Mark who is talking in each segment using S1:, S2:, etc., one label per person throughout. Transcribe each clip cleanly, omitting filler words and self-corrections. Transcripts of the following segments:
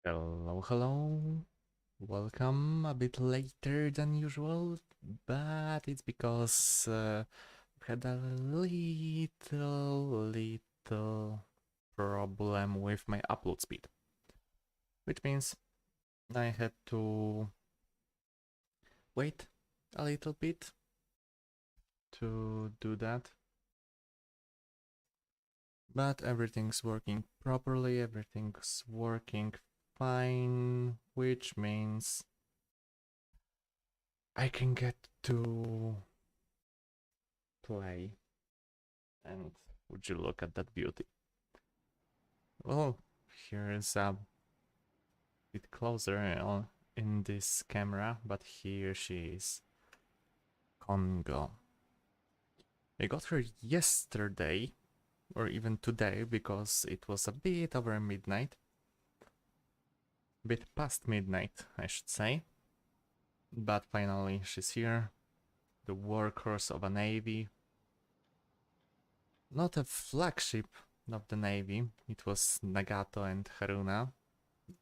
S1: Hello, hello. Welcome a bit later than usual, but it's because we had a little problem with my upload speed, which means I had to wait a little bit to do that. But everything's working properly, everything's working fine, which means I can get to play. And would you look at that beauty? Well, here is a bit closer in this camera, but here she is. Kongo. I got her yesterday, or even today, because it was a bit over midnight. Bit past midnight, I should say. But finally she's here. The workhorse of a navy. Not a flagship of the navy, it was Nagato and Haruna,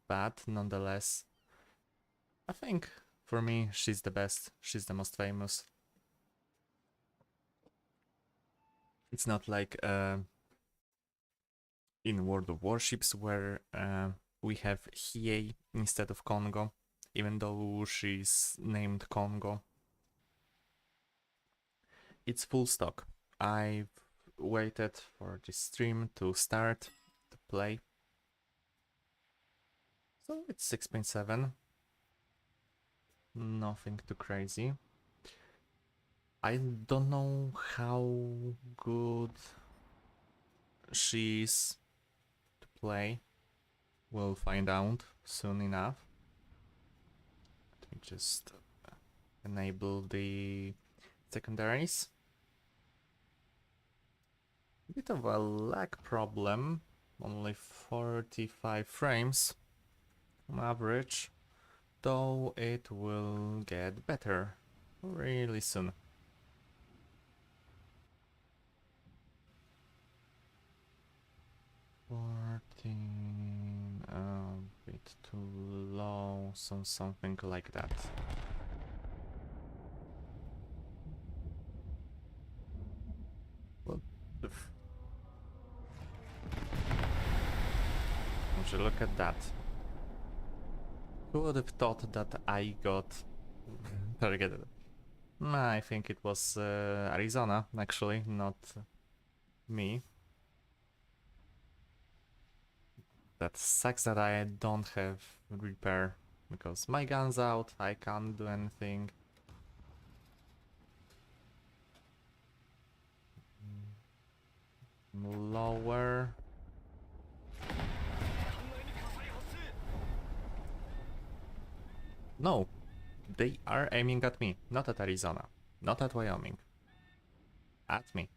S1: but nonetheless, I think for me she's the best, she's the most famous. It's not like in World of Warships where we have Hiei instead of Kongo, even though she's named Kongo. It's full stock. I've waited for this stream to start to play. So it's 6.7. Nothing too crazy. I don't know how good she is to play. We'll find out soon enough. Let me just enable the secondaries. Bit of a lag problem, only 45 frames on average, though it will get better really soon. A bit too low, so something like that. What the f— would you look at that? Who would have thought that I got targeted? I think it was Arizona, actually, not me. That sucks that I don't have repair, because my gun's out, I can't do anything. Lower. No, they are aiming at me, not at Arizona, not at Wyoming. At me.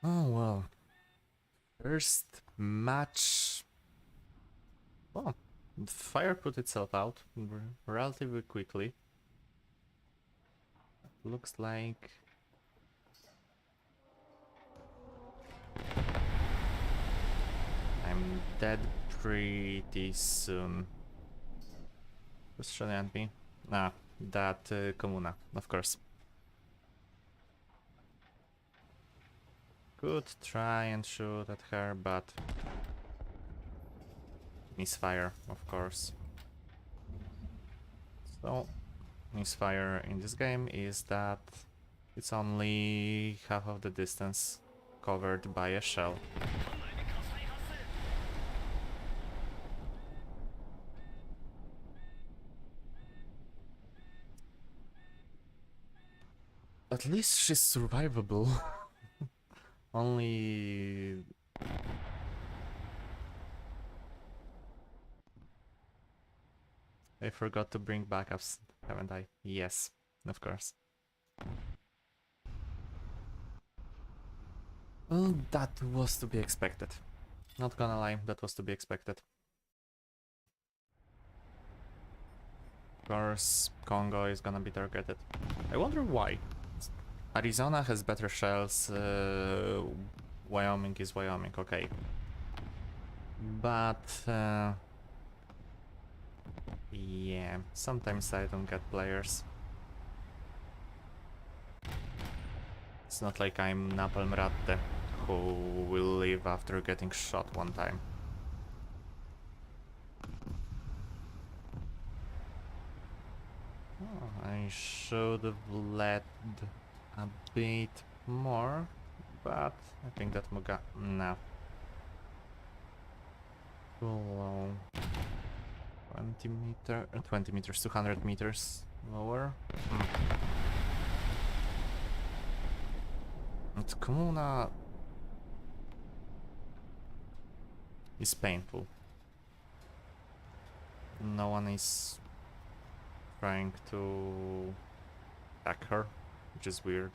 S1: Oh well. First match. Well, the fire put itself out relatively quickly. Looks like I'm dead pretty soon. Who's shooting at me? Ah, that Komuna, of course. Could try and shoot at her, but misfire, of course. So, misfire in this game is that it's only half of the distance covered by a shell. At least she's survivable. Only... I forgot to bring backups, haven't I? Yes, of course. Well, that was to be expected. Not gonna lie, that was to be expected. Of course, Kongo is gonna be targeted. I wonder why. Arizona has better shells, Wyoming is Wyoming, okay. But yeah, sometimes I don't get players. It's not like I'm Napalm Ratte, who will leave after getting shot one time. Oh, I should have led a bit more, but I think that Muga... no. Too low. 20 meters, 200 meters lower. And Komuna is painful. No one is trying to attack her, which is weird.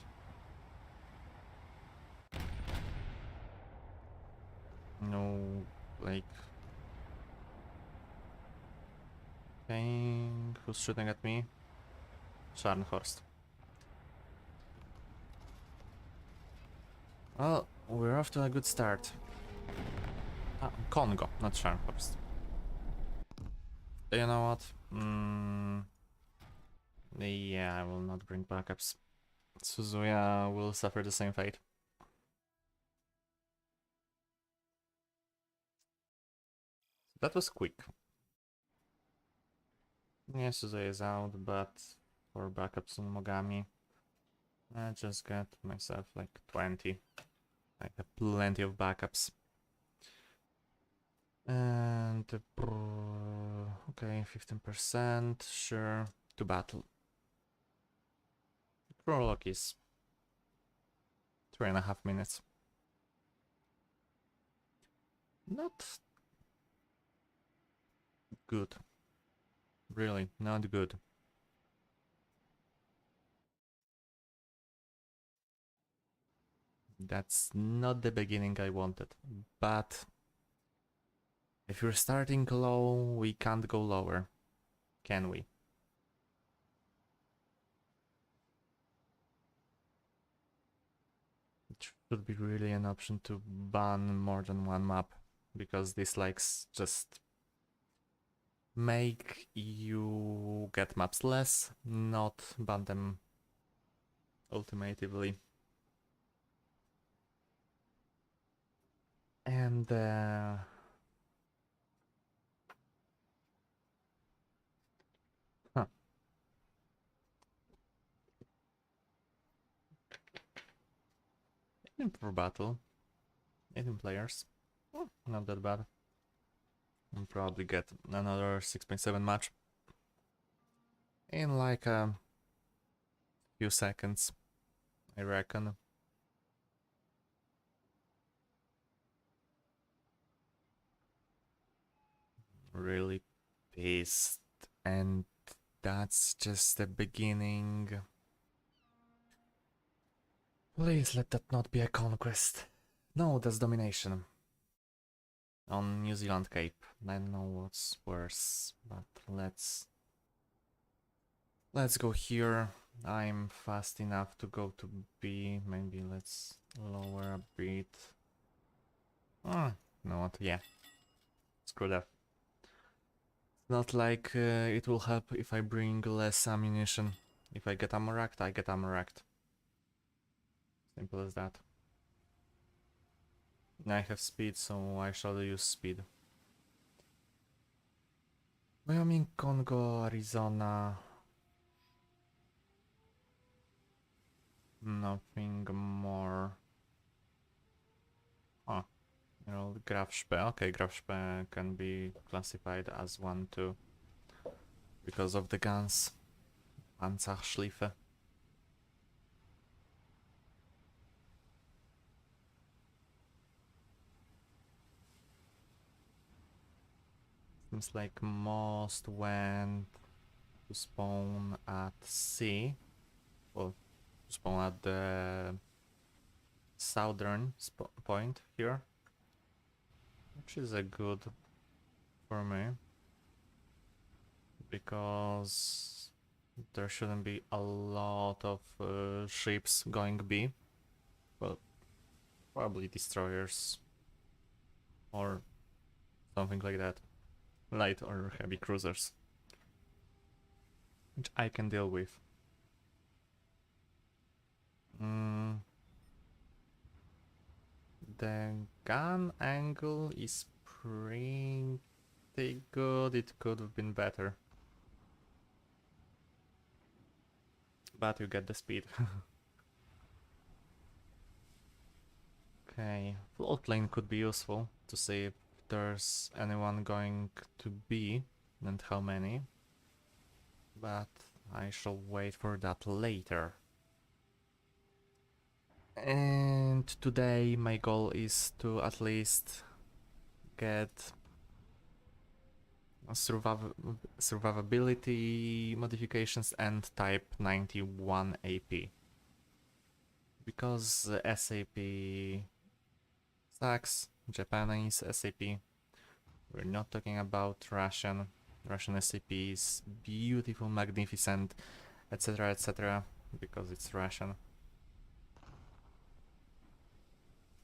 S1: No, like... thing. Who's shooting at me? Scharnhorst. Well, we're off to a good start. Kongō, not Scharnhorst. You know what? Yeah, I will not bring backups. Suzuya will suffer the same fate. That was quick. Yeah, Suzuya is out, but for backups on Mogami, I just got myself like 20. I have plenty of backups. And okay, 15%, sure, to battle. Prologue is 3.5 minutes. Not good. Really, not good. That's not the beginning I wanted, but if you're starting low, we can't go lower, can we? It should be really an option to ban more than one map, because dislikes just make you get maps less, not ban them ultimately. And huh. For battle, 18 players, not that bad. I'll probably get another 6.7 match in like a few seconds, I reckon. Really pissed, and that's just the beginning. Please let that not be a conquest. No, that's domination. On New Zealand Cape. I don't know what's worse, but let's go here. I'm fast enough to go to B. Maybe let's lower a bit. You know what? Yeah. Screw that. It's not like it will help if I bring less ammunition. If I get ammo racked, I get ammo racked. Simple as that. I have speed, so I shall use speed. Wyoming, Congo, Arizona. Nothing more. Oh, you know, Grafspe. Okay, Grafspe can be classified as one too. Because of the guns. Panzerschleife. Seems like most went to spawn at C. Well, spawn at the southern point here. Which is a good for me. Because there shouldn't be a lot of ships going B. Well, probably destroyers or something like that. Light or heavy cruisers, which I can deal with. The gun angle is pretty good. It could have been better. But you get the speed. Okay, float lane could be useful to see if there's anyone going to be and how many. But I shall wait for that later. And today my goal is to at least get survivability modifications and type 91 AP. Because SAP sucks, Japanese SAP. We're not talking about Russian. Russian SAP is beautiful, magnificent, etc, etc, because it's Russian.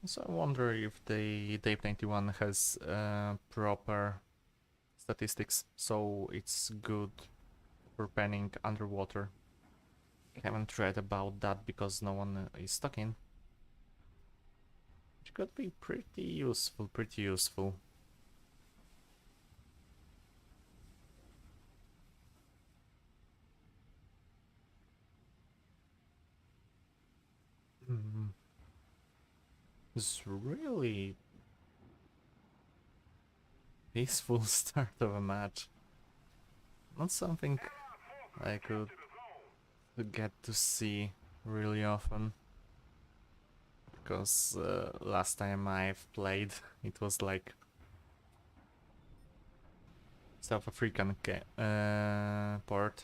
S1: So I wonder if the Type 91 has proper statistics, so it's good for panning underwater. I haven't read about that because no one is talking. Which could be pretty useful, It's really peaceful start of a match. Not something I could get to see really often. Because last time I've played, it was like South African port.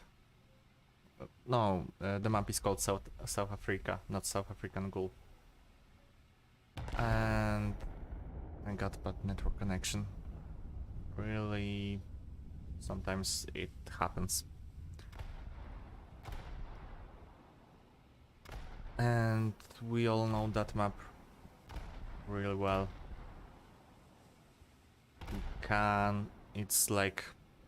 S1: No, the map is called South Africa, not South African Gulf. And I got bad network connection. Really, sometimes it happens. And we all know that map really well. It's like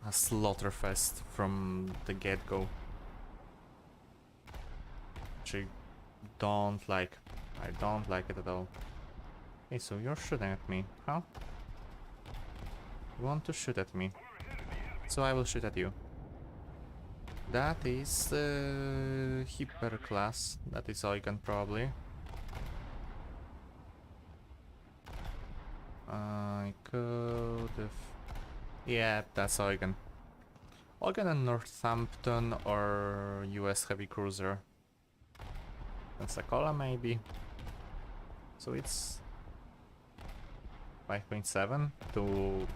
S1: a slaughterfest from the get-go. Which I don't like. I don't like it at all. Hey, so you're shooting at me, huh? You want to shoot at me? So I will shoot at you. That is hyper class. That is Eugen probably. I could have... Yeah, that's Eugen. Eugen and Northampton or US heavy cruiser. Pensacola maybe. So it's 5.7 to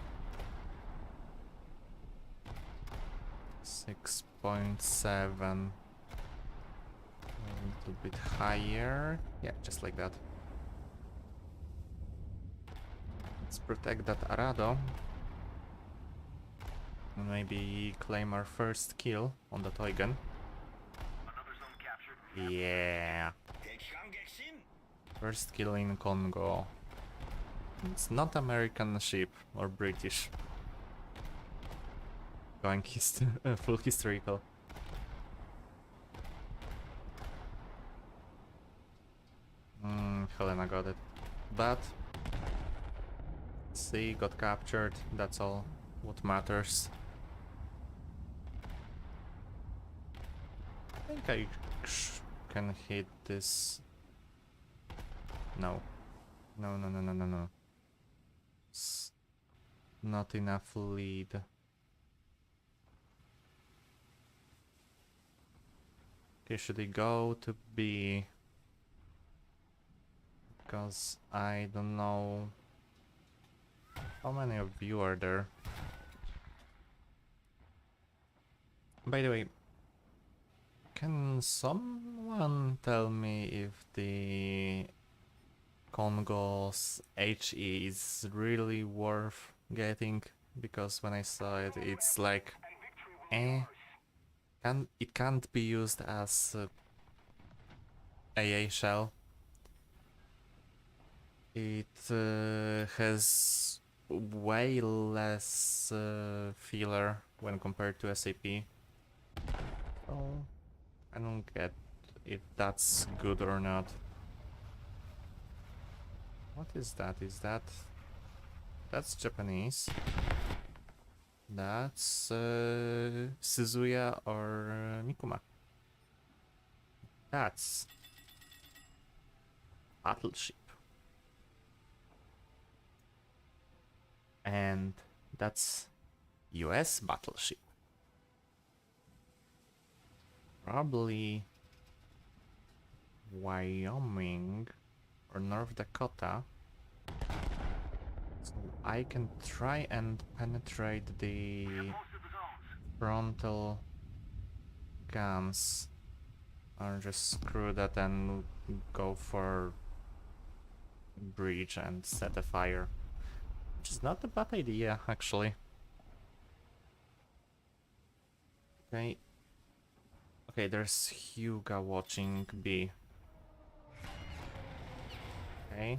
S1: 6.7. A little bit higher. Yeah, just like that. Let's protect that Arado. And maybe claim our first kill on that Eugen. Yeah. First kill in Kongo. It's not American ship or British. Going full historical. Helena got it. But see, got captured. That's all what matters. I think I can hit this. No. No, no, no, no, no, no. It's not enough lead. Okay, should he go to B? Because I don't know how many of you are there. By the way, can someone tell me if the Kongo's HE is really worth getting? Because when I saw it, it's like, eh. It can't be used as AA shell. It has way less feeler when compared to SAP. So I don't get if that's good or not. What is that? That's Japanese. That's Suzuya or Mikuma. That's battleship. And that's US battleship. Probably Wyoming or North Dakota. So I can try and penetrate the frontal guns. Or just screw that and go for breach and set a fire. Which is not a bad idea, actually. Okay. Okay, there's Hyuga watching B. Okay.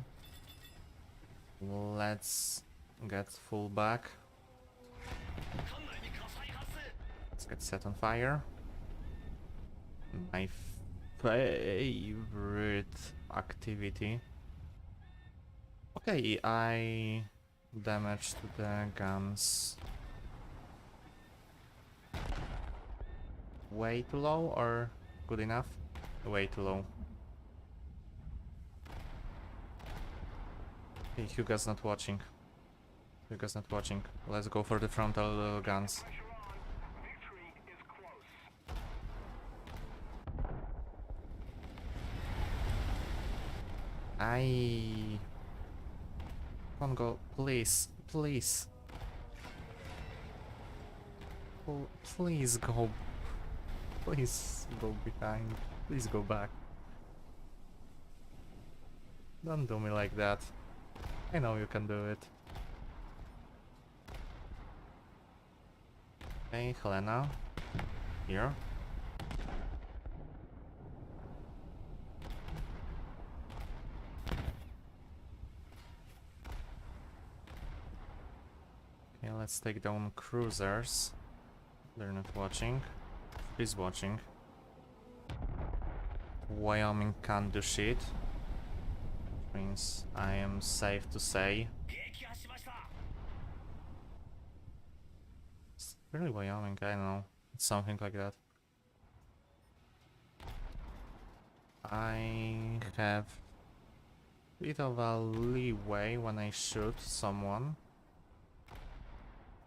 S1: Let's get full back. Let's get set on fire. My favorite activity. Okay, I damaged the guns. Way too low or good enough? Way too low. Okay, Hyuga's not watching. Hyuga's not watching. Let's go for the frontal guns. Kongo, please, please. Please go. Please go behind. Please go back. Don't do me like that. I know you can do it. Okay, Helena. Here. Okay, let's take down cruisers. They're not watching. He's watching. Wyoming can't do shit. Means I am safe to say. It's really Wyoming, I don't know. It's something like that. I have a bit of a leeway when I shoot someone.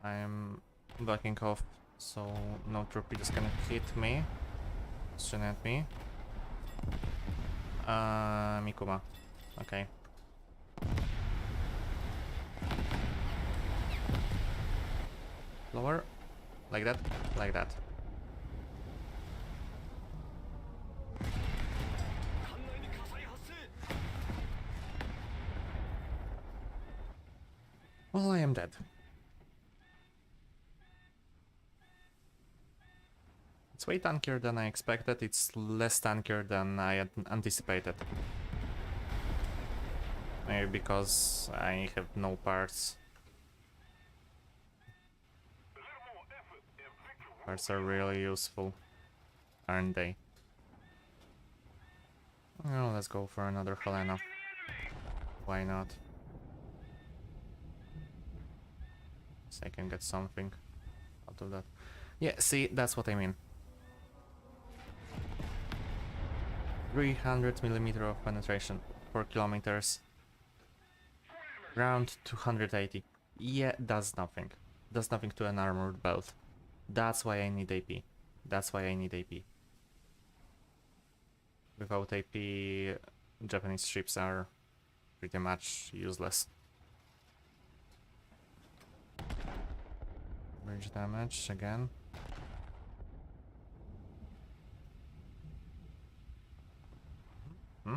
S1: I am backing off so no torpedoes can hit me, shoot at me. Mikuma. Okay. Lower. Like that. Like that. Well, I am dead. It's way tankier than I expected. It's less tankier than I had anticipated. Maybe because I have no parts. Parts are really useful, aren't they? Oh, let's go for another Helena. Why not? So I can get something out of that. Yeah, see, that's what I mean. 300mm of penetration, 4 kilometers. Round 280. Yeah, does nothing. Does nothing to an armored belt. That's why I need AP. That's why I need AP. Without AP, Japanese ships are pretty much useless. Bridge damage again. Hmm?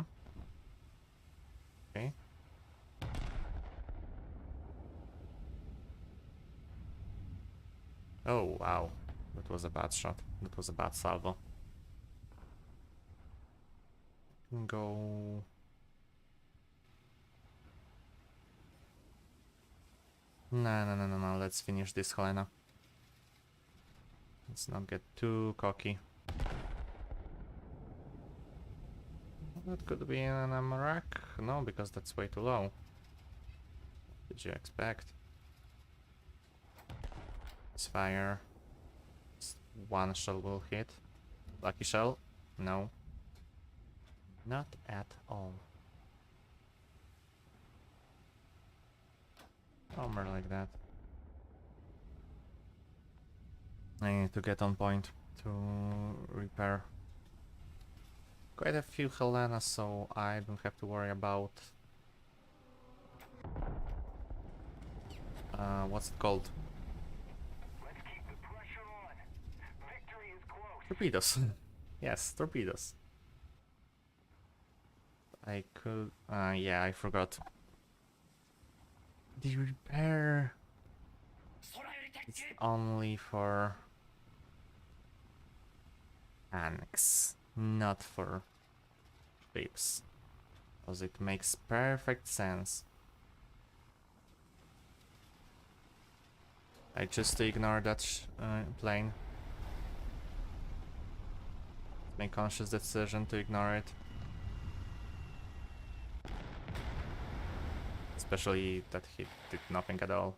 S1: Okay. Oh, wow. That was a bad shot. That was a bad salvo. Go. No. Let's finish this Helena. Let's not get too cocky. That could be an Amarak. No, because that's way too low. What did you expect? It's fire. One shell will hit. Lucky shell? No. Not at all. Armor like that. I need to get on point to repair quite a few Helenas, so I don't have to worry about what's it called?
S2: Let's keep the pressure on. Victory is close.
S1: Torpedoes. Yes, torpedoes. I could... yeah, I forgot. The repair is only for annex, not for ships. Because it makes perfect sense. I just ignore that plane. Make conscious decision to ignore it. Especially that he did nothing at all.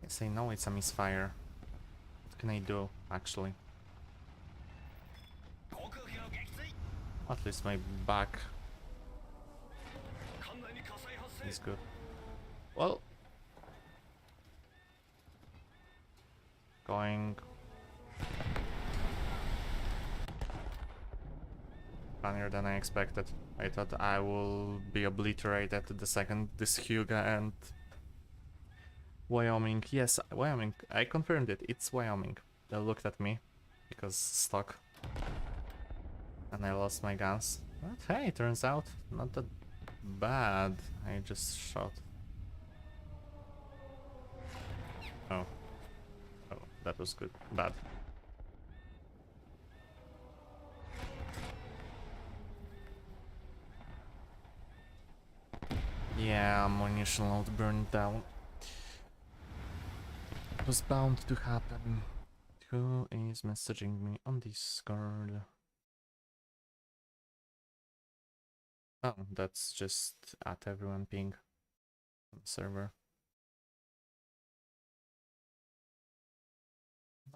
S1: Yes, I know it's a misfire. What can I do, actually? At least my back is good. Well, going funnier than I expected. I thought I will be obliterated the second this Hyuga and Wyoming. Yes, Wyoming. I confirmed it. It's Wyoming. They looked at me because stock, and I lost my guns. But hey, turns out not that bad. I just shot. Oh, that was good. Bad. Yeah, ammunition load burned down. It was bound to happen. Who is messaging me on Discord? Oh, that's just at everyone ping on the server.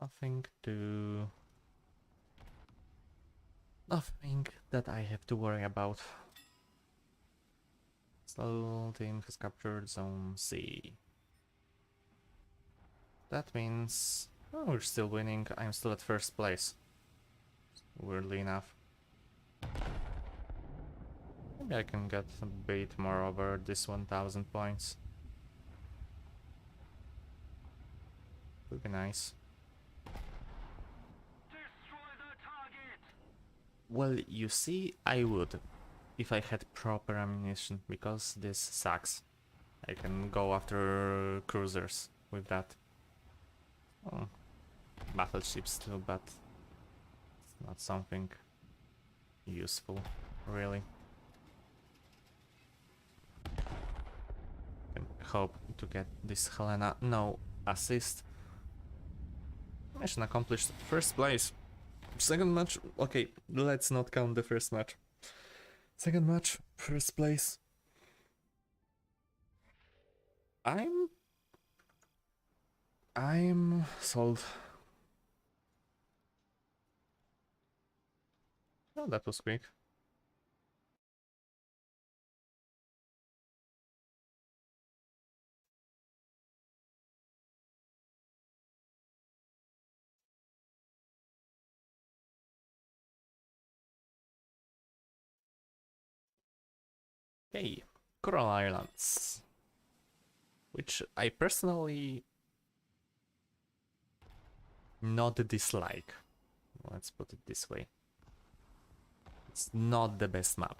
S1: Nothing that I have to worry about. Slow team has captured zone C. That means... oh, we're still winning. I'm still at first place. Weirdly enough. Maybe I can get a bit more over this 1000 points. Would be nice.
S2: Destroy the target.
S1: Well, you see, I would. If I had proper ammunition, because this sucks. I can go after cruisers with that. Oh, battleships too, but it's not something useful, really. Can hope to get this Helena. No assist. Mission accomplished. First place. Second match. Okay, let's not count the first match. Second match, first place. I'm sold. Oh, that was quick. Okay, Coral Islands, which I personally not dislike. Let's put it this way. It's not the best map.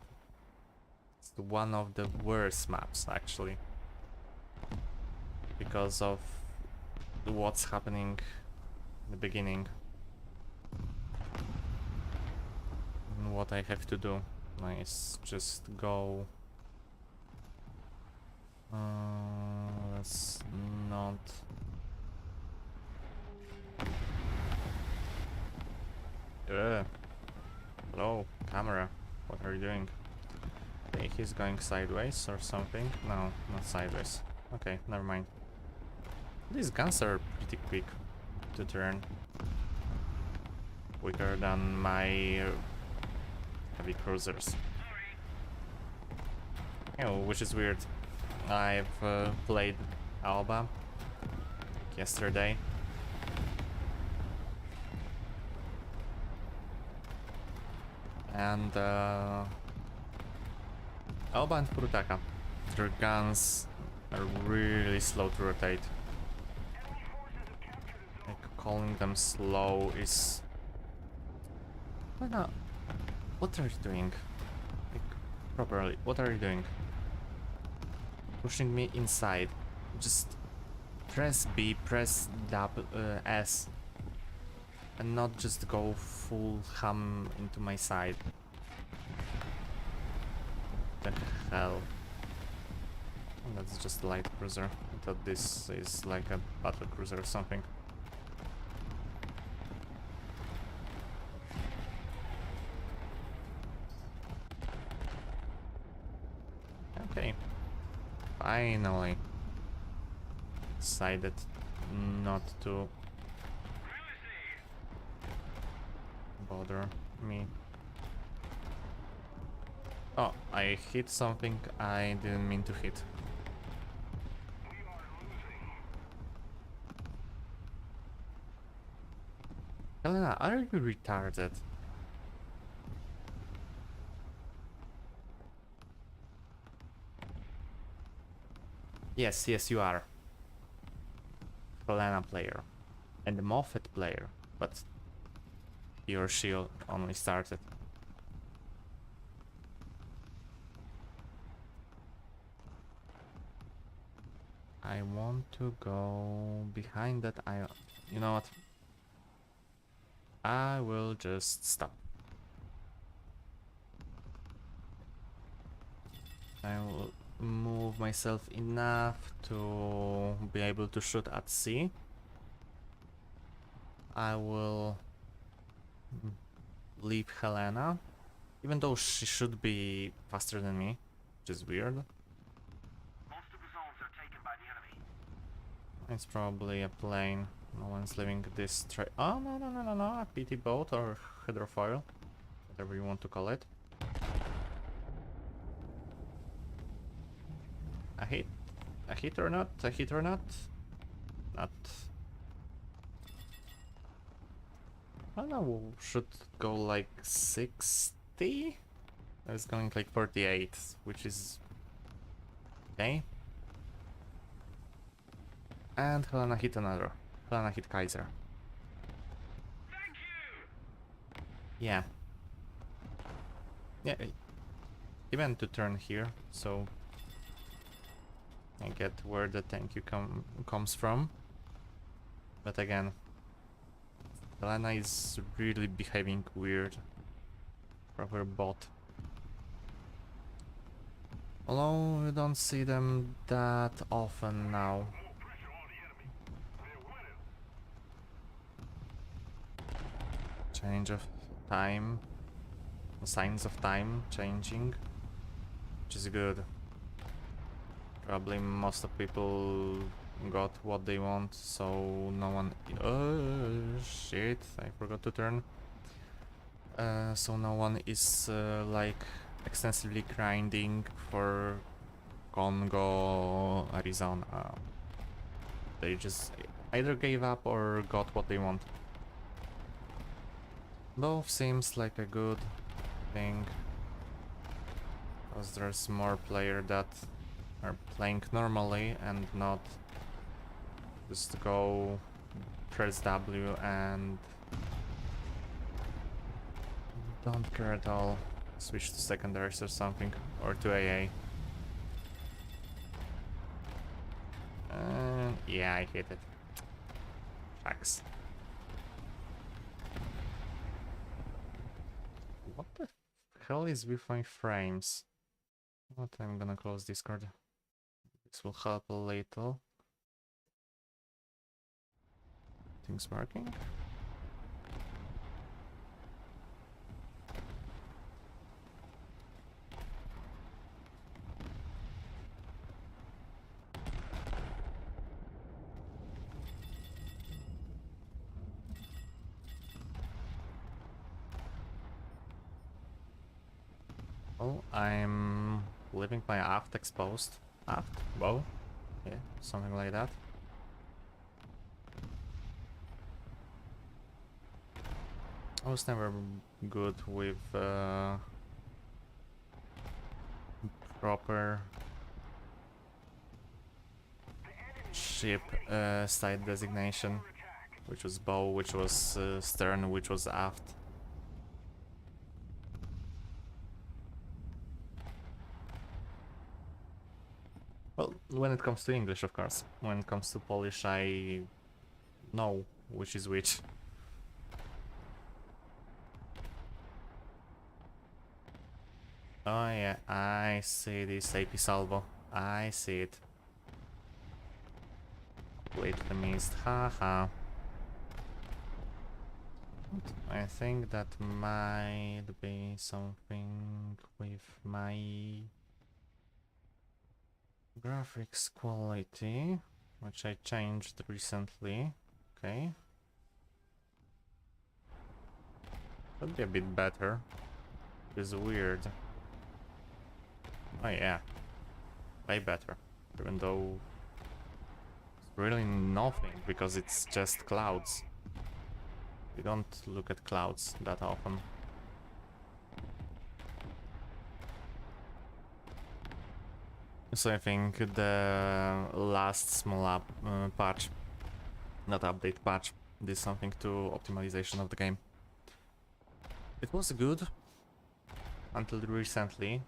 S1: It's one of the worst maps, actually, because of what's happening in the beginning. And what I have to do. Nice, just go. Let's not. Hello, camera. What are you doing? Okay, he's going sideways or something. No, not sideways. Okay, never mind. These guns are pretty quick to turn. Quicker than my heavy cruisers. You know, which is weird. I've played Alba yesterday. And Alba and Furutaka. Their guns are really slow to rotate. Like, calling them slow is... Why not? What are you doing? Like, properly, what are you doing? Pushing me inside. Just press B, press S. And not just go full ham into my side. The hell? Oh, that's just a light cruiser. I thought this is like a battle cruiser or something. Okay. Finally. Decided not to bother me. Oh, I hit something I didn't mean to hit. Helena, are you retarded? Yes, yes, you are. Helena player. And the Moffat player, but he or she only started. I want to go behind that. You know what? I will just stop. I will move myself enough to be able to shoot at sea. I will leave Helena, even though she should be faster than me, which is weird.
S2: Most of the zones are taken by the enemy.
S1: It's probably a plane. No one's leaving this Oh, no, no, no, no, no. A PT boat or hydrofoil. Whatever you want to call it. A hit? A hit or not? A hit or not? Not. I don't know. Should go like 60? I was going like 48, which is... okay. And Helena hit another. Helena hit Kaiser.
S2: Thank you!
S1: Yeah. Yeah. Even to turn here, so I get where the thank you comes from. But again, Helena is really behaving weird. Proper bot. Although you don't see them that often now.
S2: More pressure on the enemy. They're winning.
S1: Change of time. Signs of time changing. Which is good. Probably most of people got what they want, so no one... oh shit, I forgot to turn. So no one is like extensively grinding for Congo, Arizona. They just either gave up or got what they want. Both seems like a good thing, because there's more players that are playing normally and not just go press W and don't care at all. Switch to secondaries or something, or to AA. And yeah, I hit it. attacks. What the hell is with my frames? What, I'm gonna close Discord. This will help a little. Things working? Well, I'm leaving my aft exposed. Aft? Whoa. Yeah, something like that. I was never good with proper ship side designation, which was bow, which was stern, which was aft. Well, when it comes to English, of course. When it comes to Polish, I know which is which. Oh yeah, I see this AP salvo. I see it. Completely missed. Haha. I think that might be something with my graphics quality, which I changed recently. Okay. Could be a bit better. It's weird. Oh yeah. Way better. Even though it's really nothing, because it's just clouds. We don't look at clouds that often. So I think the last small patch, not update patch, did something to optimization of the game. It was good until recently,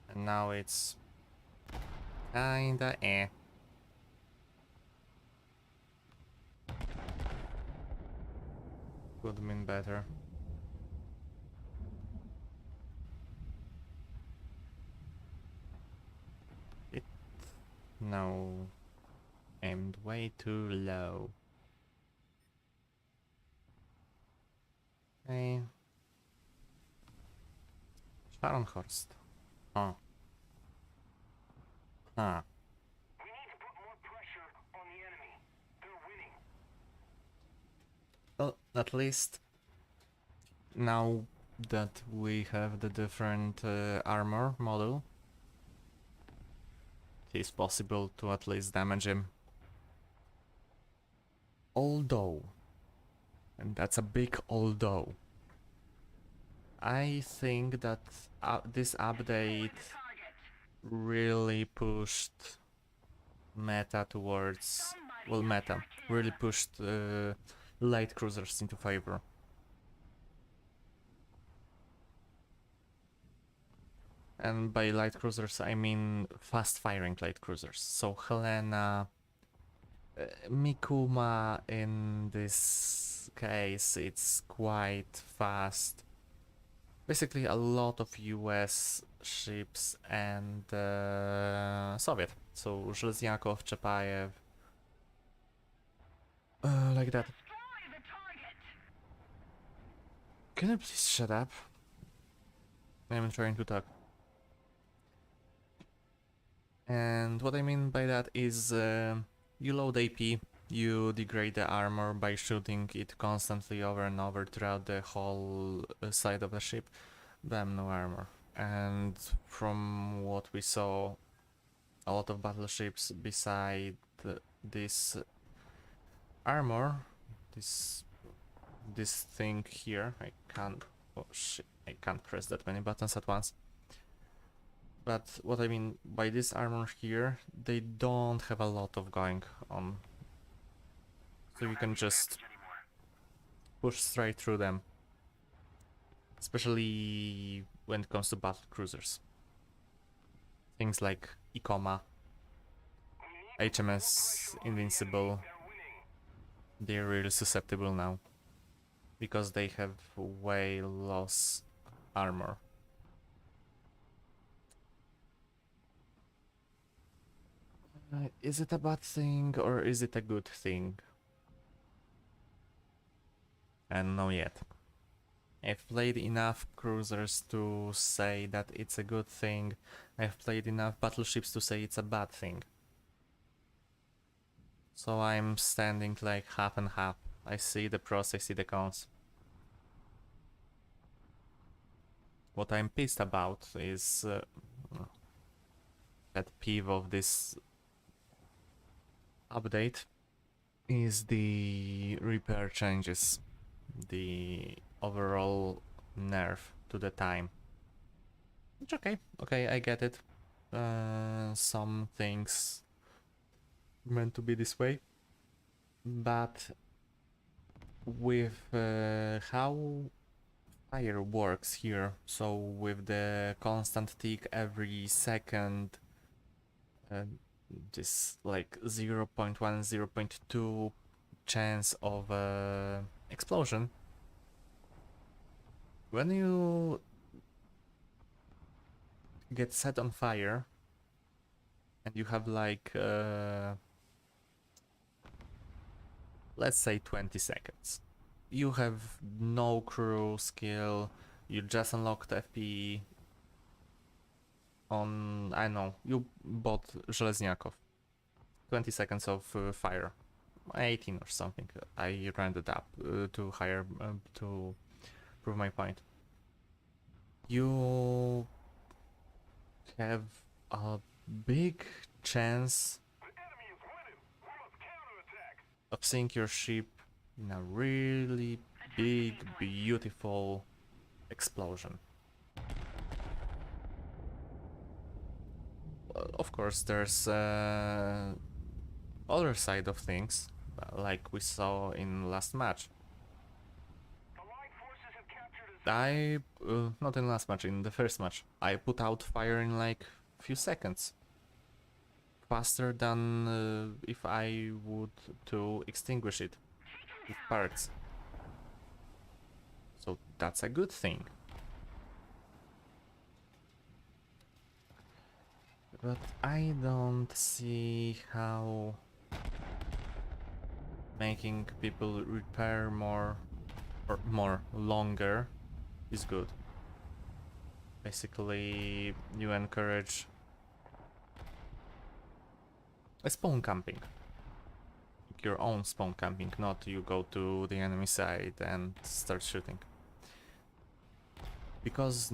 S1: and now it's kinda eh. Could mean better. It no aimed way too low. Okay. Scharnhorst. Huh. Huh.
S2: We need to put more pressure on the enemy. They're winning.
S1: Well, at least now that we have the different armor model, it is possible to at least damage him. Although, and that's a big although, I think that this update really pushed meta towards, well, meta really pushed light cruisers into favor. And by light cruisers I mean fast firing light cruisers. So Helena, Mikuma in this case, it's quite fast. Basically a lot of US ships and Soviet. So Zheleznякov, Chapayev, like that. Can you please shut up? I'm trying to talk. And what I mean by that is you load AP, you degrade the armor by shooting it constantly over and over throughout the whole side of the ship. Bam, no armor. And from what we saw, a lot of battleships beside this armor, this thing here, I can't, oh shit, I can't press that many buttons at once. But what I mean by this armor here, they don't have a lot of going on. So you can just push straight through them. Especially when it comes to battle cruisers. Things like Ikoma, HMS Invincible, They're really susceptible now. Because they have way less armor. Is it a bad thing or is it a good thing? I don't know yet. I've played enough cruisers to say that it's a good thing. I've played enough battleships to say it's a bad thing. So I'm standing like half and half. I see the pros, I see the cons. What I'm pissed about is that peeve of this update is the repair changes. The overall nerf to the time. Which okay, I get it. Some things meant to be this way, but with how fire works here, so with the constant tick every second, this like 0.1, 0.2 chance of explosion. When you get set on fire and you have like let's say 20 seconds, you have no crew skill, you just unlocked FP on, I know, you bought Żelezniaków, 20 seconds of fire, 18 or something. I rounded up to higher to prove my point. You have a big chance of seeing your ship in a really big, beautiful explosion. Of course, there's other side of things, like we saw in last match. I, not in last match, in the first match, I put out fire in like few seconds. Faster than if I would to extinguish it with parts. So that's a good thing. But I don't see how making people repair more or more longer is good. Basically, you encourage a spawn camping. Your own spawn camping, not you go to the enemy side and start shooting. Because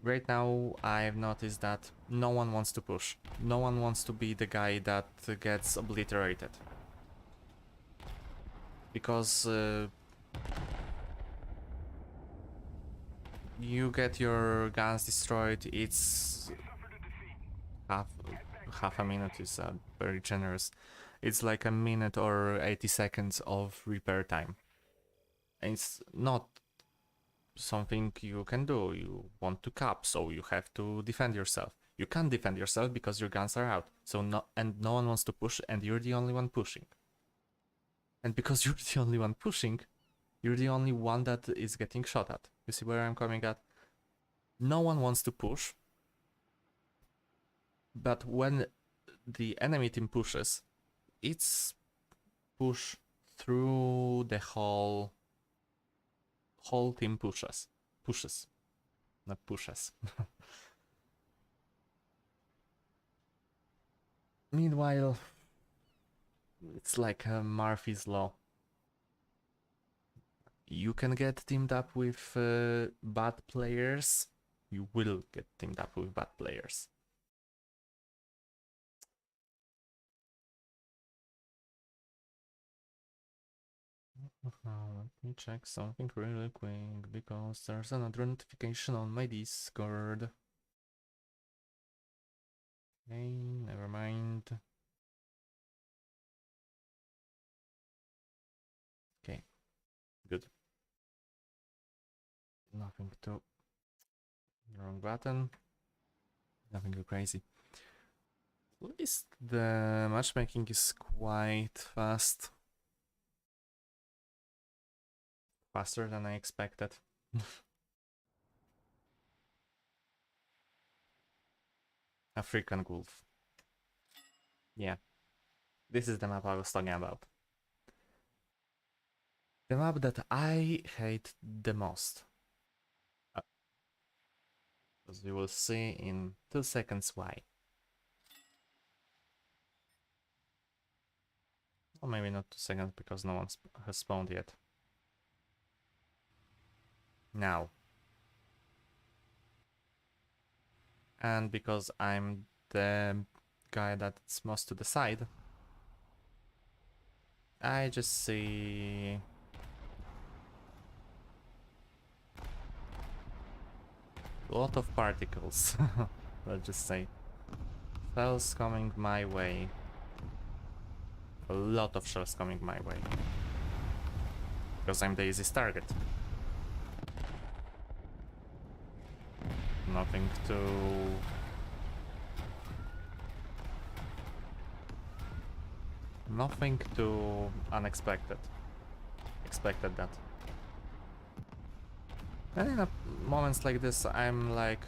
S1: right now I've noticed that no one wants to push. No one wants to be the guy that gets obliterated. Because you get your guns destroyed, it's half a minute is very generous. It's like a minute or 80 seconds of repair time. And it's not something you can do. You want to cap, so you have to defend yourself. You can't defend yourself because your guns are out. So no one wants to push, and you're the only one pushing. And because you're the only one pushing, you're the only one that is getting shot at. You see where I'm coming at? No one wants to push, but when the enemy team pushes, it's push through the whole team pushes, not pushes. Meanwhile, it's like Murphy's Law. You can get teamed up with bad players. You will get teamed up with bad players. Let me check something really quick because there's another notification on my Discord. Okay, never mind. Okay, good. Nothing to... Wrong button. Nothing too crazy. At least the matchmaking is quite fast. faster than I expected. African wolf. Yeah, this is the map I was talking about. The map that I hate the most. As you will see in 2 seconds why. Or maybe not 2 seconds because no one has spawned yet. Now. And because I'm the guy that's most to the side, I just see a lot of particles. Let's just say. Shells coming my way. A lot of shells coming my way. Because I'm the easiest target. Nothing too... Nothing too unexpected. Expected that. And in moments like this, I'm like,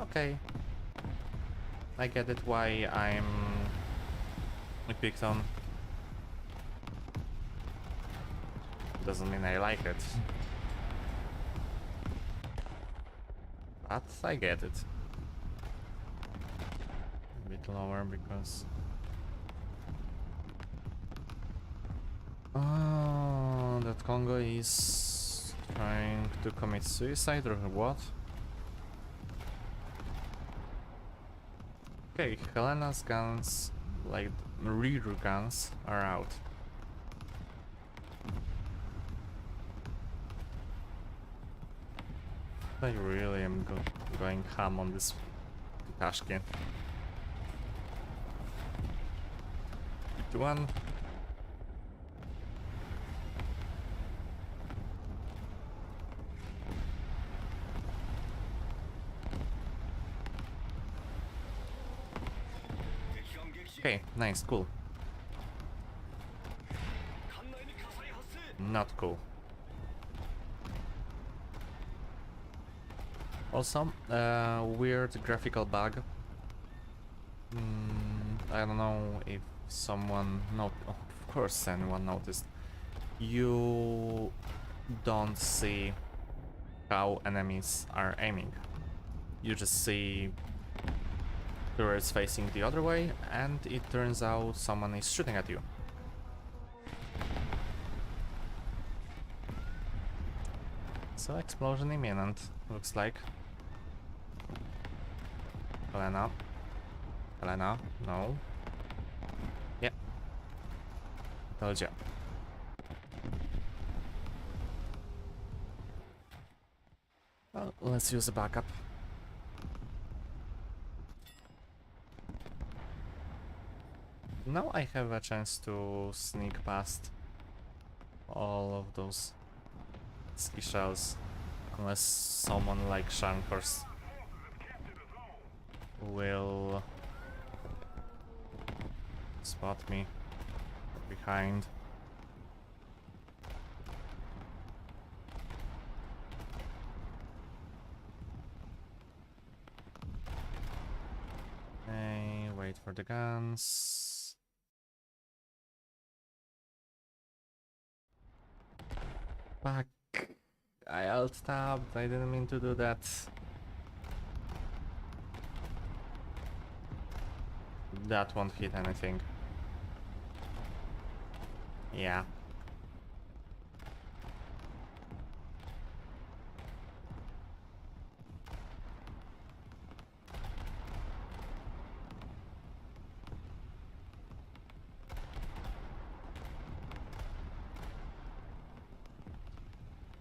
S1: okay, I get it why I'm picked on. Doesn't mean I like it. But I get it. A bit lower because... Oh, that Kongo is trying to commit suicide or what? Okay, Helena's guns, like rear guns, are out. I really am going ham on this Tashkent. One. Okay, nice, cool. Not cool. Also, weird graphical bug. I don't know if someone of course anyone noticed. You don't see how enemies are aiming. You just see turrets facing the other way, and it turns out someone is shooting at you. So explosion imminent, looks like. Helena. Helena, no. Yeah. Told you. Well, let's use a backup. Now I have a chance to sneak past all of those ski shells. Unless someone like Shankers will spot me behind. Okay, wait for the guns. Fuck. I alt-tabbed, I didn't mean to do that. That won't hit anything. Yeah.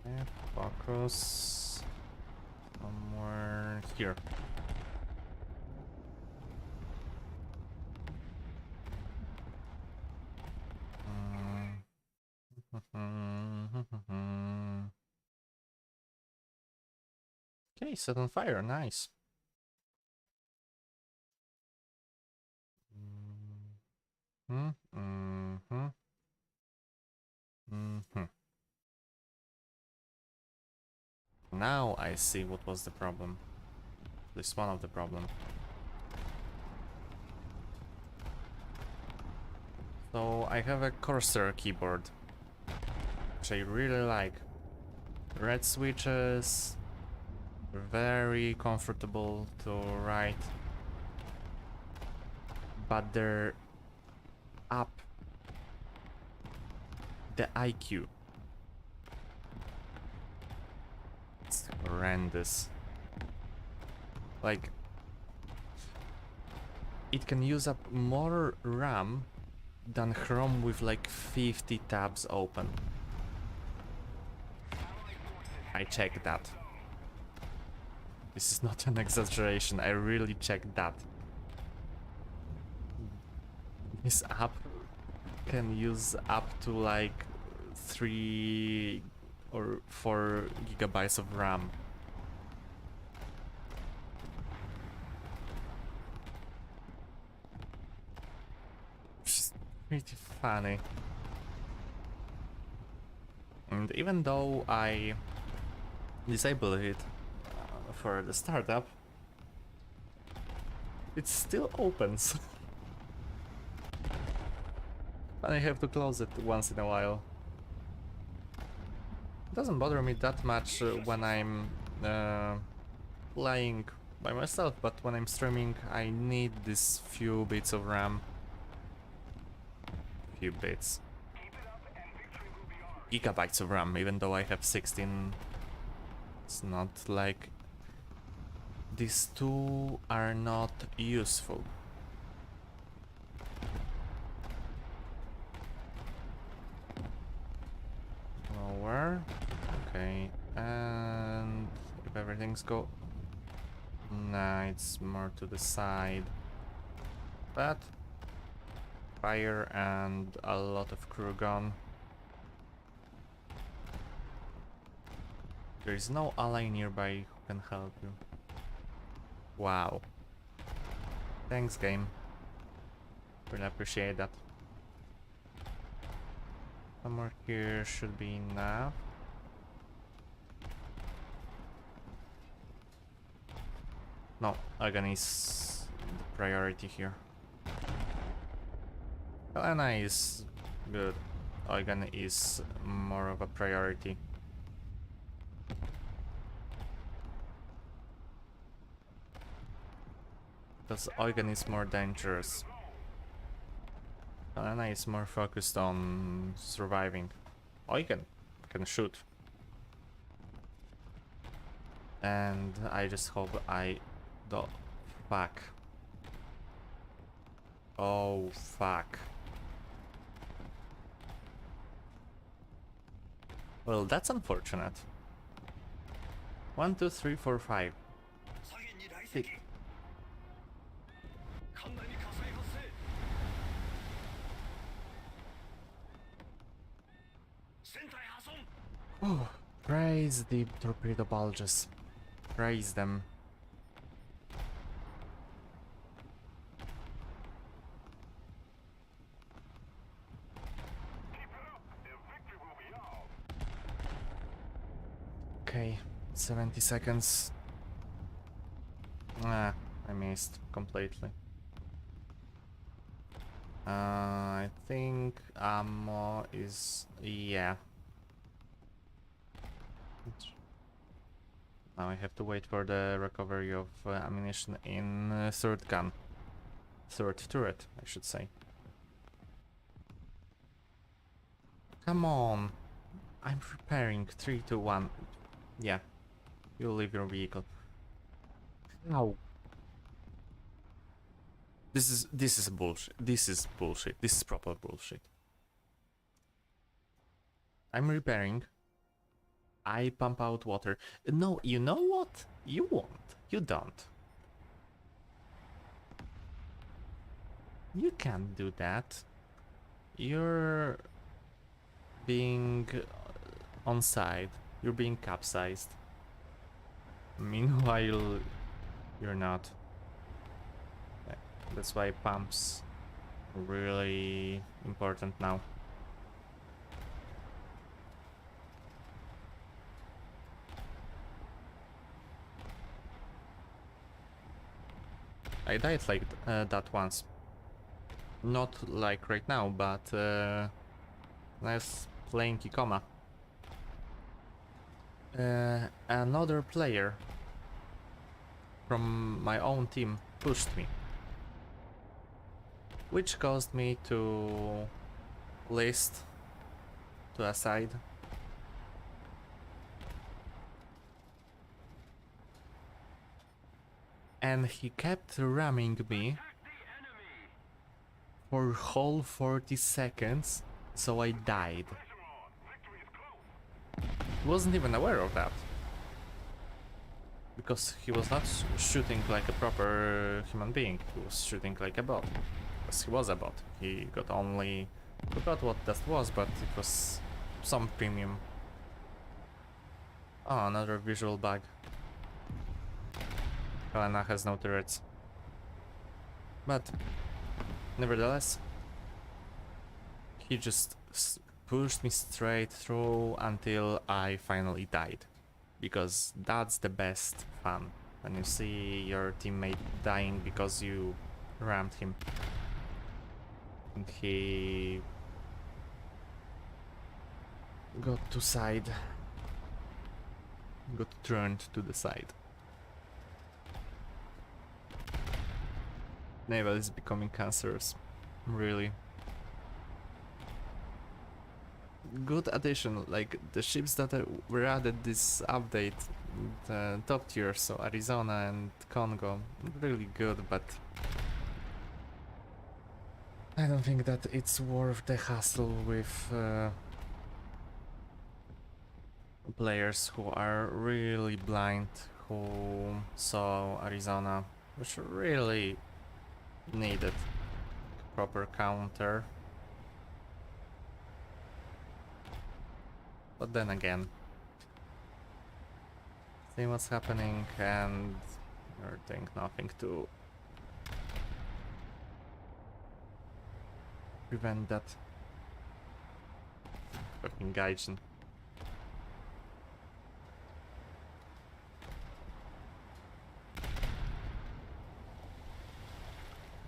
S1: Okay, focus somewhere here. Okay, set on fire, nice. I see what was the problem. This one of the problem. So I have a Corsair keyboard, which I really like. Red switches, very comfortable to write, but they're up the IQ. It's horrendous. Like, it can use up more RAM than Chrome with like 50 tabs open. I checked that. This is not an exaggeration, I really checked that. This app can use up to like 3 or 4 gigabytes of RAM. Which is pretty funny. And even though I disable it for the startup, it still opens. And I have to close it once in a while. It doesn't bother me that much when I'm playing by myself, but when I'm streaming I need this few bits of RAM. Few bits. Gigabytes of RAM, even though I have 16. It's not like these two are not useful. Lower. Okay, and if everything's go... Nah, it's more to the side. But fire and a lot of crew gone. There is no ally nearby who can help you. Wow. Thanks, game. Really appreciate that. Somewhere here should be enough. No, Agani is the priority here. Helena is good. Eugen is more of a priority. Because Eugen is more dangerous. Helena is more focused on surviving. Eugen can shoot. And I just hope I don't... Fuck. Oh, fuck. Well, that's unfortunate. 1, 2, 3, 4, 5. 6. Oh, praise the torpedo bulges. Praise them. Okay, 70 seconds. Ah, I missed completely. I think ammo is... yeah. Now I have to wait for the recovery of ammunition in third gun. Third turret, I should say. Come on. I'm preparing. 3, 2, 1. Yeah. You leave your vehicle. How? This is bullshit. This is bullshit. This is proper bullshit. I'm repairing. I pump out water. No, you know what? You won't. You don't. You can't do that. You're being on side. You're being capsized. Meanwhile, you're not. That's why pumps are really important now. I died like that once. Not like right now, but when I was playing Kikoma. Another player from my own team pushed me, which caused me to list to a side. And he kept ramming me for whole 40 seconds, so I died. He wasn't even aware of that. Because he was not shooting like a proper human being, he was shooting like a bot. Because he was a bot. He got only... forgot what that was, but it was some premium. Oh, another visual bug. Helena has no turrets. But, nevertheless, he just pushed me straight through until I finally died. Because that's the best fun, when you see your teammate dying because you rammed him. And he got to side. Got turned to the side. Naval is becoming cancerous. Really. Good addition, like the ships that were added this update, the top tier, so Arizona and Congo, really good, but I don't think that it's worth the hassle with players who are really blind, who saw Arizona, which really needed proper counter. But then again, see what's happening and you're doing nothing to prevent that. Fucking Gaijin.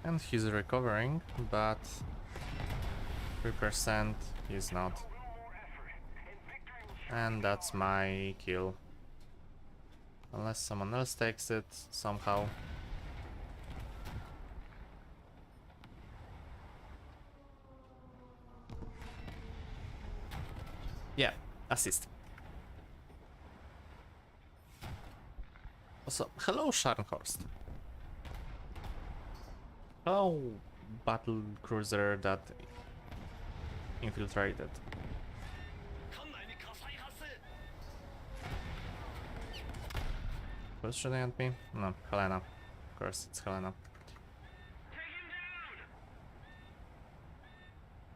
S1: And he's recovering, but 3% he's not. And that's my kill. Unless someone else takes it somehow. Yeah, assist. Also, hello Scharnhorst. Hello battle cruiser that infiltrated. Who's shooting at me? No, Helena. Of course, it's Helena.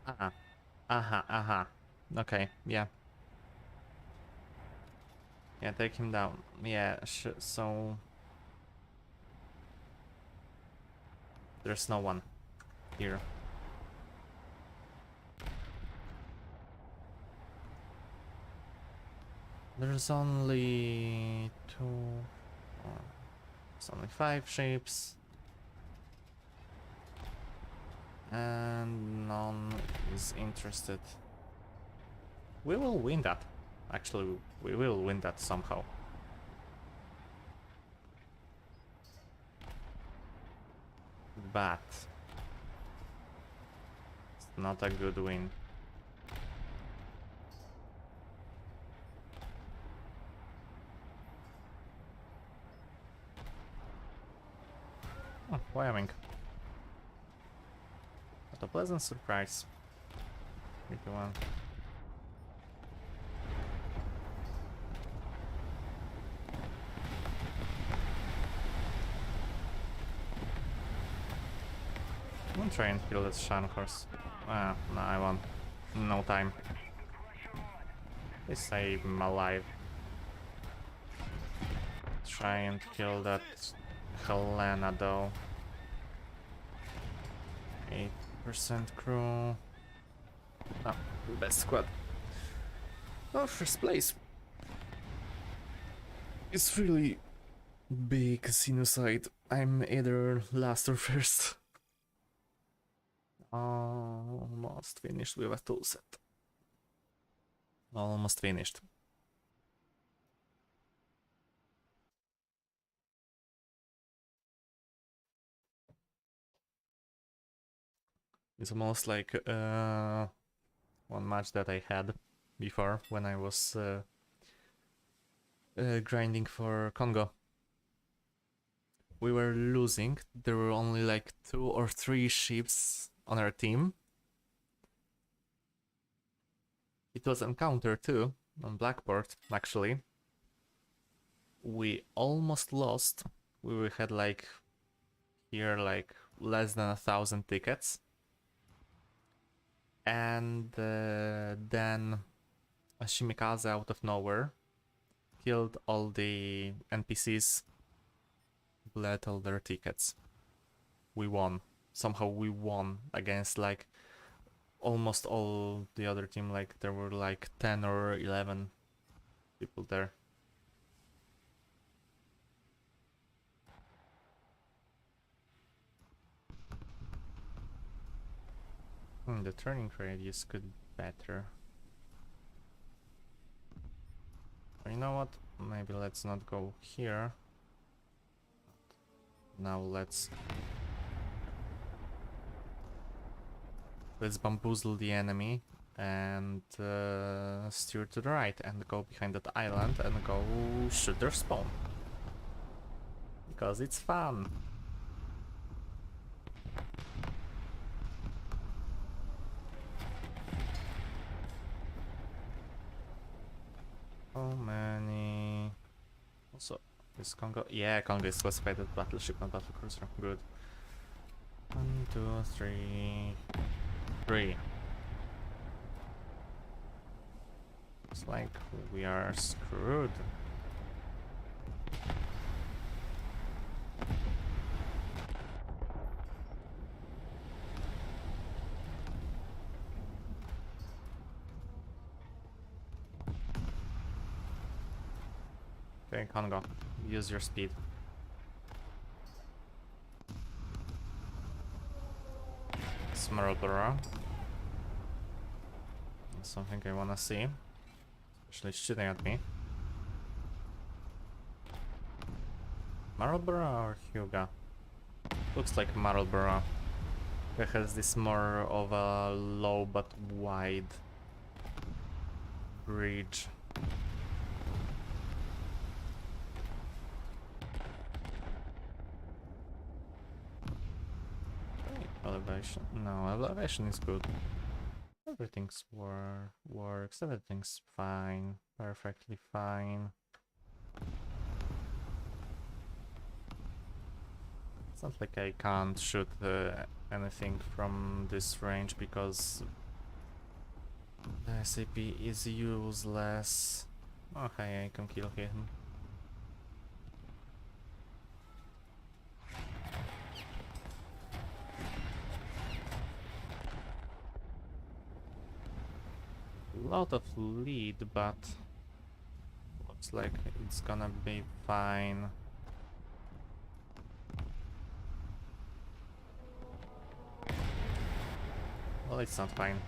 S1: Aha. Aha, aha. Okay, yeah. Yeah, take him down. Yeah, so... there's no one here. There's only there's only 5 ships. And none is interested. We will win that. Actually, we will win that somehow. But it's not a good win. Oh, Wyoming. What a pleasant surprise. 3-1. I'm try and kill that Scharnhorst. Ah, no, I won't. No time. They save him alive. Try and kill that Helena though. 8% crew. Oh, best squad. Oh, first place. It's really big sinusoid. I'm either last or first. Almost finished with a tool set. Almost finished. It's almost like one match that I had before when I was grinding for Congo. We were losing. There were only like 2 or 3 ships on our team. It was encounter too on Blackport actually. We almost lost. We had like here like less than 1,000 tickets. And then a Shimikaze out of nowhere killed all the NPCs, bled all their tickets. We won. Somehow we won against like almost all the other team. Like there were like 10 or 11 people there. The turning radius could be better. You know what? Maybe let's not go here. Now let's bamboozle the enemy and steer to the right and go behind that island and go shoot their spawn. Because it's fun. How many? Also, is Kongo? Yeah, Kongo is classified as battleship, not battlecruiser. Good. 1, 2, 3. 3. It's like we are screwed. Okay, Kongo, use your speed. Marlborough. That's something I wanna see. Especially shooting at me. Marlborough or Hyuga? Looks like Marlborough. It has this more of a low but wide bridge. Elevation. No, elevation is good. Everything's works. Everything's fine. Perfectly fine. It's not like I can't shoot anything from this range because the SAP is useless. Oh, hey, I can kill him. Lot of lead, but looks like it's gonna be fine. Well, it's not fine.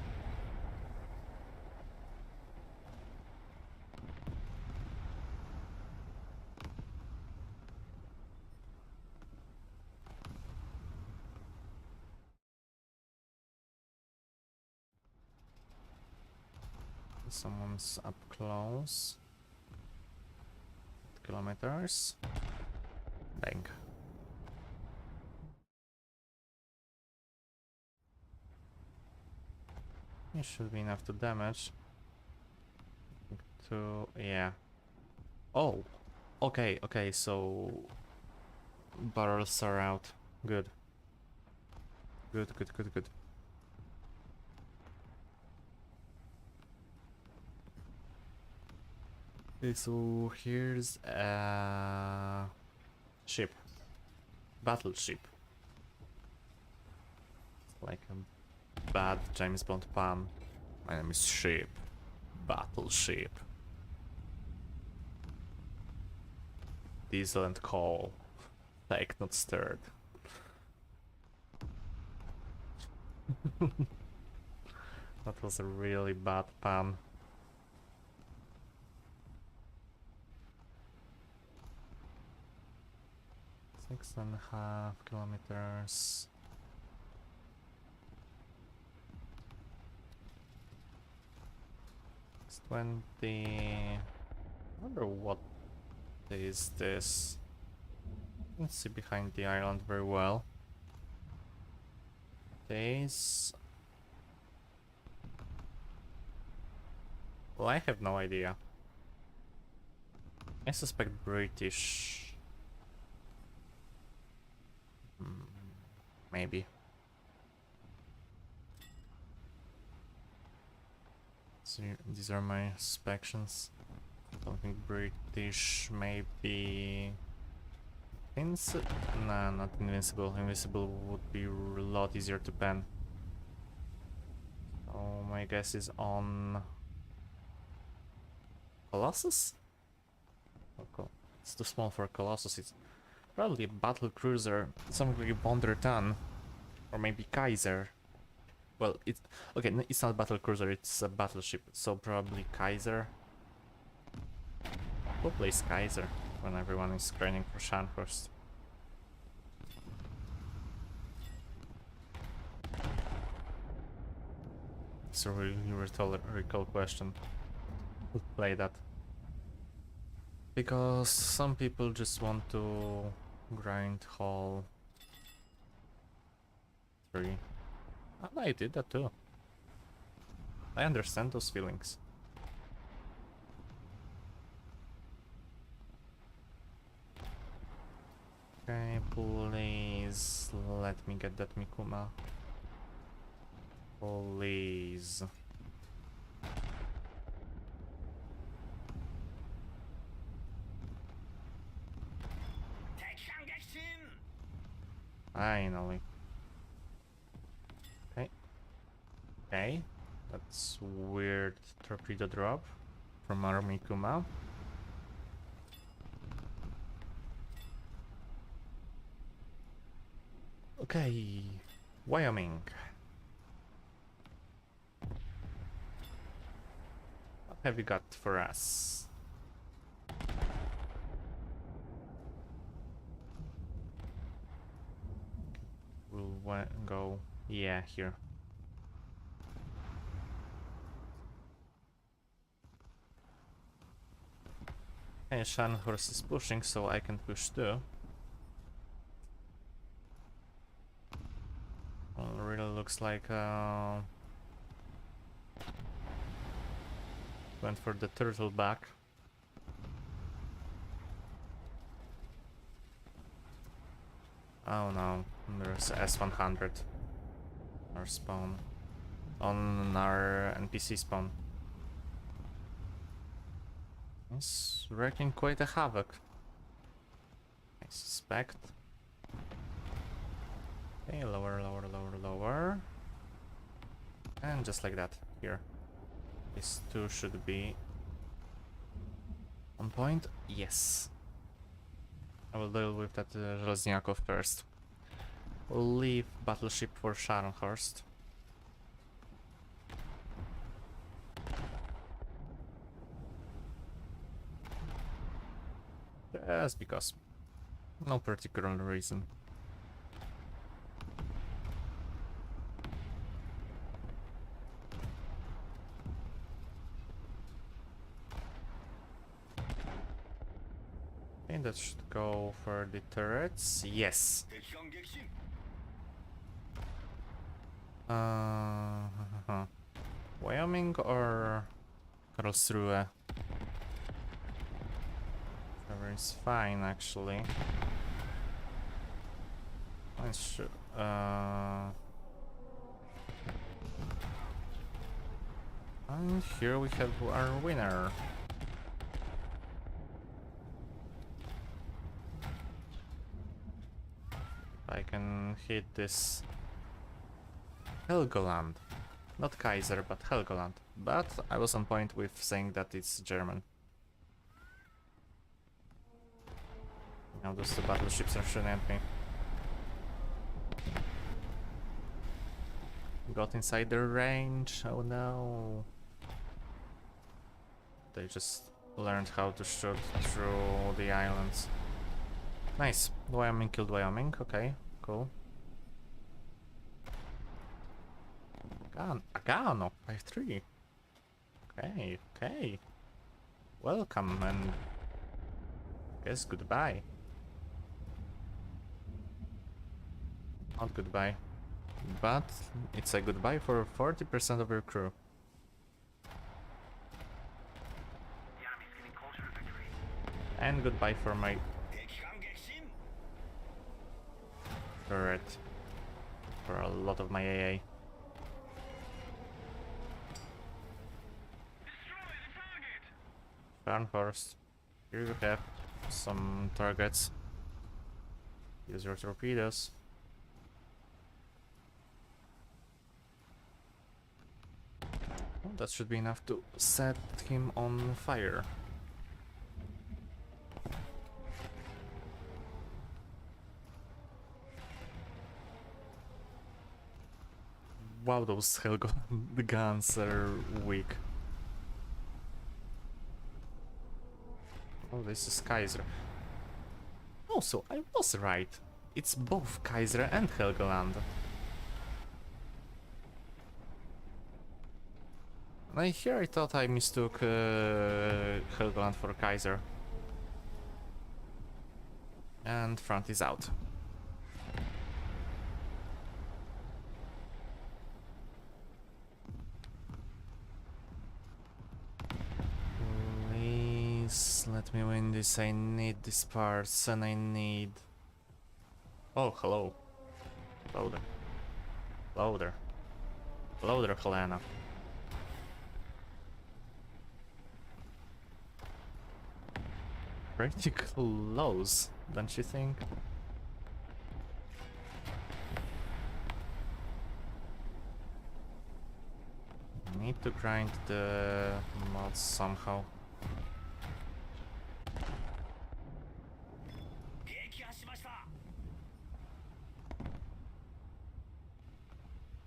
S1: Someone's up close. Kilometers. Bang. It should be enough to damage. Yeah. Oh! Okay, okay, so barrels are out. Good. Good, good, good, good. Okay, so here's a ship. Battleship. Like a bad James Bond pun. My name is Ship. Battleship. Diesel and coal. Like, not stirred. That was a really bad pun. 6.5 kilometers. It's 20. I wonder what is this. Let's see behind the island very well. Days. Well, I have no idea. I suspect British. Maybe. So these are my suspicions. Something British, maybe. Nah, not invincible. Invincible would be a lot easier to pen. So my guess is on Colossus? Oh, it's too small for Colossus. It's probably a battle cruiser, something like Bondertan, or maybe Kaiser. Well, it's okay. It's not a battle cruiser; it's a battleship. So probably Kaiser. Who plays Kaiser when everyone is training for Scharnhorst? It's a really rhetorical question. Who play that? Because some people just want to grind Hall 3. And I did that too. I understand those feelings. Okay, please let me get that Mikuma. Please. Finally. Okay. Okay. That's weird torpedo drop from our Mikuma. Okay. Wyoming. What have you got for us? We'll go, yeah, here. Okay, Scharnhorst is pushing, so I can push too. Well, it really looks like went for the turtle back. Oh no, there's S100. Our spawn. On our NPC spawn. It's wreaking quite a havoc. I suspect. Okay, lower, lower, lower, lower. And just like that, here. These two should be on point. Yes. I will deal with that Żelazniakov first. We'll leave battleship for Scharnhorst. Just because. No particular reason. Okay, that should go for the turrets. Yes. Wyoming or Karlsruhe? Whatever is fine, actually. And here we have our winner. I can hit this Helgoland. Not Kaiser, but Helgoland. But I was on point with saying that it's German. Now those two battleships are shooting at me. Got inside their range. Oh no. They just learned how to shoot through the islands. Nice. Wyoming killed Wyoming. Okay, cool. Agano 5-3. Okay, okay. Welcome and guess goodbye. Not goodbye. But it's a goodbye for 40% of your crew.
S2: The enemy's getting closer to victory.
S1: And goodbye for my turret. For a lot of my AA. Farnhorst, here you have some targets. Use your torpedoes. Well, that should be enough to set him on fire. Wow, those the guns are weak. Oh, this is Kaiser. Oh, so I was right. It's both Kaiser and Helgoland. Here I thought I mistook Helgoland for Kaiser. And front is out. Please let me win this. I need these parts and I need... Oh, hello. Hello there. Hello there. Hello there, Helena. Pretty close, don't you think? Need to grind the mods somehow.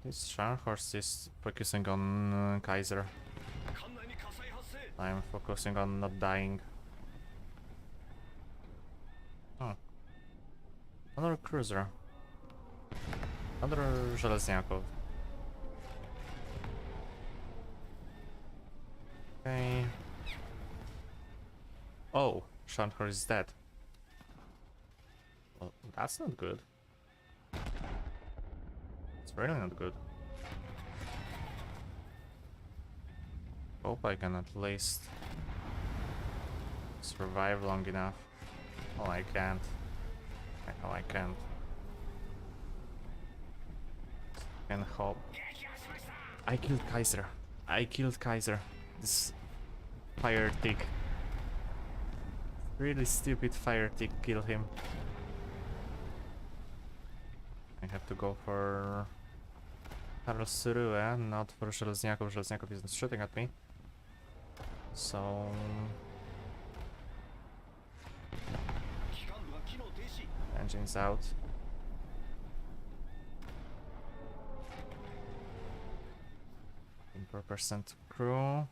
S1: This Scharnhorst is focusing on Kaiser. I'm focusing on not dying. Oh. Another cruiser. Another Żelazniaków. Okay. Oh, Scharnhorst is dead. Well, that's not good. It's really not good. Hope I can at least survive long enough. Oh, I can't. I know I can't. Can hope. I killed Kaiser. I killed Kaiser. This fire tick. Really stupid fire tick killed him. I have to go for Karlsruhe, not for Żelazniaków. Żelazniaków isn't shooting at me. So... Engines out. %% crew.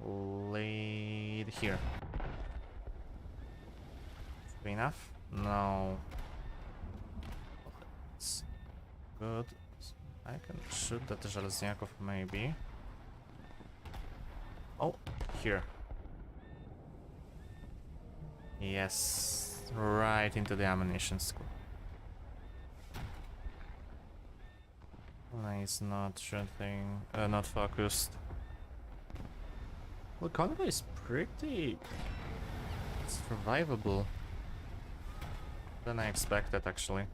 S1: Laid here. Enough? No. It's good. I can shoot that Żelazniaków maybe. Oh, here. Yes, right into the ammunition school. He's not shooting, not focused. Well, Kongo is pretty survivable than I expected, actually.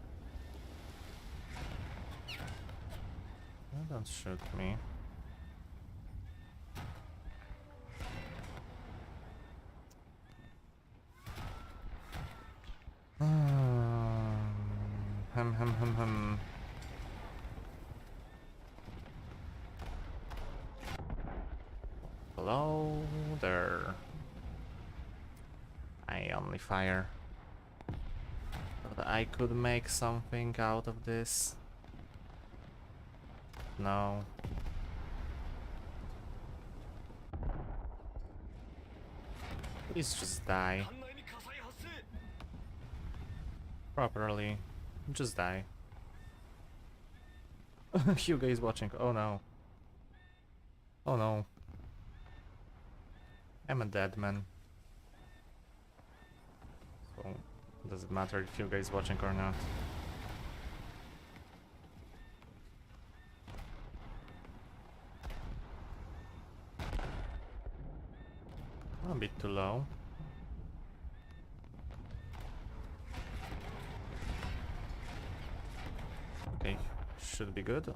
S1: Don't shoot me. Hum. Hello there. I only fire. But I could make something out of this. No. Please just die. Properly. Just die. Hugo is watching. Oh no. Oh no. I'm a dead man. So, does it matter if Hugo is watching or not? A bit too low. Okay, should be good.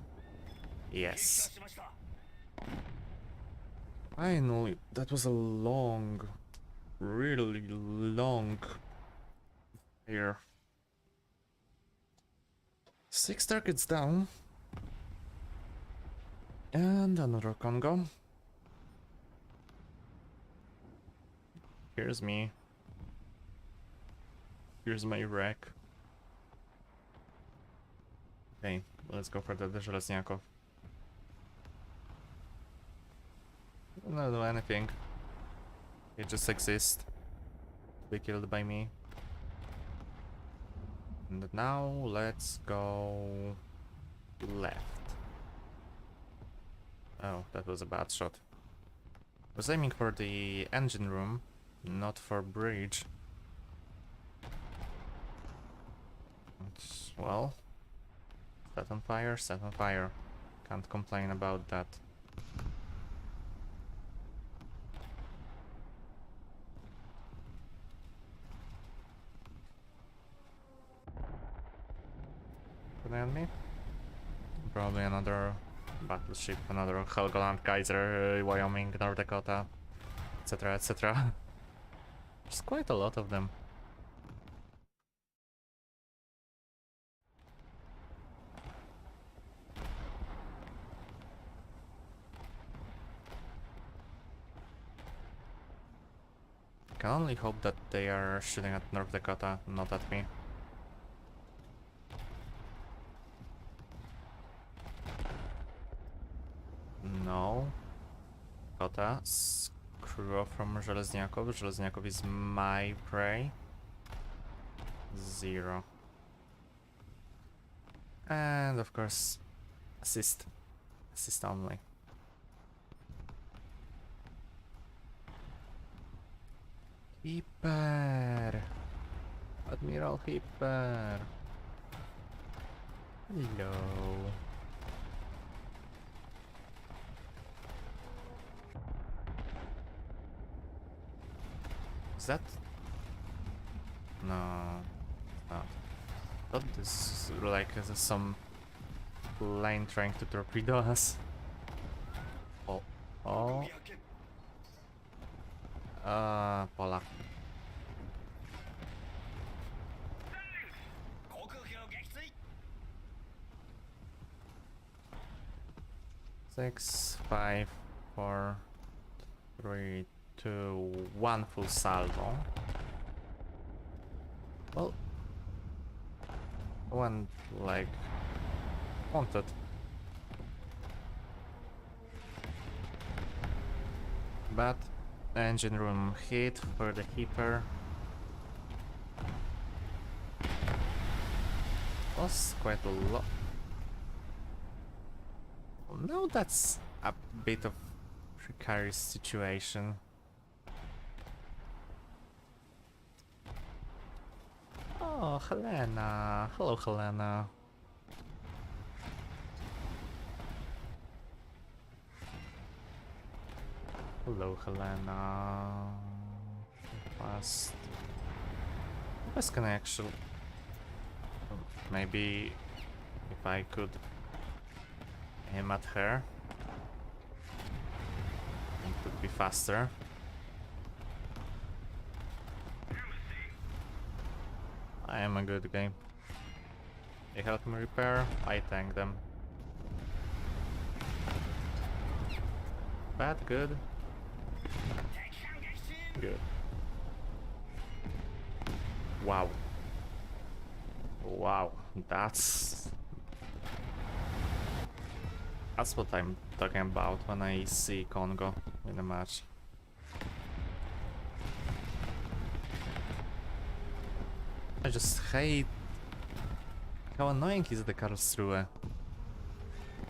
S1: Yes. Finally, that was a long, really long here. 6 targets down. And another Kongo. Here's me. Here's my wreck. Okay, let's go for the Żelazniaków. Don't do anything. They just exist. Be killed by me. And now let's go left. Oh, that was a bad shot. I was aiming for the engine room, not for bridge. Well, set on fire, set on fire. Can't complain about that. On me? Probably another battleship, another Helgoland, Kaiser, Wyoming, North Dakota, etc, etc. There's quite a lot of them. Can only hope that they are shooting at North Dakota, not at me. No. Dakota, screw off from Żelazniaków. Żelazniaków is my prey. 0. And of course, assist. Assist only. Hipper! Admiral Hipper! Hello. Is that? No, it's not. I thought this is like some plane trying to torpedo us. Oh, oh. Polak. Six, 5, 4, 3, 2, 1 full salvo. Well, one like wanted. But engine room hit for the Hipper. Was quite a lot. No, that's a bit of precarious situation. Oh, Helena. Hello, Helena. Hello, Helena. Fast. Best can I actually... Maybe if I could aim at her, it would be faster. I am a good game. They help me repair, I tank them. Bad, good. Good. Wow. Wow, that's what I'm talking about when I see Kongo in a match. I just hate how annoying is the Karlsruhe,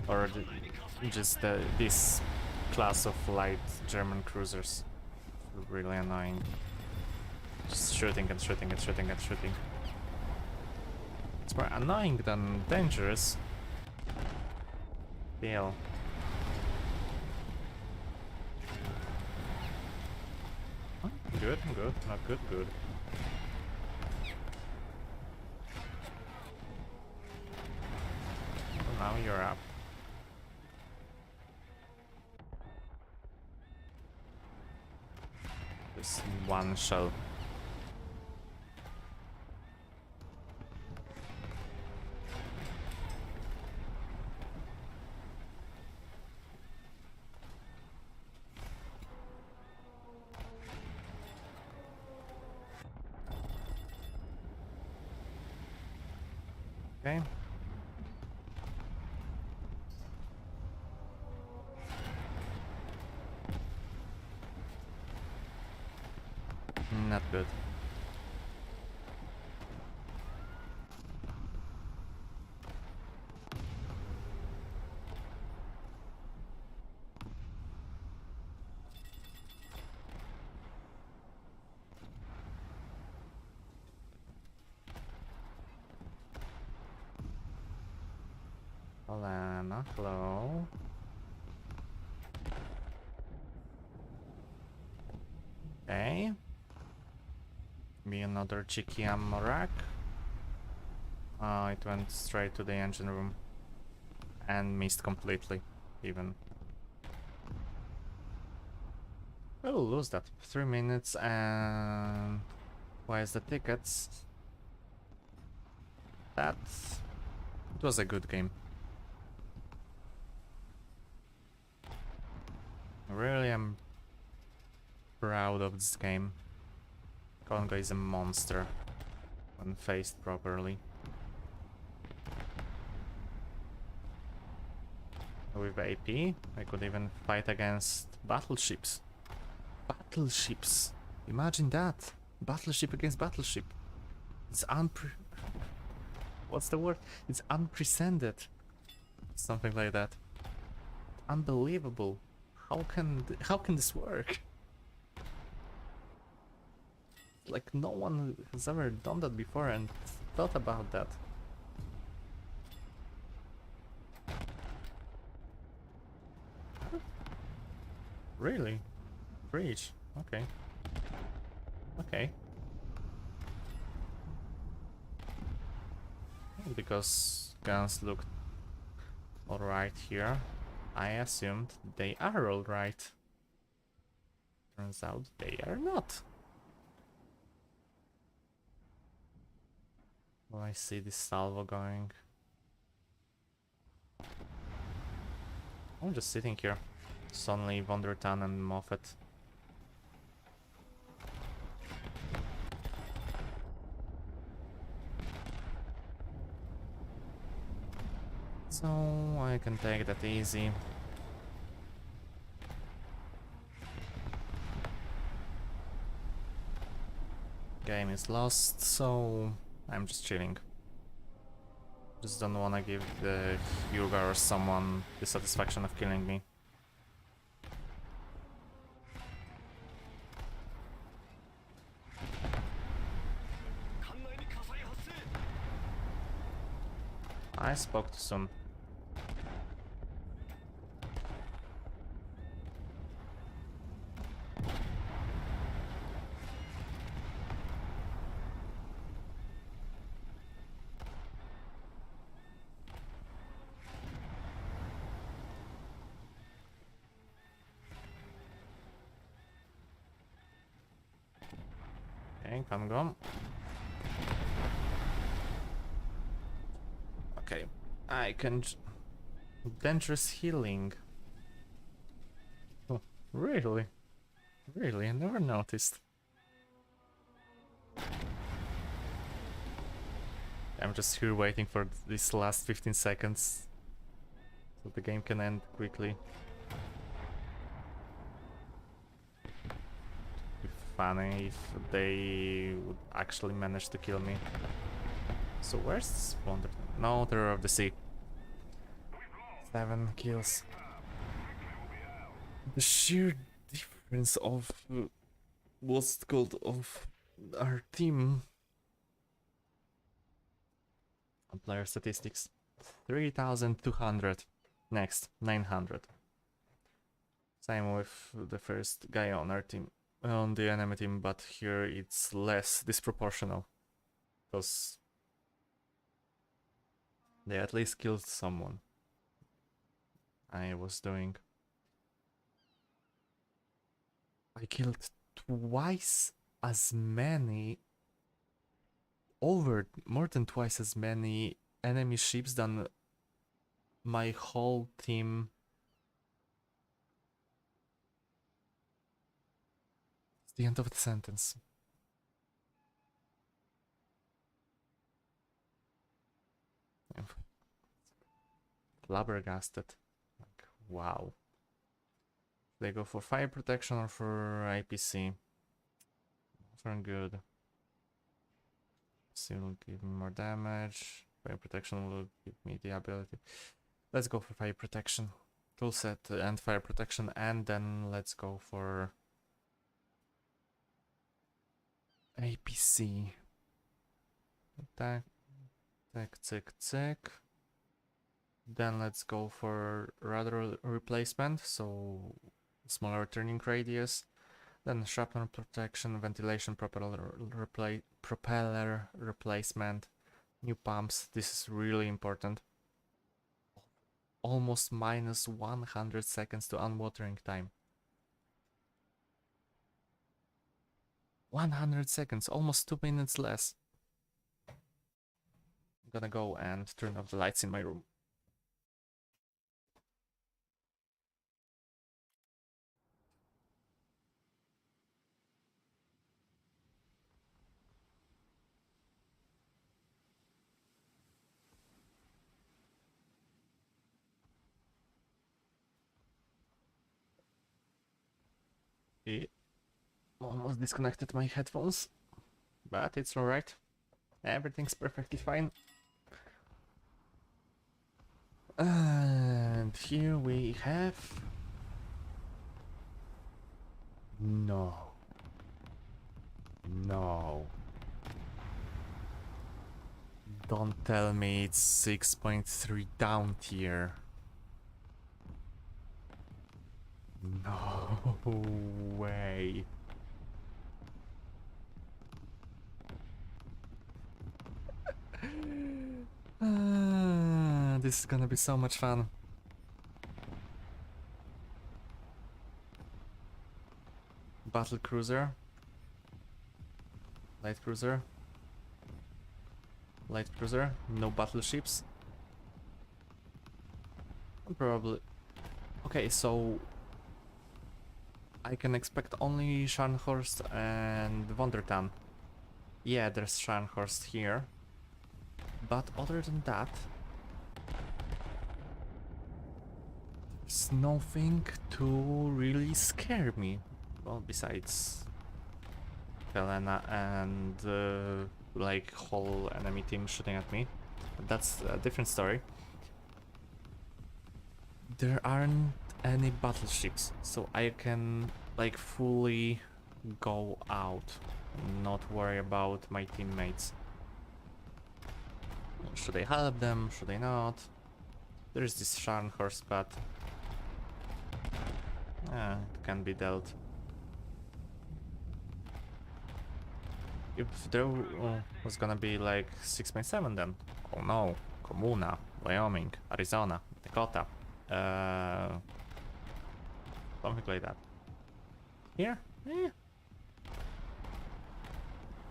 S1: or just this class of light German cruisers. Really annoying. Just shooting and shooting and shooting and shooting. It's more annoying than dangerous. Still. Good, good, not good, good. Well, now you're up. Just one shell. Okay. Not good. Alana, hello. Okay. Be another cheeky ammo rack. It went straight to the engine room. And missed completely, even. I will lose that. 3 minutes and... Where's the tickets? That... It was a good game. Really am proud of this game. Kongo is a monster when faced properly. With AP, I could even fight against battleships. Battleships! Imagine that! Battleship against battleship. It's What's the word? It's unprecedented. Something like that. Unbelievable. How can this work? Like, no one has ever done that before and thought about that. Really? Breach. Okay. Okay. Because guns looked alright here, I assumed they are alright. Turns out they are not. Well, I see this salvo going. I'm just sitting here. Suddenly Von der Tann and Moffat. So I can take that easy. Game is lost, so I'm just chilling. Just don't wanna give the Hyuga or someone the satisfaction of killing me. I spoke too soon. Okay, Kongō. Okay, I can... Dangerous healing. Oh, really? Really? I never noticed. I'm just here waiting for this last 15 seconds so the game can end quickly. It'd be funny if they would actually manage to kill me. So where's Wonder? No, Terror of the Sea. 7 kills. The sheer difference of what's called of our team. Player statistics. 3,200. Next, 900. Same with the first guy on our team, on the enemy team, but here it's less disproportional. Because they at least killed someone. I killed twice as many, more than twice as many enemy ships than my whole team. It's the end of the sentence. I'm flabbergasted. Like, wow. They go for fire protection or for IPC? Both are good. IPC will give me more damage. Fire protection will give me the ability. Let's go for fire protection. Toolset and fire protection, and then let's go for APC. Attack, tick. Then let's go for radar replacement, so smaller turning radius. Then shrapnel protection, ventilation, propeller replacement, new pumps. This is really important. Almost minus 100 seconds to unwatering time. 100 seconds, almost 2 minutes less. I'm gonna go and turn off the lights in my room. Almost disconnected my headphones, but it's alright. Everything's perfectly fine. And here we have... No. Don't tell me it's 6.3 down tier. No way. This is gonna be so much fun. Battle cruiser. Light cruiser. Light cruiser. No battleships. Probably. Okay, so I can expect only Scharnhorst and Wondertan. Yeah, there's Scharnhorst here. But other than that, there's nothing to really scare me. Well, besides Helena and like whole enemy team shooting at me. That's a different story. There aren't any battleships, so I can like fully go out, not worry about my teammates. Should I help them? Should I not? There's this Scharnhorst, but it can be dealt. If there was gonna be like 6.7 then, oh no, Comuna, Wyoming, Arizona, Dakota, something like that. Here,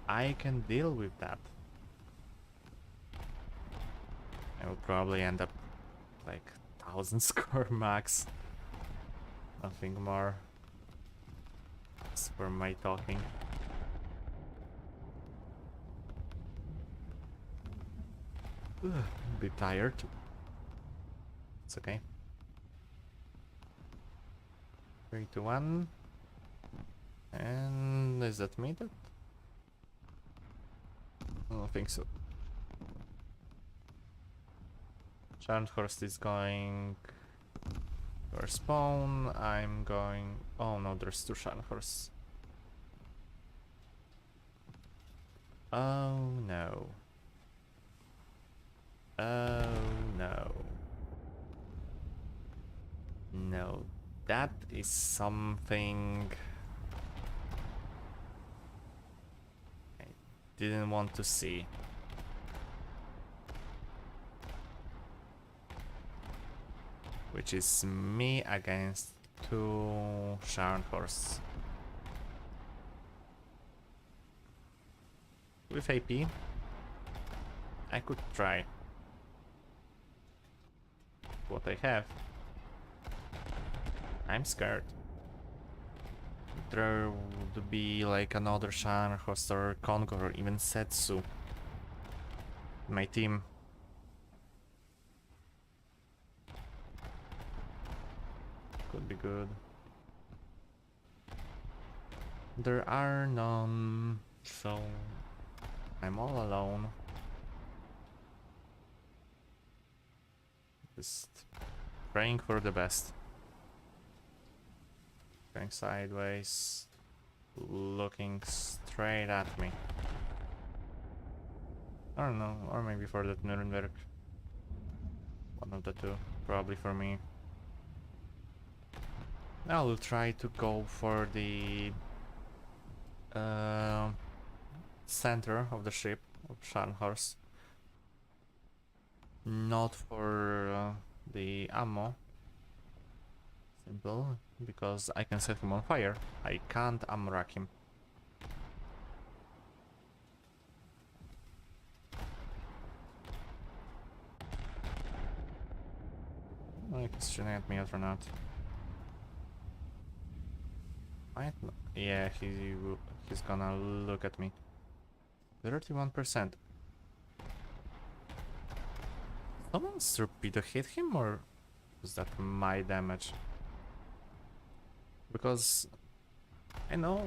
S1: I can deal with that. I will probably end up like 1000 score max. Nothing more. That's for my talking. A bit tired. It's okay. 3, 2, 1. And is that me? That? I don't think so. Scharnhorst is going for spawn. I'm going. Oh no, there's 2 Scharnhorsts. Oh no. Oh no. No, that is something I didn't want to see. Which is me against 2 Scharnhorsts. With AP, I could try what I have. I'm scared. There would be like another Scharnhorst or Kongo or even Setsu. My team. Could be good. There are none, so I'm all alone. Just praying for the best. Going sideways, looking straight at me. I don't know, or maybe for that Nuremberg. One of the two, probably for me. I will try to go for the center of the ship of Scharnhorst. Not for the ammo. Simple, because I can set him on fire. I can't ammo rack him. Oh, he's shooting at me or not. Yeah, he's gonna look at me. 31%. Someone's torpedo hit him, or was that my damage? Because I know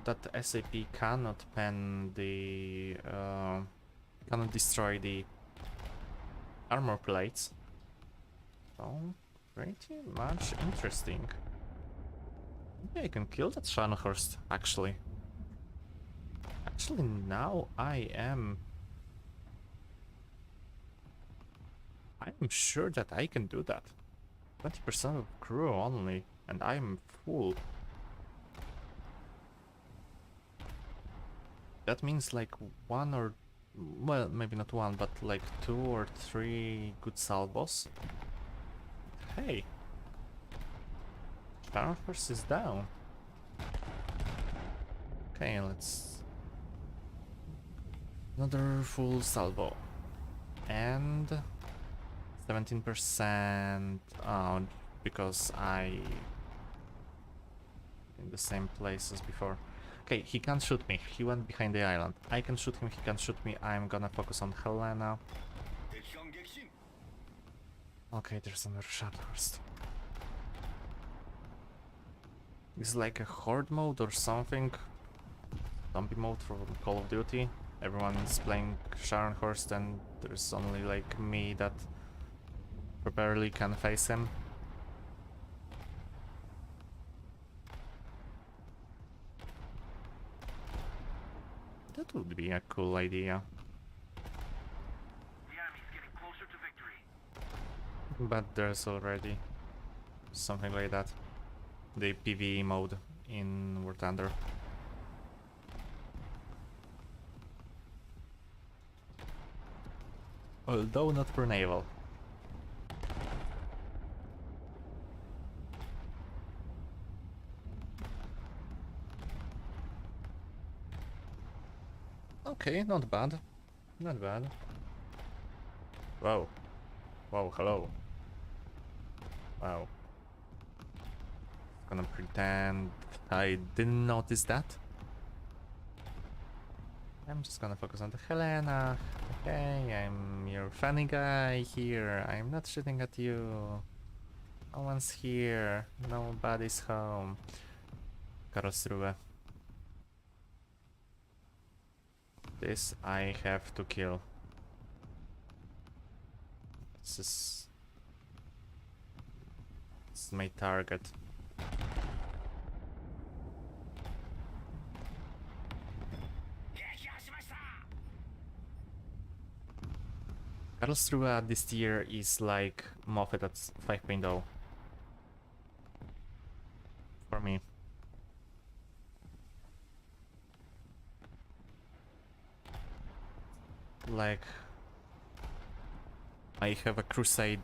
S1: that SAP cannot pen the cannot destroy the armor plates. So pretty much interesting. Maybe I can kill that Scharnhorst, actually. Actually, now I'm sure that I can do that. 20% of crew only, and I'm full. That means like 1 or, well, maybe not 1, but like 2 or 3 good salvos. Hey, Scharnhorst is down. Okay, let's... Another full salvo. And 17% because I in the same place as before. Okay, he can't shoot me. He went behind the island. I can shoot him, he can shoot me. I'm gonna focus on Helena. Okay, there's another Scharnhorst. It's like a horde mode or something. Zombie mode from Call of Duty. Everyone is playing Scharnhorst and there's only like me that properly can face him. That would be a cool idea.
S2: The enemy's getting closer to victory.
S1: But there's already something like that. The PvE mode in War Thunder. Although not for Naval. Okay, not bad. Not bad. Wow. Wow, hello. Wow. Gonna pretend I didn't notice that. I'm just gonna focus on the Helena. Okay, I'm your funny guy here. I'm not shooting at you. No one's here. Nobody's home. Karlsruhe. This I have to kill. This is my target. Karlsruhe this year is like Moffat at 5.0 for me. Like I have a crusade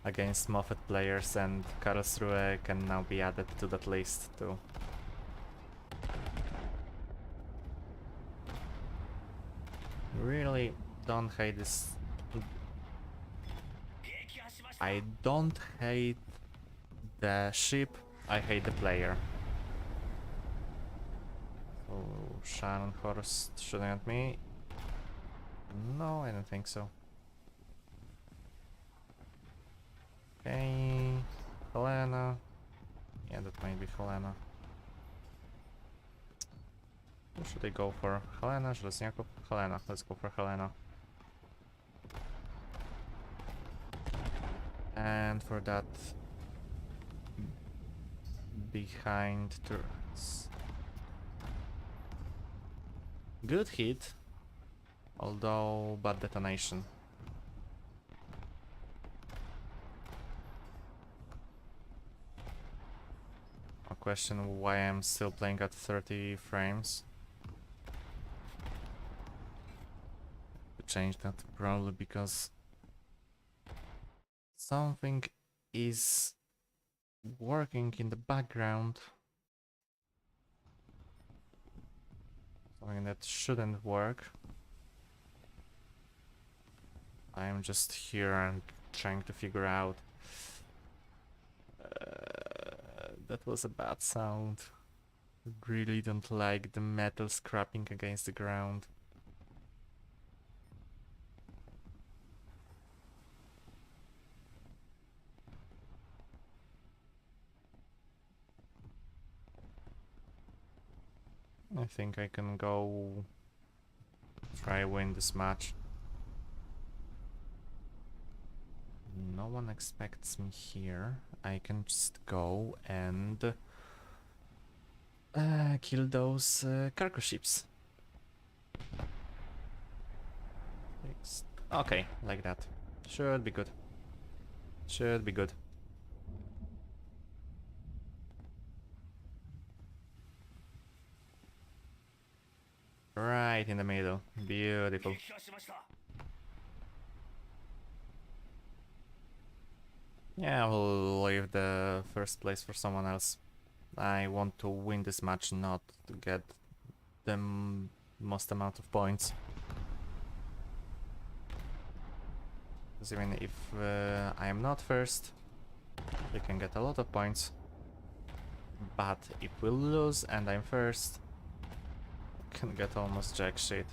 S1: against Moffat players, and Karlsruhe can now be added to that list too. Really don't hate this. I don't hate the ship, I hate the player. So Scharnhorst shooting at me? No, I don't think so. Okay, Helena. Yeah, that might be Helena. Who should I go for? Helena, Żelazniaków? Helena, let's go for Helena. And for that, behind turrets. Good hit, although bad detonation. A question why I'm still playing at 30 frames. To change that, probably because something is working in the background. Something that shouldn't work. I am just here and trying to figure out. That was a bad sound. Really don't like the metal scraping against the ground. I think I can go try win this match. No one expects me here. I can just go and kill those cargo ships. Okay, like that. Should be good. Should be good. Right in the middle. Beautiful. Yeah, we'll leave the first place for someone else. I want to win this match, not to get the most amount of points. Because even if I am not first, we can get a lot of points. But if we lose and I'm first, I can get almost jack shit.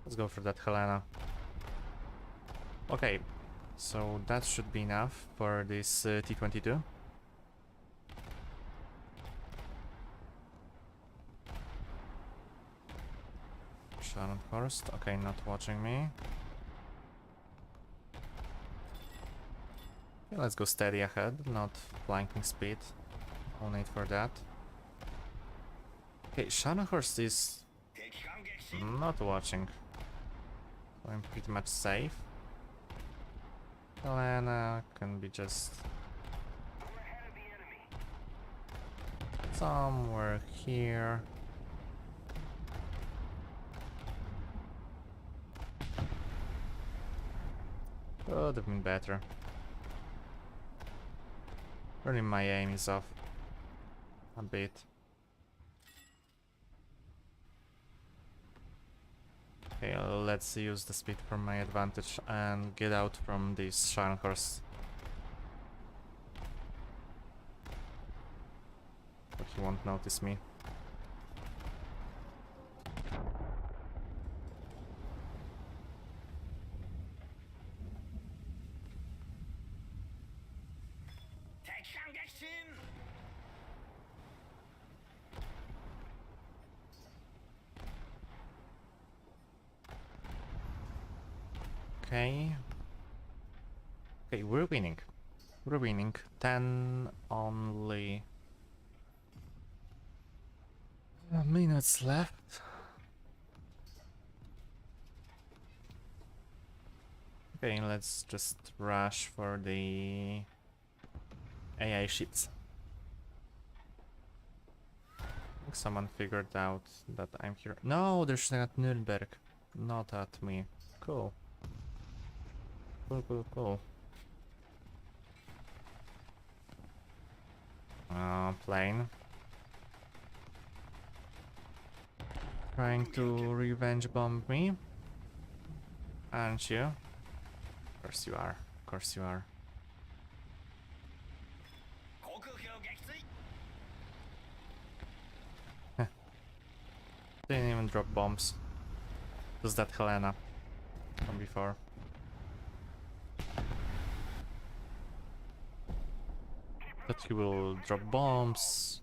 S1: Let's go for that Helena. Okay, so that should be enough for this T-22. Scharnhorst, okay, not watching me. Okay, let's go steady ahead, not flanking speed. No need for that. Okay, Scharnhorst is not watching. So I'm pretty much safe. Helena can be just somewhere here. Could have been better. Really, my aim is off a bit. Okay, let's use the speed for my advantage and get out from this Scharnhorst. But he won't notice me. Okay. Okay, we're winning. We're winning. 10 only minutes left. Okay, let's just rush for the AI ships. I think someone figured out that I'm here. No, they're shooting at Nuremberg, not at me. Cool. Cool, cool, cool. Plane. Trying to revenge bomb me. Aren't you? Of course you are. Of course you are. Didn't even drop bombs. Was that Helena from before? That he will drop bombs,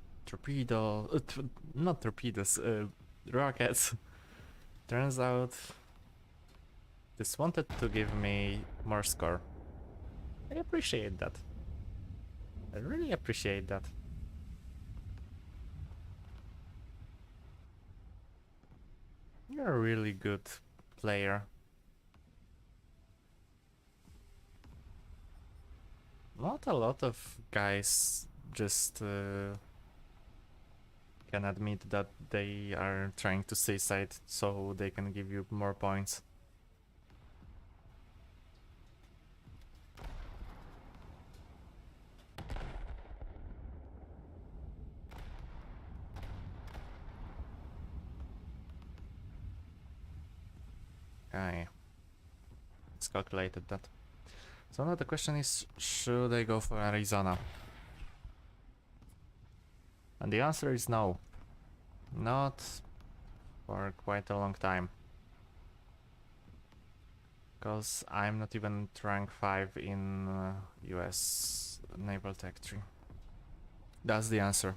S1: not torpedoes, rockets. Turns out this wanted to give me more score. I appreciate that. I really appreciate that. You're a really good player. Not a lot of guys just can admit that they are trying to suicide so they can give you more points. Okay. It's calculated that. So now the question is, should I go for Arizona? And the answer is no. Not for quite a long time. Because I'm not even rank 5 in US Naval Tech Tree. That's the answer.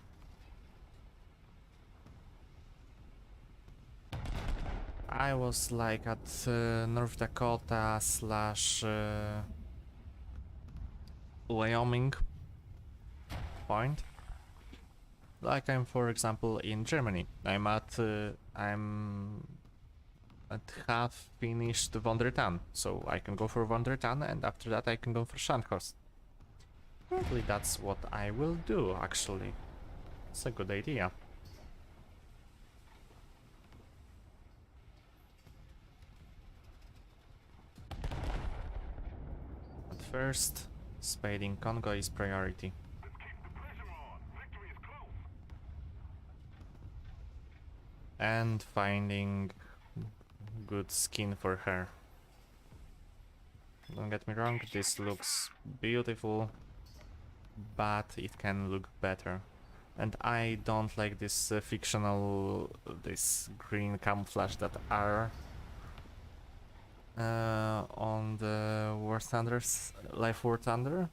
S1: I was like at North Dakota slash Wyoming point. Like I'm, for example, in Germany. I'm at half finished Wondertan, so I can go for Wondertan, and after that I can go for Scharnhorst. Probably that's what I will do, actually. It's a good idea. But first, Spading Kongō is priority.
S2: Let's keep the pressure on. Victory is close.
S1: And finding good skin for her. Don't get me wrong, this looks beautiful, but it can look better. And I don't like this this green camouflage that are on the War Thunders, Life War Thunder.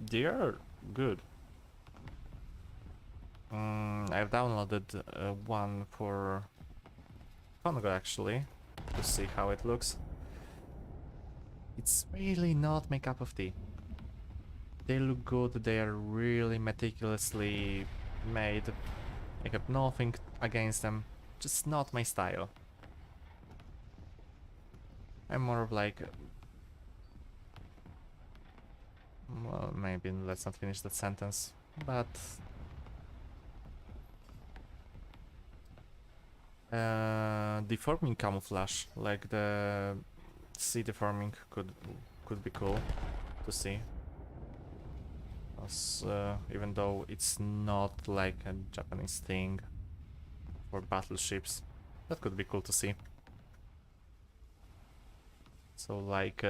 S1: They are good. I've downloaded one for Kongo actually, to see how it looks. It's really not my cup of tea. They look good, they are really meticulously made. I have nothing against them, just not my style. I'm more of like... well, maybe let's not finish that sentence, but... deforming camouflage, like the sea deforming could be cool to see. Even though it's not like a Japanese thing for battleships, that could be cool to see. So like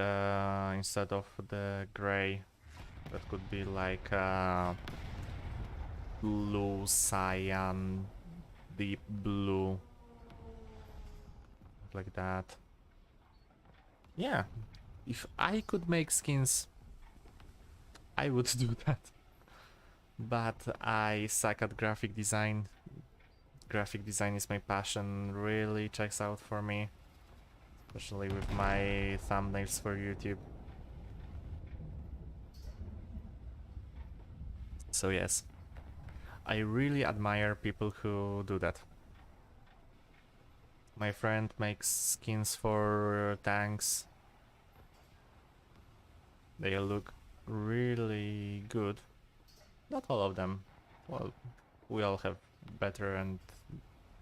S1: instead of the gray, that could be like blue, cyan, deep blue, like that. Yeah, if I could make skins, I would do that. But I suck at graphic design. Graphic design is my passion, really checks out for me. especially with my thumbnails for YouTube. So yes, I really admire people who do that. My friend makes skins for tanks. They look really good. Not all of them. Well, we all have better and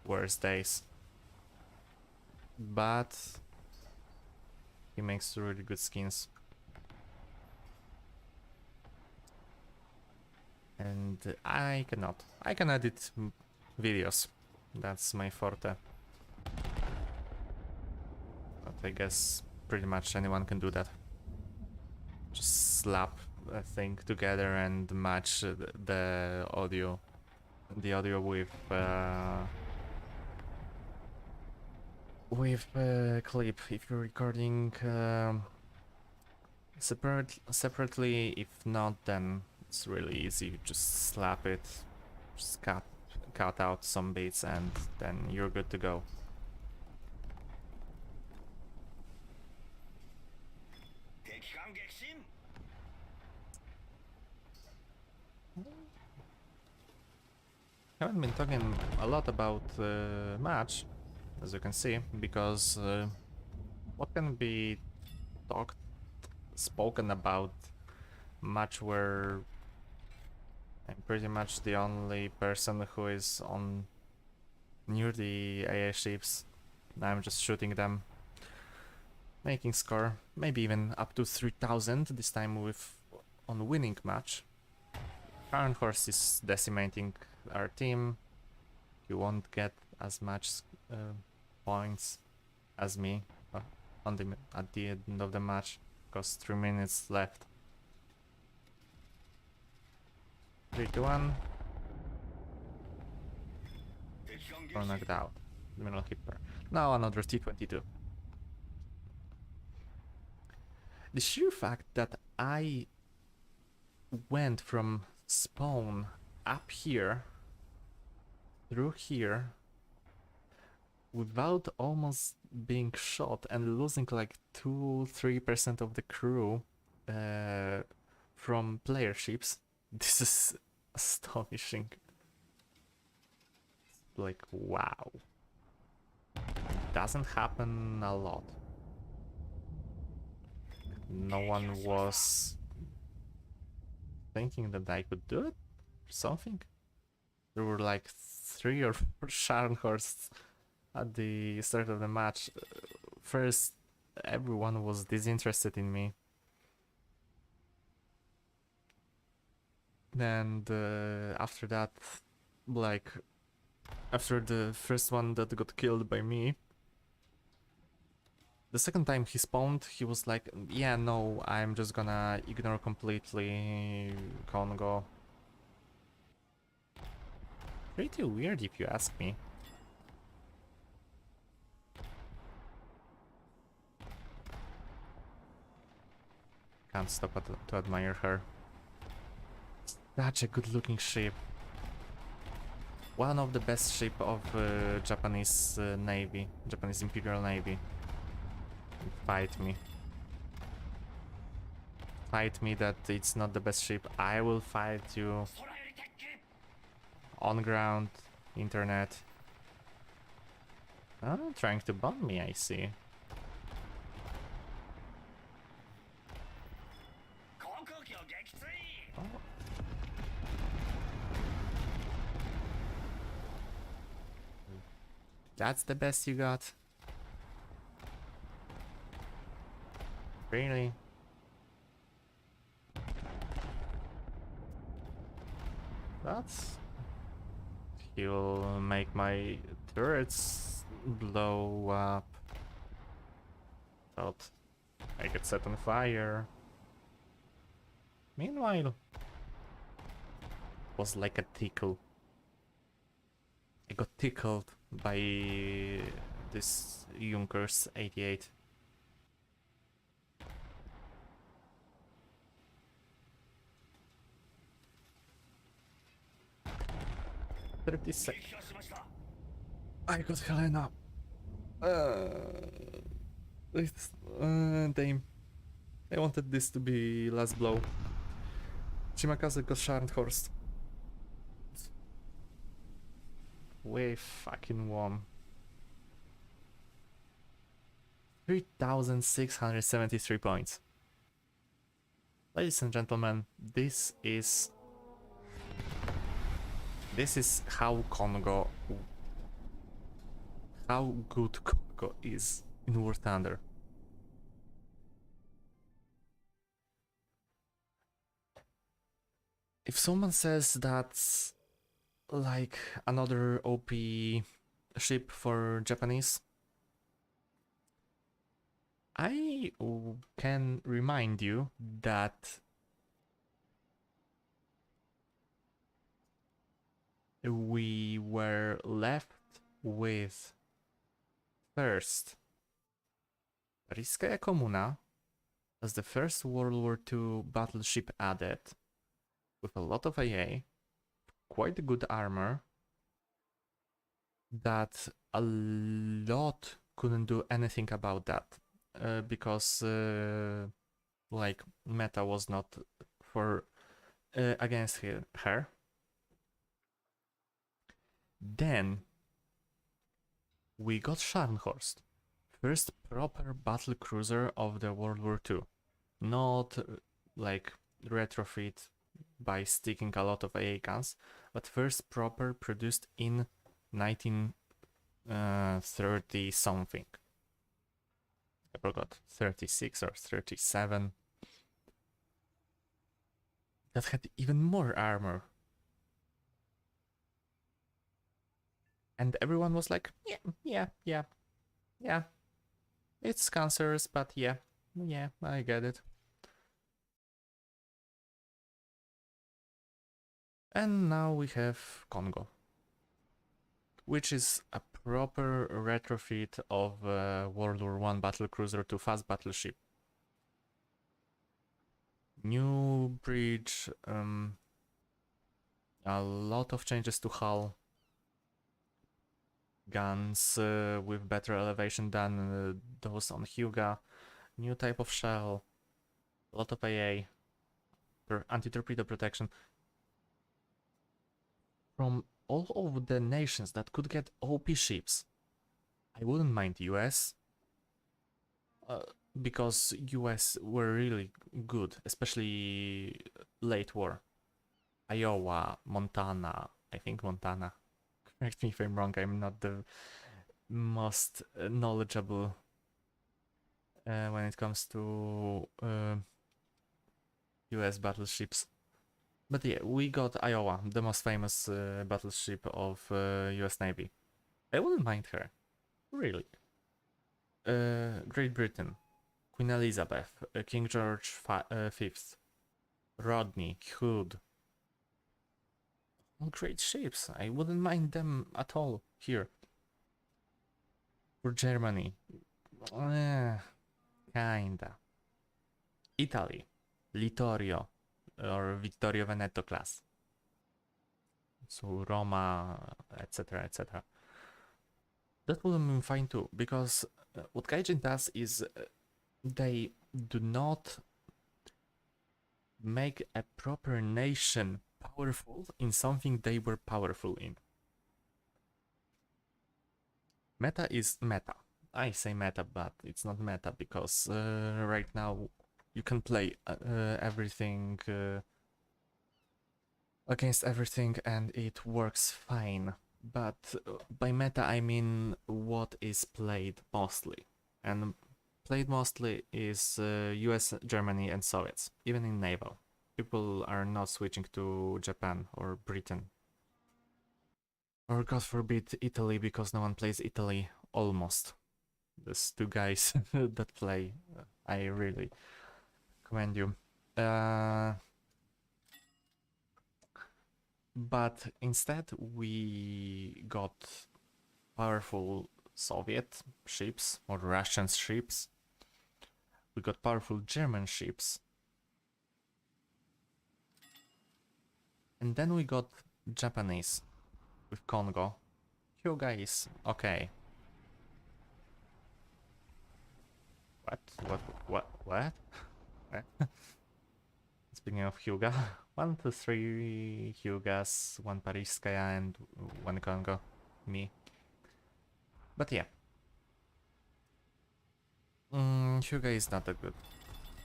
S1: worse days. But he makes really good skins. And I cannot. I can edit videos. That's my forte. But I guess pretty much anyone can do that. Just slap a thing together and match the audio with clip. If you're recording separately, if not, then it's really easy. You just slap it, just cut out some bits, and then you're good to go. Haven't been talking a lot about match, as you can see, because what can be spoken about match where I'm pretty much the only person who is on near the AA ships. I'm just shooting them, making score, maybe even up to 3000 this time with on winning match. Iron Horse is decimating our team. You won't get as much points as me at the end of the match, because 3 minutes left. 3 to 1. Or knocked out. Middle Hipper. Now another T-22. The sheer fact that I went from spawn up here through here without almost being shot and losing like 2-3% of the crew from player ships, this is astonishing. Like, wow. Doesn't happen a lot. No one was thinking that I could do it or something. There were like 3 or 4 Scharnhorsts at the start of the match. First, everyone was disinterested in me. And after that, like, after the first one that got killed by me, the second time he spawned, he was like, yeah, no, I'm just gonna ignore completely Kongo. Pretty weird if you ask me. Can't stop to admire her. Such a good looking ship. One of the best ship of Japanese Navy, Japanese Imperial Navy. Fight me. Fight me that it's not the best ship. I will fight you. On ground, internet. Oh, trying to bomb me, I see. Oh. That's the best you got? Really? That's... He'll make my turrets blow up. Thought I get set on fire. Meanwhile, it was like a tickle. I got tickled by this Junkers 88. I got Helena. It's, they wanted this to be last blow. Shimakaze got Scharnhorst. We fucking won. 3,673 points. Ladies and gentlemen, this is how Kongo, how good Kongo is in War Thunder. If someone says that's like another OP ship for Japanese, I can remind you that we were left with first Riskaya Komuna as the first World War II battleship added, with a lot of AA, quite good armor, that a lot couldn't do anything about that, because like meta was not for against her. Then we got Scharnhorst, first proper battle cruiser of the World War II, not like retrofit by sticking a lot of AA guns, but first proper produced in 1930 something. I forgot, 36 or 37. That had even more armor. And everyone was like, yeah. It's cancerous, but yeah, I get it. And now we have Kongo, which is a proper retrofit of World War I battlecruiser to fast battleship. New bridge, a lot of changes to hull, guns with better elevation than those on Hyuga, new type of shell, a lot of AA, anti-torpedo protection. From all of the nations that could get OP ships, I wouldn't mind US, because US were really good, especially late war. Iowa, Montana, I think Montana. Correct me if I'm wrong, I'm not the most knowledgeable when it comes to US battleships. But yeah, we got Iowa, the most famous battleship of US Navy. I wouldn't mind her, really. Great Britain, Queen Elizabeth, King George V, Rodney, Hood. All great ships, I wouldn't mind them at all here. For Germany, kinda. Italy, Littorio, or Vittorio Veneto class. So Roma, etc., etc. That would have been fine too, because what Gaijin does is they do not make a proper nation powerful in something they were powerful in. Meta is meta. I say meta, but it's not meta because right now you can play everything against everything and it works fine. But by meta I mean what is played mostly. And played mostly is US, Germany and Soviets, even in Naval. People are not switching to Japan or Britain. Or god forbid Italy, because no one plays Italy, almost. There's two guys that play. I really commend you. But instead we got powerful Soviet ships or Russian ships. We got powerful German ships. And then we got Japanese with Kongo. You guys, okay. What? Speaking of Hyuga, 1, 2, 3 Hyugas, 1 Parishskaya, and 1 Kongo. Me. But yeah. Hyuga is not that good.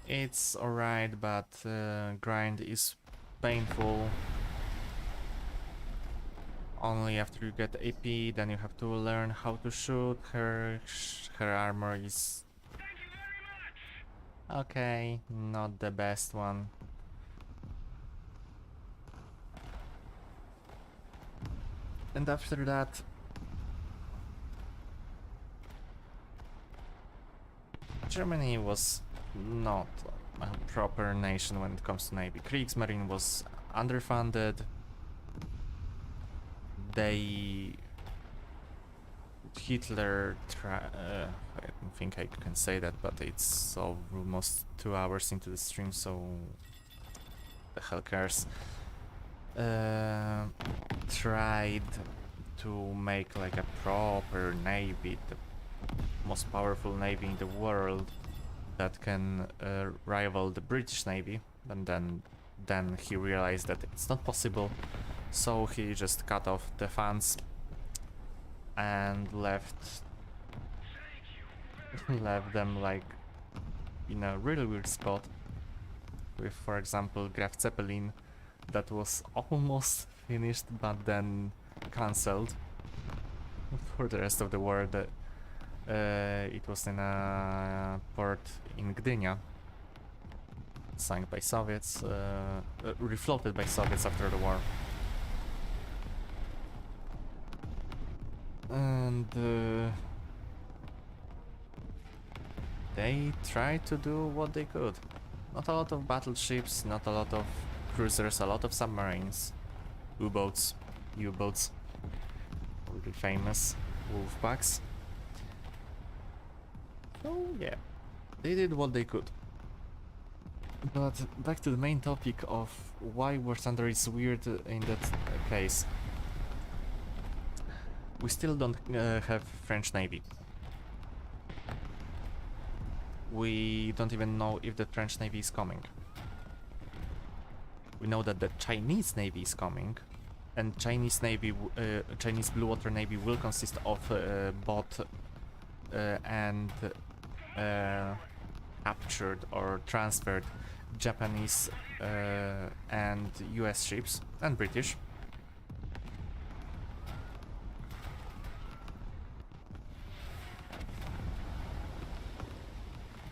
S1: It's alright, but grind is painful. Only after you get AP, then you have to learn how to shoot. Her armor is okay, not the best one. And after that, Germany was not a proper nation when it comes to Navy. Kriegsmarine was underfunded. Hitler I don't think I can say that, but it's almost 2 hours into the stream, so the hell cares. Tried to make like a proper navy, the most powerful navy in the world that can rival the British Navy, and then he realized that it's not possible, so he just cut off the funds and left them like in a really weird spot with, for example, Graf Zeppelin that was almost finished but then cancelled. For the rest of the world, it was in a port in Gdynia, sunk by Soviets, refloated by Soviets after the war. And they tried to do what they could. Not a lot of battleships, not a lot of cruisers, a lot of submarines, U-boats, really famous wolf packs. So yeah, they did what they could. But back to the main topic of why War Thunder is weird in that case. We still don't have French Navy. We don't even know if the French Navy is coming. We know that the Chinese Navy is coming, and Chinese Blue Water Navy will consist of both and captured or transferred Japanese and US ships, and British.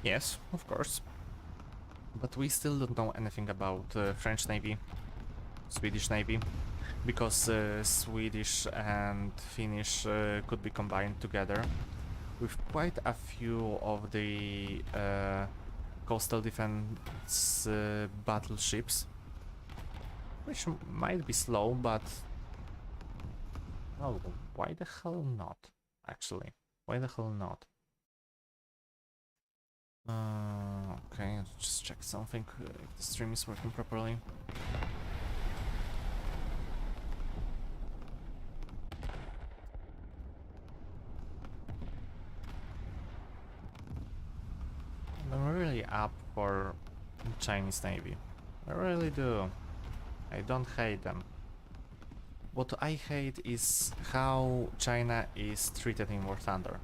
S1: Yes, of course. But we still don't know anything about French Navy, Swedish Navy, because Swedish and Finnish could be combined together with quite a few of the coastal defense battleships, which might be slow, but oh, why the hell not? Actually, why the hell not? Okay, let's just check something if the stream is working properly. I'm really up for Chinese Navy. I really do. I don't hate them. What I hate is how China is treated in War Thunder.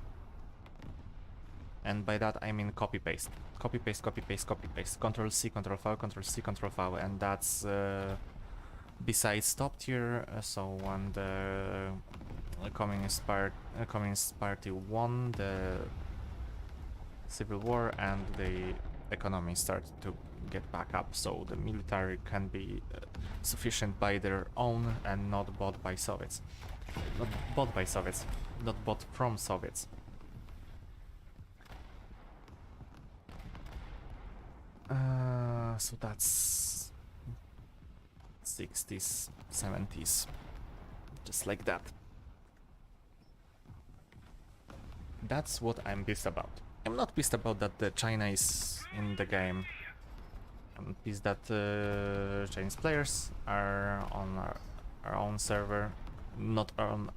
S1: And by that I mean copy-paste. Copy-paste, copy-paste, copy-paste. Control-C, Control-V, Control-C, Control-V. And that's besides top tier, so when the Communist Party won the Civil War and the economy started to get back up, so the military can be sufficient by their own and not bought by Soviets. Not bought by Soviets, not bought from Soviets. So that's 60s, 70s, just like that. That's what I'm pissed about. I'm not pissed about that the China is in the game. I'm pissed that Chinese players are on our own server, not on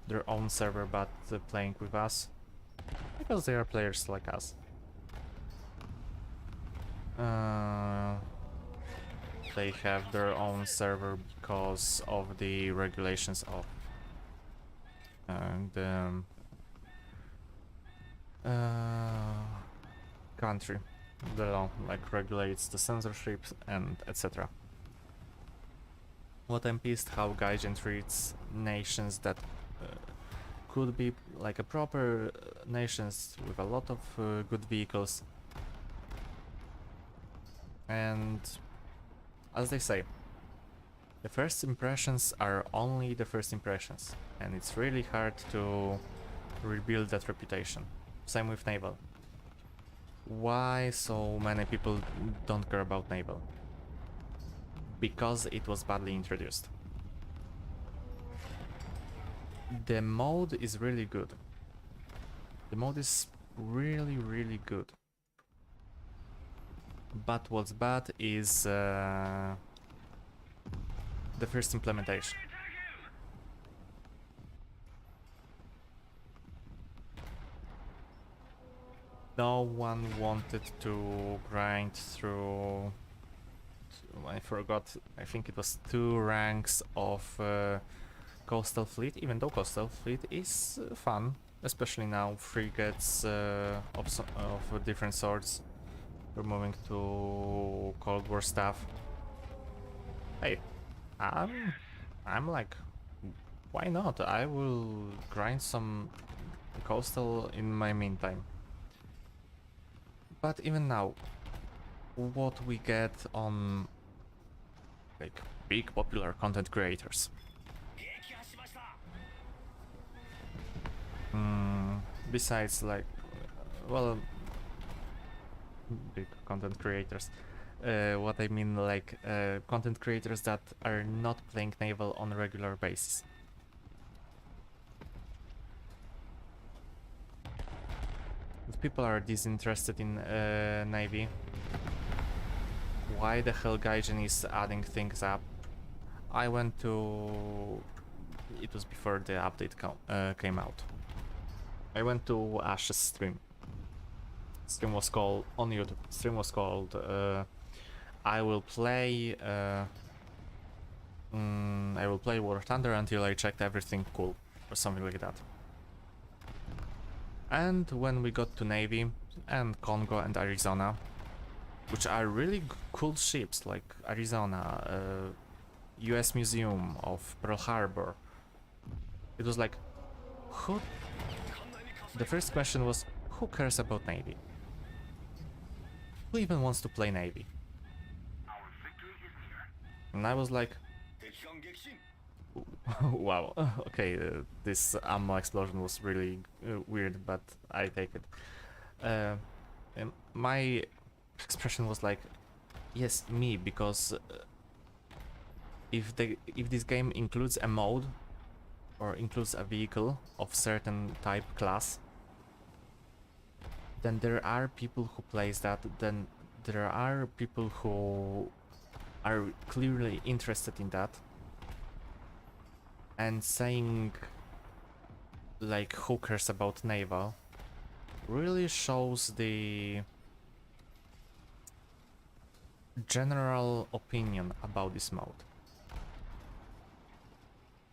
S1: their own server, but playing with us, because they are players like us. They have their own server because of the regulations of the country. The law like regulates the censorship and etc. What I'm pissed how Gaijin treats nations that could be like a proper nations with a lot of good vehicles. And as they say, the first impressions are only the first impressions, and it's really hard to rebuild that reputation. Same with Naval. Why so many people don't care about Naval? Because it was badly introduced. The mode is really good. The mode is really good. But what's bad is the first implementation. No one wanted to grind through... I forgot, I think it was 2 ranks of Coastal Fleet, even though Coastal Fleet is fun, especially now frigates of different sorts. We're moving to Cold War stuff. Hey, I'm like, why not? I will grind some Coastal in my meantime. But even now, what we get on like big popular content creators. Besides like, well, big content creators. What I mean like content creators that are not playing Naval on a regular basis. If people are disinterested in Navy, why the hell Gaijin is adding things up? I went to... It was before the update came out. I went to Ash's stream. Stream was called... on YouTube. Stream was called... I will play... I will play War Thunder until I checked everything cool. Or something like that. And when we got to Navy and Kongo and Arizona, which are really cool ships, like Arizona, US Museum of Pearl Harbor, it was like, who... The first question was, who cares about Navy? Who even wants to play Navy? And I was like, wow, okay, this ammo explosion was really weird, but I take it. And my expression was like, yes, me, because if this game includes a mode or includes a vehicle of certain type class, then there are people who plays that, then there are people who are clearly interested in that, and saying like who cares about Naval really shows the general opinion about this mode.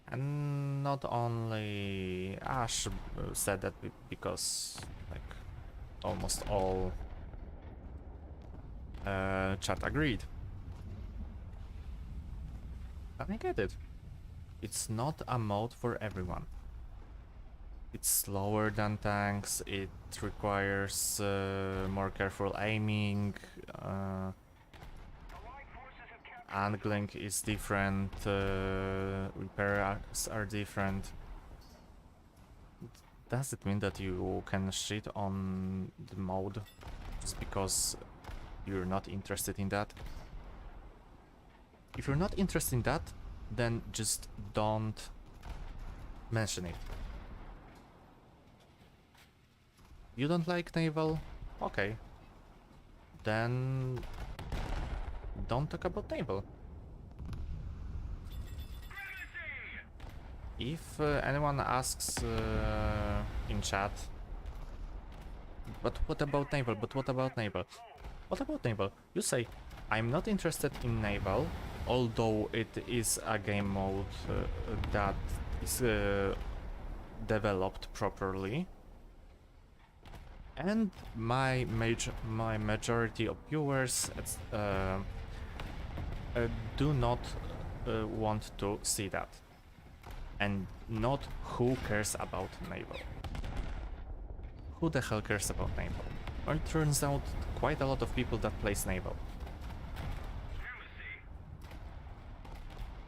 S1: And not only Ash said that, because like almost all chat agreed. And I get it. It's not a mode for everyone. It's slower than tanks, it requires more careful aiming, angling is different, repairs are different. Does it mean that you can shit on the mode just because you're not interested in that? If you're not interested in that, then just don't mention it. You don't like Naval? Okay. Then don't talk about Naval. If anyone asks in chat, but what about Naval? But what about Naval? What about Naval? You say, I'm not interested in Naval, although it is a game mode that is developed properly. And my majority of viewers do not want to see that. And not who cares about Naval. Who the hell cares about Naval? Well, it turns out quite a lot of people that plays Naval.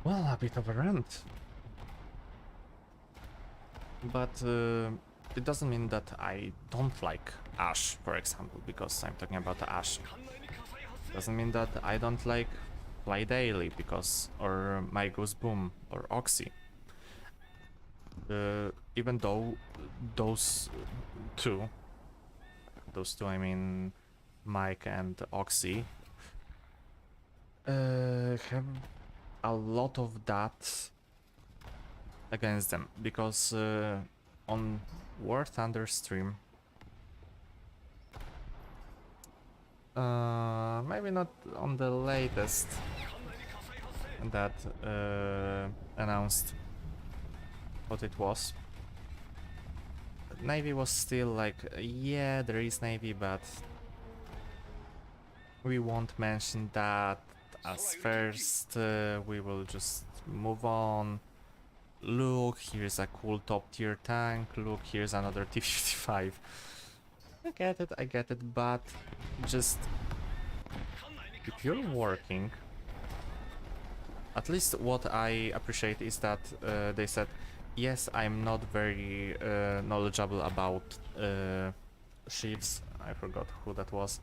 S1: Well, a bit of a rant. But it doesn't mean that I don't like Ash, for example, because I'm talking about Ash. Doesn't mean that I don't like Fly Daily, because, or My Goose Boom, or Oxy. Even though those two, I mean Mike and Oxy, have a lot of that against them, because on War Thunder stream, maybe not on the latest that announced what it was. Navy was still like, yeah, there is Navy, but we won't mention that as first, we will just move on. Look, here's a cool top tier tank, look, here's another T-55. I get it, but just, if you're working, at least what I appreciate is that they said, yes, I'm not very knowledgeable about ships, I forgot who that was,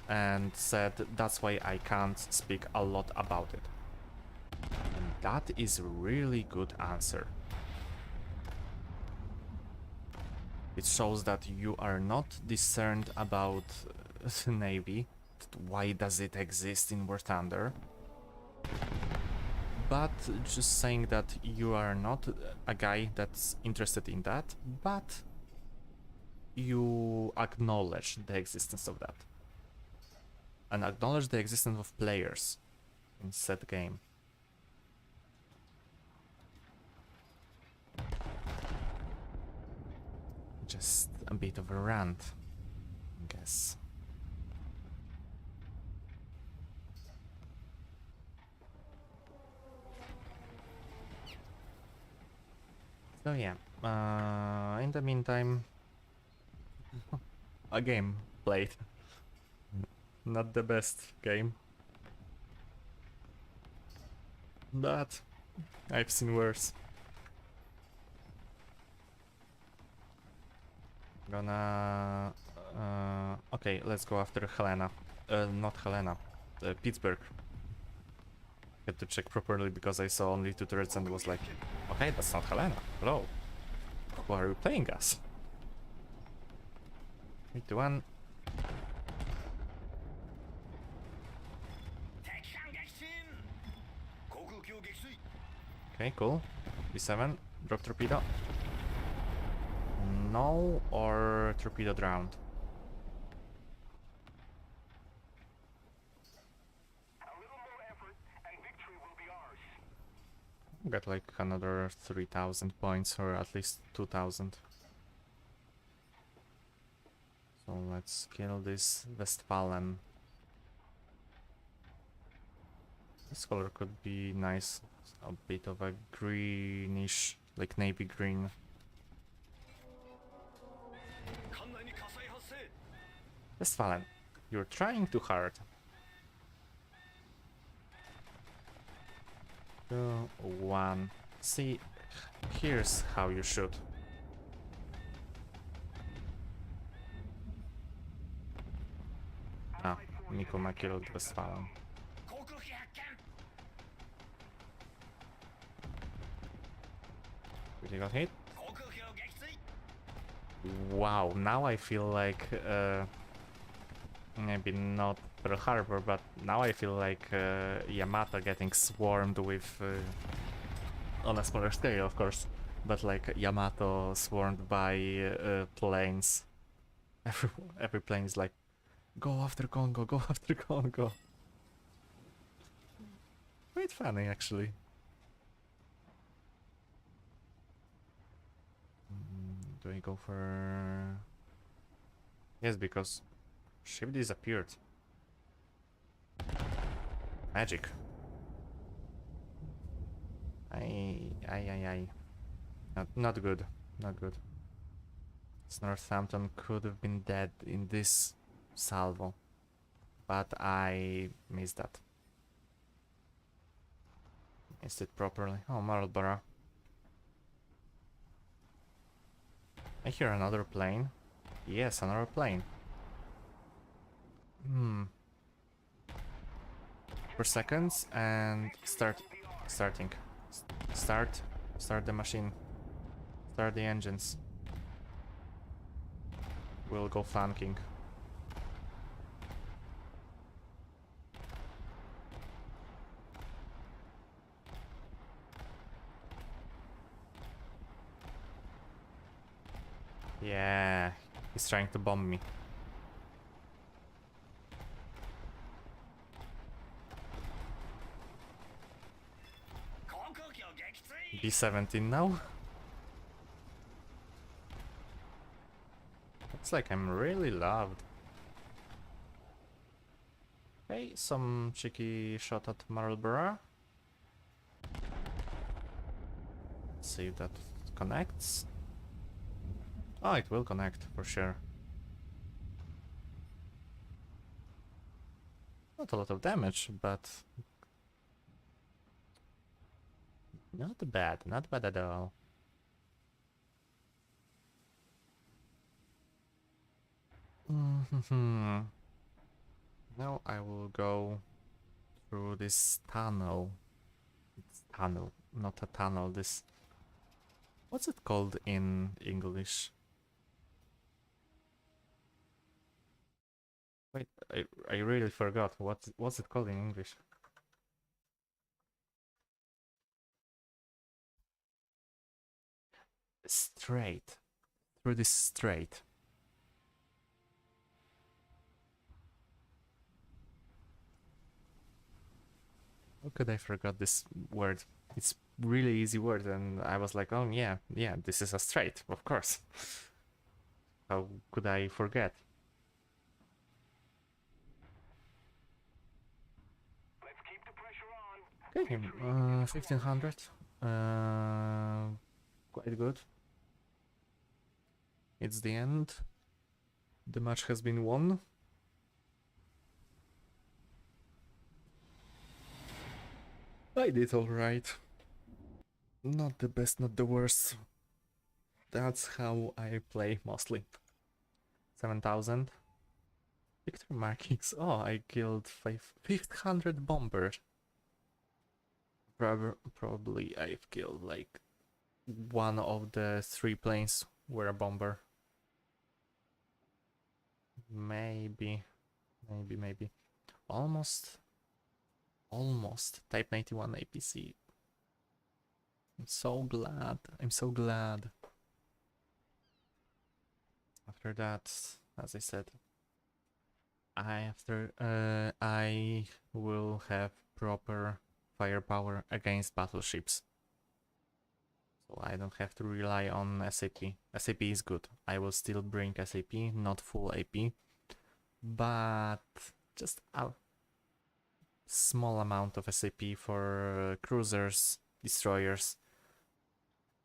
S1: and said that's why I can't speak a lot about it. And that is a really good answer. It shows that you are not concerned about the Navy, why does it exist in War Thunder, but just saying that you are not a guy that's interested in that, but you acknowledge the existence of that. And acknowledge the existence of players in said game. Just a bit of a rant, I guess. So yeah, in the meantime, a game played. Not the best game, but I've seen worse. Gonna... okay, let's go after Helena. Not Helena. Pittsburgh. Had to check properly because I saw only 2 turrets and was like, okay, that's not Helena. Hello. Who are you playing as? 3, 2, 1. Okay, cool. B7. Drop torpedo. No, or torpedo drowned. Got like another 3,000 points, or at least 2,000. So let's kill this Westphalen. This color could be nice. A bit of a greenish, like navy green. Westphalen, you're trying too hard. 2, 1. See, here's how you shoot. Ah, Mikuma killed Westphalen. Really got hit. Wow, now I feel like maybe not Pearl Harbor, but now I feel like Yamato getting swarmed with on a smaller scale, of course, but like Yamato swarmed by planes. Every plane is like Go after Kongo, go after Kongo. Quite funny, actually. Do I go for... Yes, because ship disappeared. Magic. Aye. Not good. Not good. This Northampton could have been dead in this salvo. But I missed that. Missed it properly. Oh, Marlborough. I hear another plane. Yes, another plane. For seconds and starting. Start the machine. Start the engines. We'll go flanking. Yeah, he's trying to bomb me. B-17 now? Looks like I'm really loved. Okay, some cheeky shot at Marlborough. See if that connects. Oh, it will connect for sure. Not a lot of damage, but not bad at all. Now I will go through this tunnel. It's tunnel, not a tunnel. This... What's it called in English? Wait, I really forgot. What's it called in English? Straight. Through this strait. How could I forget this word? It's really easy word, and I was like, oh yeah, this is a strait, of course. How could I forget?
S2: Let's keep the pressure on.
S1: Okay, 1500. Quite good. It's the end. The match has been won. I did alright. Not the best, not the worst. That's how I play mostly. 7000. Victor markings. Oh, I killed 500 bombers. Probably I've killed like one of the 3 planes were a bomber. Maybe. Almost. Type 91 APC. I'm so glad. After that, as I said, I will have proper firepower against battleships. So I don't have to rely on SAP. SAP is good. I will still bring SAP, not full AP, but just a small amount of SAP for cruisers, destroyers,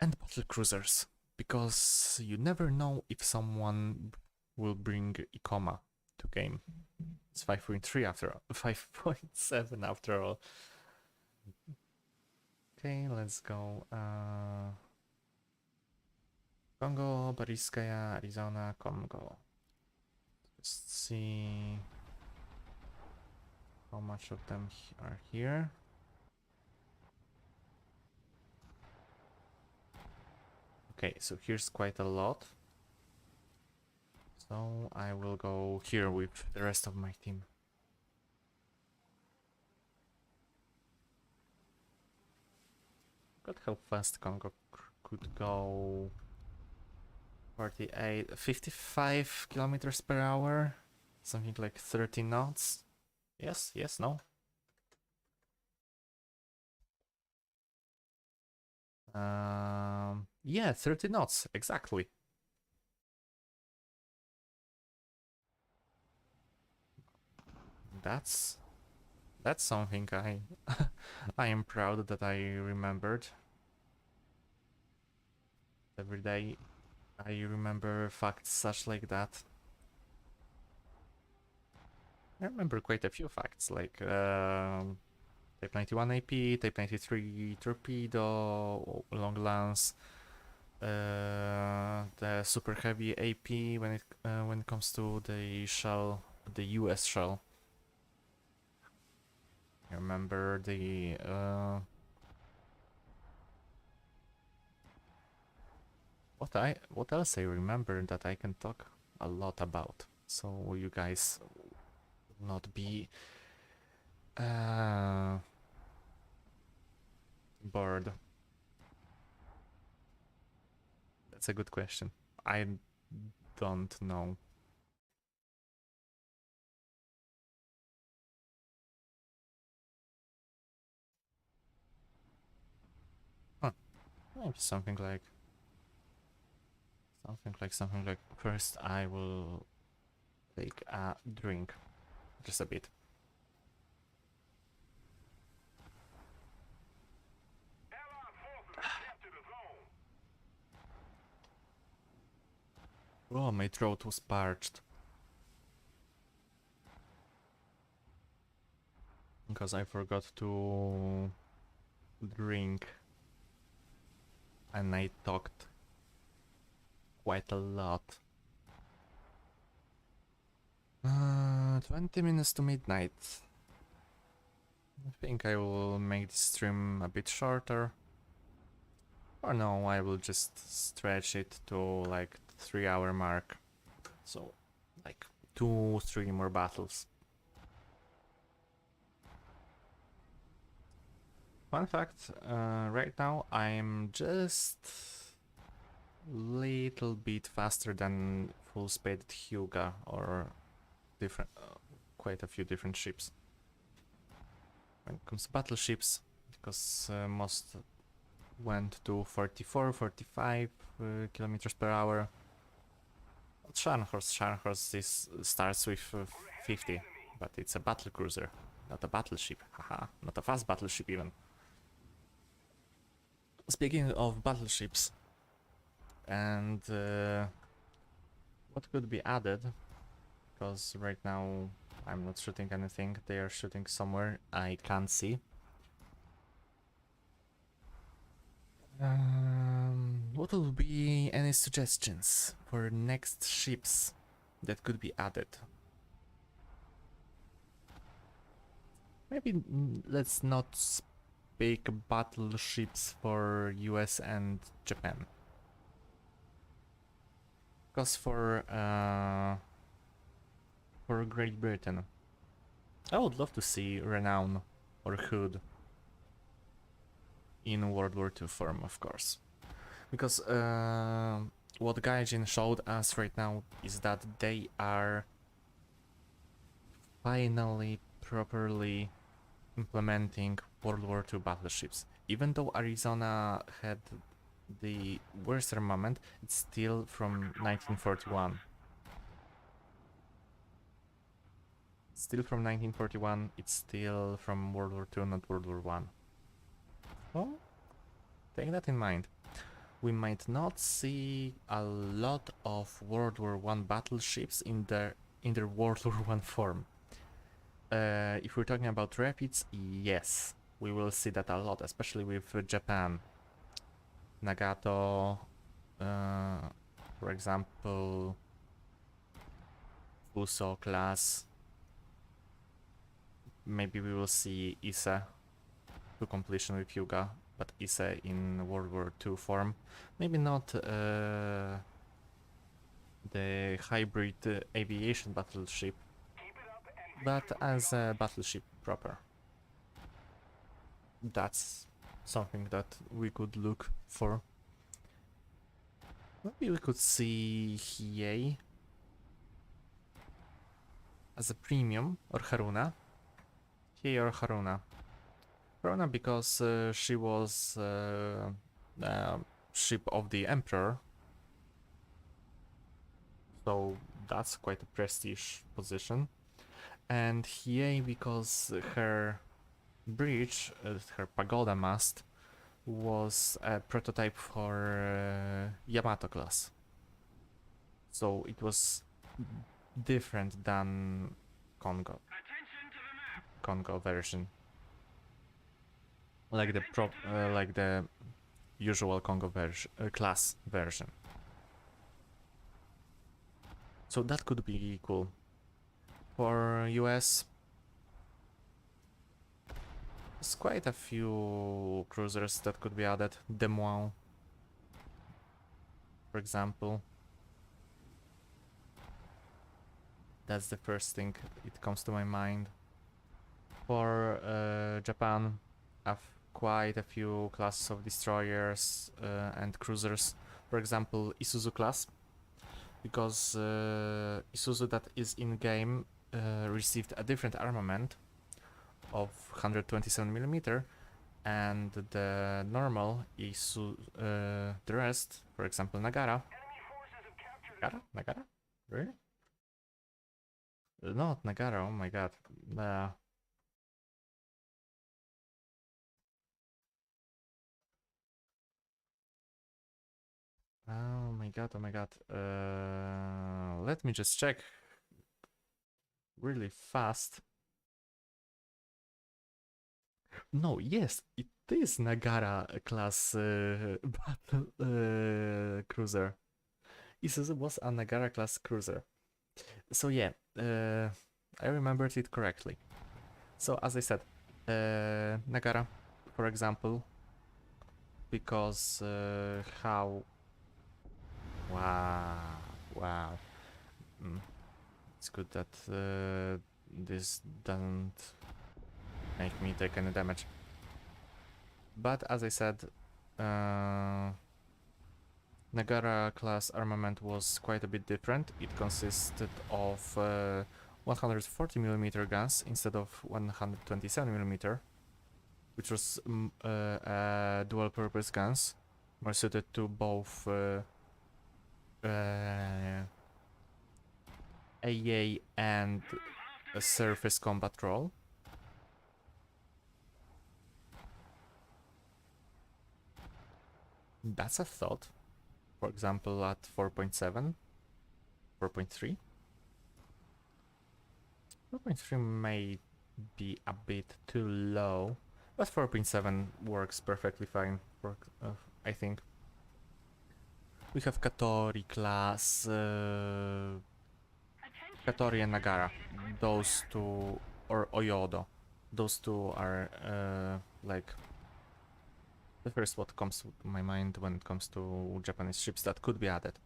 S1: and battle cruisers, because you never know if someone will bring Ikoma to game. It's 5.3 after all. 5.7 after all. Okay, let's go. Kongo, Boriskaya, Arizona, Kongo. Let's see how much of them are here. Okay, so here's quite a lot. So I will go here with the rest of my team. Look at how fast Kongo could go. 55 kilometers per hour. Something like 30 knots. Yes, yes, no. Yeah, 30 knots, exactly. That's something I I am proud that I remembered. Every day I remember facts such like that. I remember quite a few facts like Type 91 AP, Type 93 torpedo, long lance, the super heavy AP when it comes to the shell, the US shell. I remember the what else I remember that I can talk a lot about, so you guys will not be bored. That's a good question. I don't know. Huh. Maybe something like first I will take a drink, just a bit. Oh, my throat was parched because I forgot to drink and I talked quite a lot. 20 minutes to midnight. I think I will make this stream a bit shorter. Or no, I will just stretch it to like 3 hour mark. So like 2-3 more battles. Fun fact, right now I'm just little bit faster than full spaded Hyuga or different, quite a few different ships. When it comes to battleships, because most went to 44, 45 kilometers per hour. Scharnhorst starts with 50, but it's a battle cruiser, not a battleship. Haha, not a fast battleship even. Speaking of battleships, and what could be added, because right now I'm not shooting anything, they are shooting somewhere I can't see. What will be any suggestions for next ships that could be added? Maybe let's not speak battleships for US and Japan. Because for Great Britain, I would love to see Renown or Hood in World War II form, of course. Because what Gaijin showed us right now is that they are finally properly implementing World War II battleships. Even though Arizona had the worst armament, it's still from 1941. Still from 1941, it's still from World War II, not World War I. So, take that in mind. We might not see a lot of World War I battleships in their World War I form. If we're talking about rapids, yes, we will see that a lot, especially with Japan. Nagato, for example, Fuso class. Maybe we will see Ise to completion with Hyuga, but Ise in World War II form. Maybe not the hybrid aviation battleship, but as a battleship proper. That's something that we could look for. Maybe we could see Hiei. as a premium, or Haruna. Hey, or Haruna. Haruna because she was ship of the Emperor. So that's quite a prestige position. And Hiei because her bridge, her pagoda mast, was a prototype for Yamato class. So it was different than Kongō. Kongō version. Like the usual Kongō version, class version. So that could be cool. For US, there's quite a few cruisers that could be added. Des Moines, for example. That's the first thing it comes to my mind. For Japan, I've quite a few classes of destroyers and cruisers. For example, Isuzu class, because Isuzu that is in game received a different armament of 127mm, and the normal Isuzu, the rest, for example, Nagara. Nagara? Really? Not Nagara, oh my god. Oh my god, oh my god. Let me just check really fast. No, yes, it is Nagara class battle cruiser. Isuzu was a Nagara class cruiser. So yeah, I remembered it correctly. So as I said, Nagara, for example, because how... Wow. It's good that this doesn't make me take any damage. But as I said, Nagara class armament was quite a bit different. It consisted of 140mm guns instead of 127mm, which was dual purpose guns, more suited to both AA and a surface combat role. That's a thought. For example, at 4.7, 4.3. 4.3 may be a bit too low, but 4.7 works perfectly fine, for, I think. We have Katori class, Katori and Nagara. Those two, or Oyodo. Those two are like the first what comes to my mind when it comes to Japanese ships that could be added.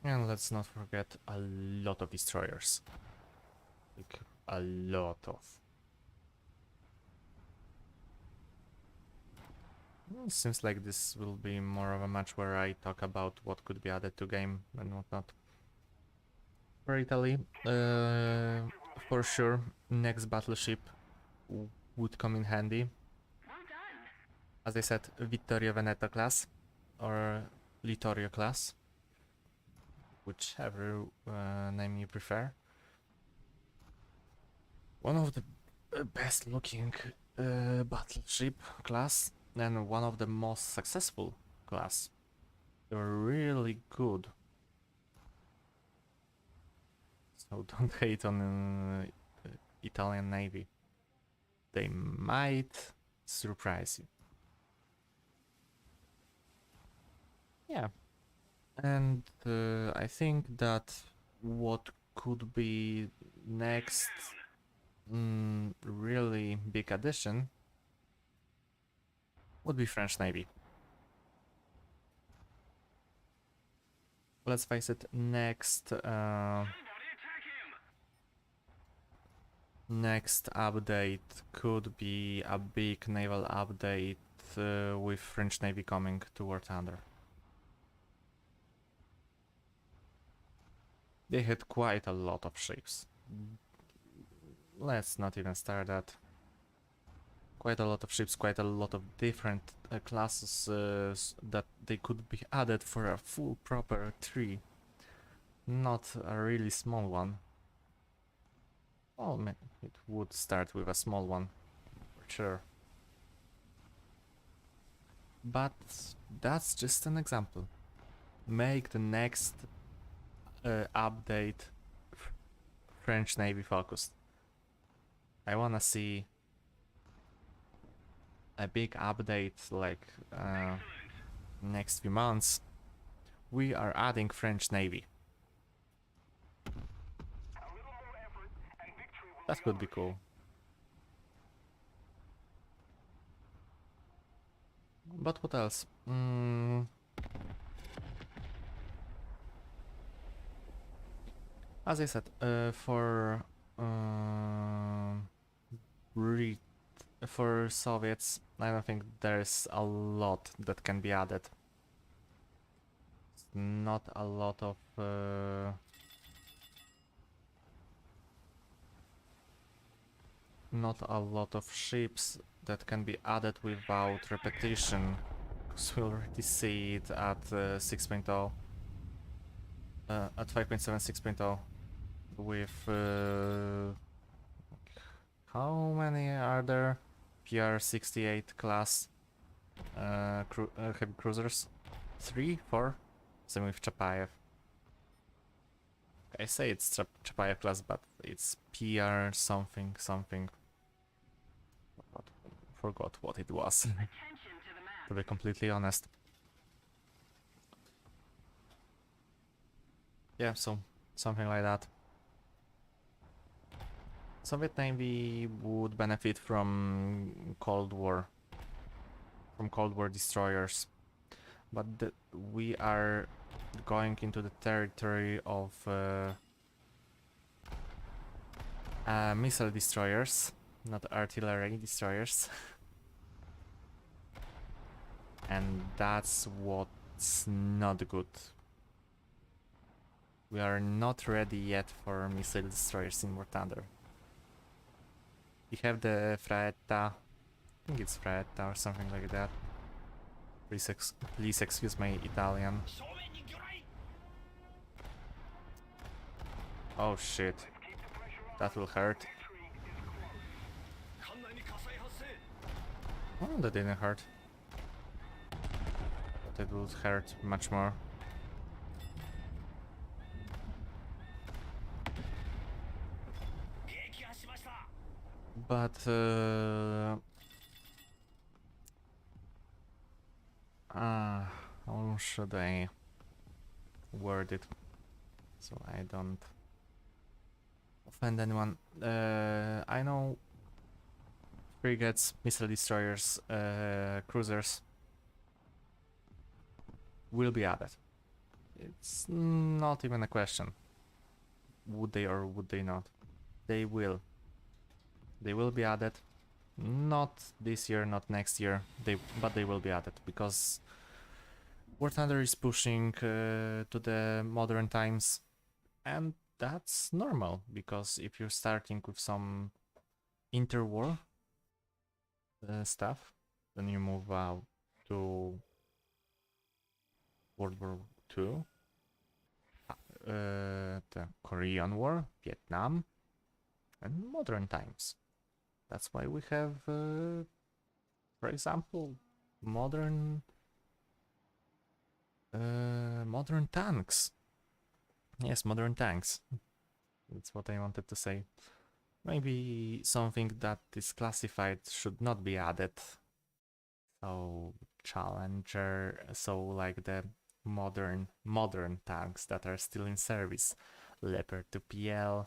S1: And let's not forget a lot of destroyers. Like, a lot of. Well, seems like this will be more of a match where I talk about what could be added to game and whatnot. For Italy, for sure, next battleship would come in handy. As I said, Vittorio Veneto class or Littorio class, whichever name you prefer. One of the best looking battleship class and one of the most successful class. They were really good. So don't hate on Italian Navy. They might surprise you. Yeah. And I think that what could be next really big addition would be French Navy. Let's face it, next update could be a big naval update with French Navy coming to War Thunder. They had quite a lot of ships. Let's not even start that. Quite a lot of ships, quite a lot of different classes that they could be added for a full proper tree. Not a really small one. Well, it would start with a small one, for sure. But that's just an example. Make the next update French Navy focused. I wanna see a big update like next few months. We are adding French Navy. That could be cool. But what else? As I said, for Soviets, I don't think there's a lot that can be added. Not a lot of ships that can be added without repetition, because we already see it at 6.0, at 5.7 6.0 with how many are there? PR-68 class heavy cruisers? 3? 4? Same with Chapayev. I say it's Chapayev class, but it's PR something something. Forgot what it was. To be completely honest. Yeah, so something like that. Soviet Navy would benefit from Cold War destroyers, but we are going into the territory of missile destroyers, not artillery destroyers. And that's what's not good. We are not ready yet for missile destroyers in War Thunder. We have the Fraetta, I think it's Fraetta or something like that. Please excuse my Italian. Oh shit, that will hurt. Oh, that didn't hurt. But it would hurt much more. But how should I word it so I don't offend anyone? I know frigates, missile destroyers, cruisers will be added. It's not even a question. Would they or would they not? They will. They will be added. Not this year, not next year. But they will be added because War Thunder is pushing to the modern times, and that's normal because if you're starting with some interwar stuff, then you move out to World War II, the Korean War, Vietnam, and modern times. That's why we have, for example, modern tanks. Yes, modern tanks. That's what I wanted to say. Maybe something that is classified should not be added. So Challenger, so like the modern tanks that are still in service. Leopard 2PL.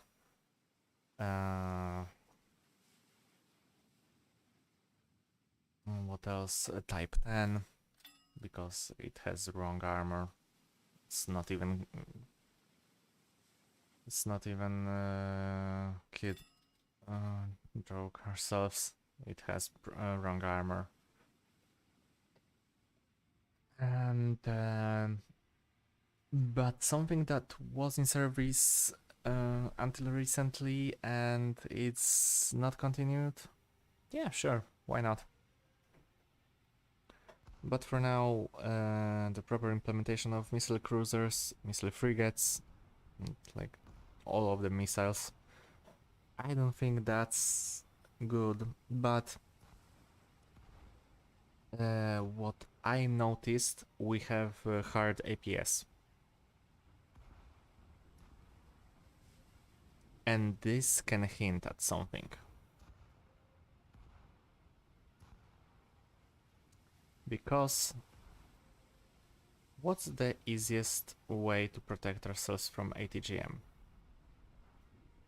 S1: What else? Type 10, because it has wrong armor. It's not even kid joke ourselves. It has wrong armor. And But something that was in service until recently and it's not continued? Yeah, sure, why not? But for now, the proper implementation of missile cruisers, missile frigates, like all of the missiles, I don't think that's good. But what I noticed, we have hard APS. And this can hint at something. Because what's the easiest way to protect ourselves from ATGM?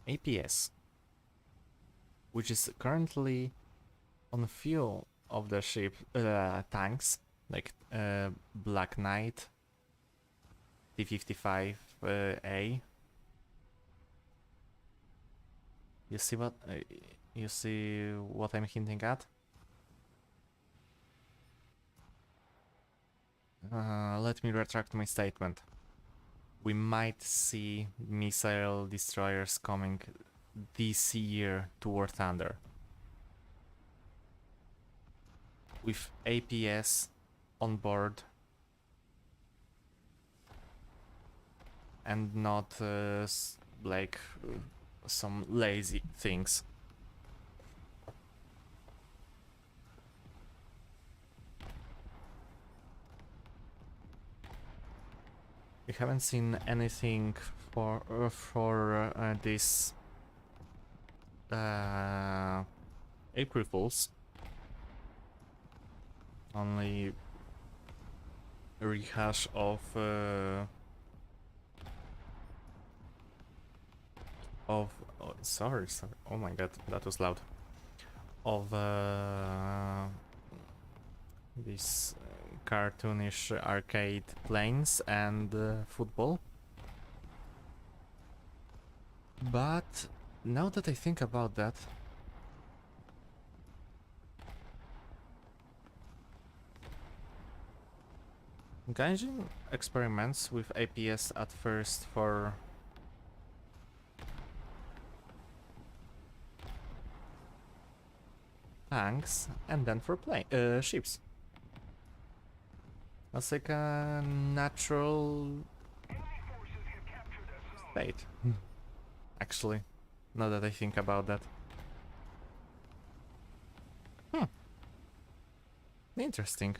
S1: APS, which is currently on few of the ship tanks, like Black Knight, T-55A. You see what I'm hinting at? Let me retract my statement. We might see missile destroyers coming this year to War Thunder. With APS on board and not like some lazy things. We haven't seen anything for this April Fools. Only a rehash of oh, sorry, oh my god, that was loud. Of these cartoonish arcade planes and football. But now that I think about that, Gaijin experiments with APS at first for tanks and then for ships. That's like a natural state. Actually, now that I think about that. Interesting.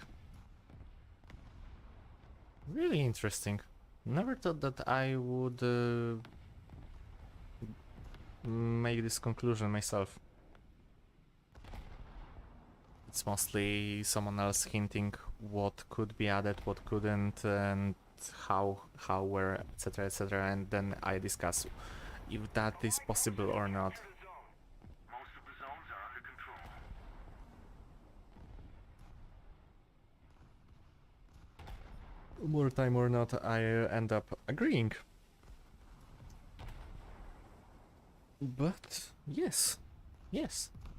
S1: Really interesting. Never thought that I would make this conclusion myself. It's mostly someone else hinting what could be added, what couldn't, and how, where, etc., and then I discuss if that is possible or not.
S2: Most of the zones are under control.
S1: More time or not, I end up agreeing. But yes,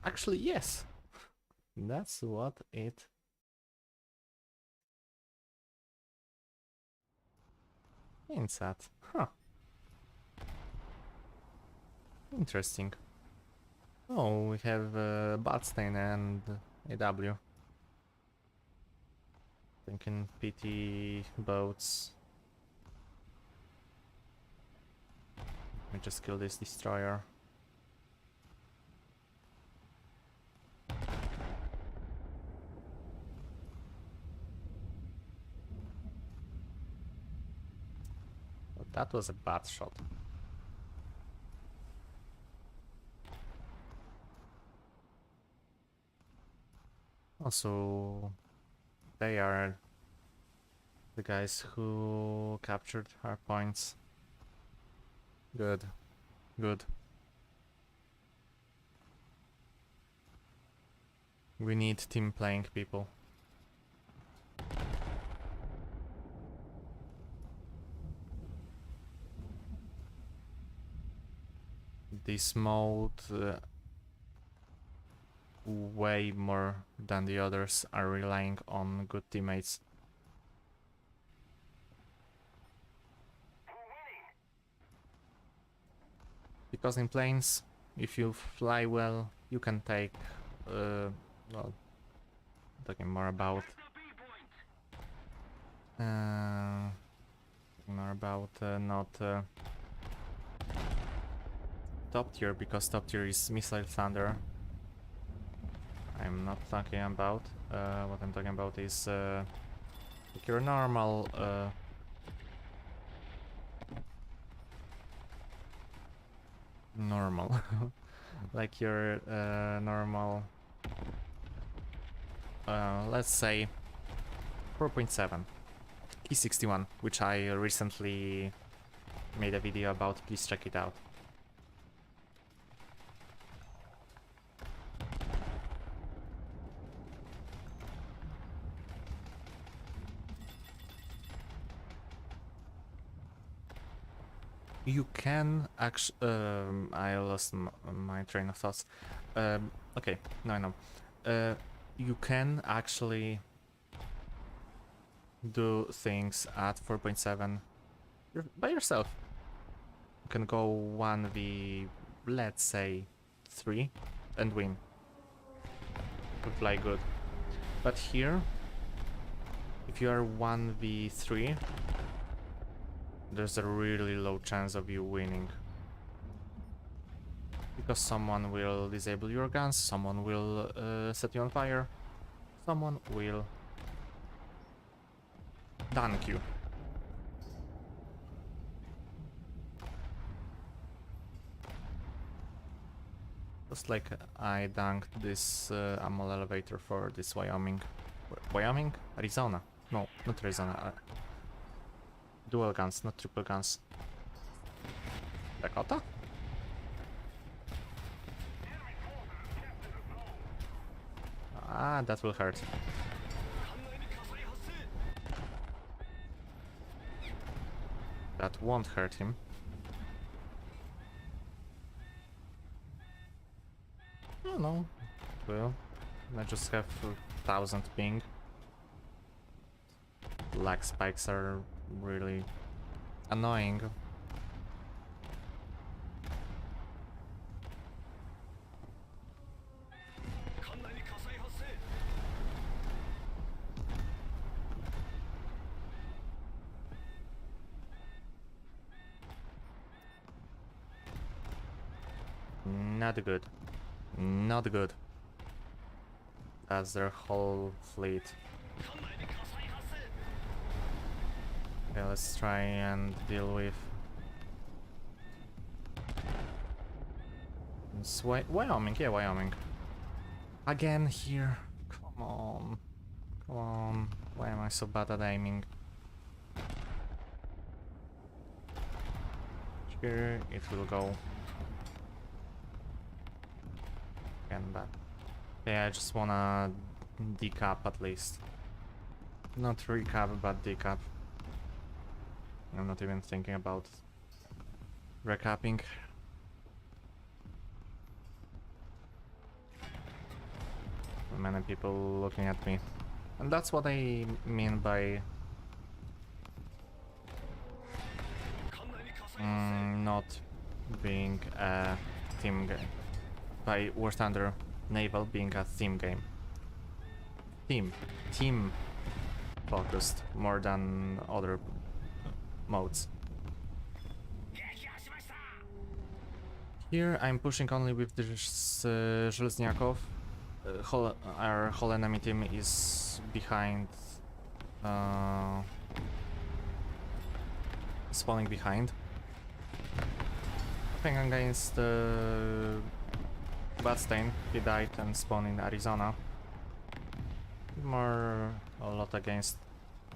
S1: actually yes. That's what it hints at. Huh. Interesting. Oh, we have Batstain and AW. Thinking PT boats. Let me just kill this destroyer. But that was a bad shot. Also, they are the guys who captured our points. Good. We need team playing people. This mode, way more than the others, are relying on good teammates. Because in planes, if you fly well, you can take, well, talking more about, not top tier, because top tier is missile thunder. I'm not talking about. What I'm talking about is like your normal like your normal, let's say 4.7 P61, which I recently made a video about. Please check it out. You can actually, I lost my train of thoughts. Okay, no, I know. You can actually do things at 4.7 by yourself. You can go 1v, let's say, 3 and win. To fly good. But here, if you are 1v3, there's a really low chance of you winning. Because someone will disable your guns, someone will set you on fire, someone will dunk you. Just like I dunked this ammo elevator for this Wyoming. Wyoming? Arizona. No, not Arizona. Dual guns, not triple guns. Dakota? Ah, that will hurt. That won't hurt him. Oh no, it will. I just have 1000 ping. Lag spikes are really annoying. Not good. Not good. That's their whole fleet. Okay, let's try and deal with Wyoming. Yeah, Wyoming. Again here. Come on. Come on. Why am I so bad at aiming? Here it will go. Again, but yeah, I just wanna decap at least. Not recap, but decap. I'm not even thinking about recapping. Many people looking at me. And that's what I mean by not being a team game. By War Thunder Naval being a team game. Team focused more than other modes. Here I'm pushing only with this Żelezniaków. Our whole enemy team is behind, spawning behind. I think against Badstain, he died and spawned in Arizona. More a lot against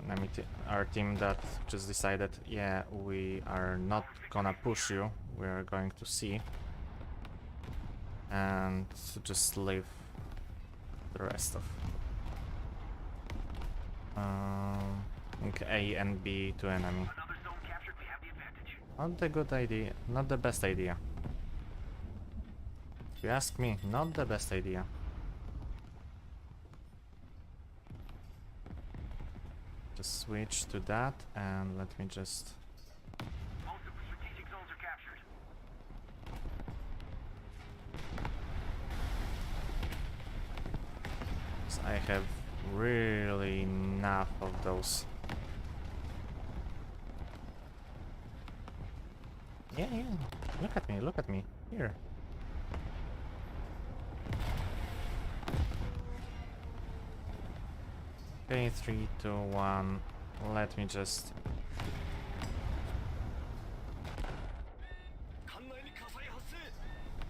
S1: enemy our team that just decided, yeah, we are not gonna push you, we are going to see and just leave the rest of A and B to enemy. Not the good idea, not the best idea. If you ask me, not the best idea. Just switch to that and let me just...
S2: Most of the strategic zones are captured.
S1: I have really enough of those. Yeah, yeah. Look at me, look at me. Here. Okay, 3, 2, 1. Let me just...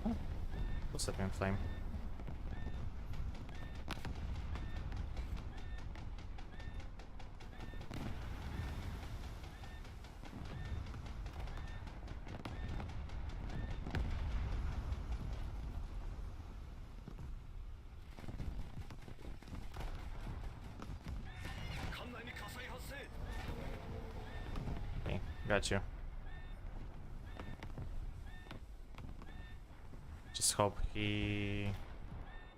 S1: Oh, who set me on flame? Okay, got you. Just hope he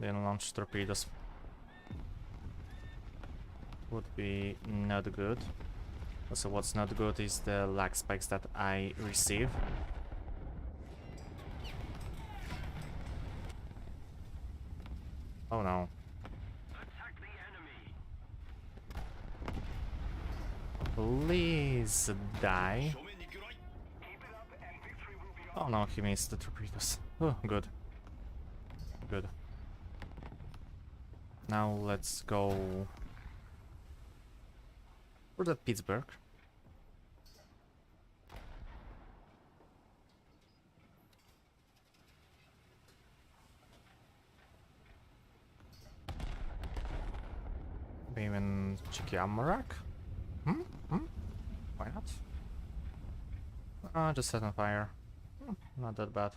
S1: didn't launch torpedoes. Would be not good. Also, what's not good is the lag spikes that I receive. Oh no.
S2: Attack the enemy.
S1: Please die.
S2: Keep it up and victory will be
S1: Oh no, he missed the torpedoes. Oh, good. Good. Now let's go for the Pittsburgh. Maybe even cheeky Amorak? Hmm? Hmm? Why not? Just set on fire. Not that bad.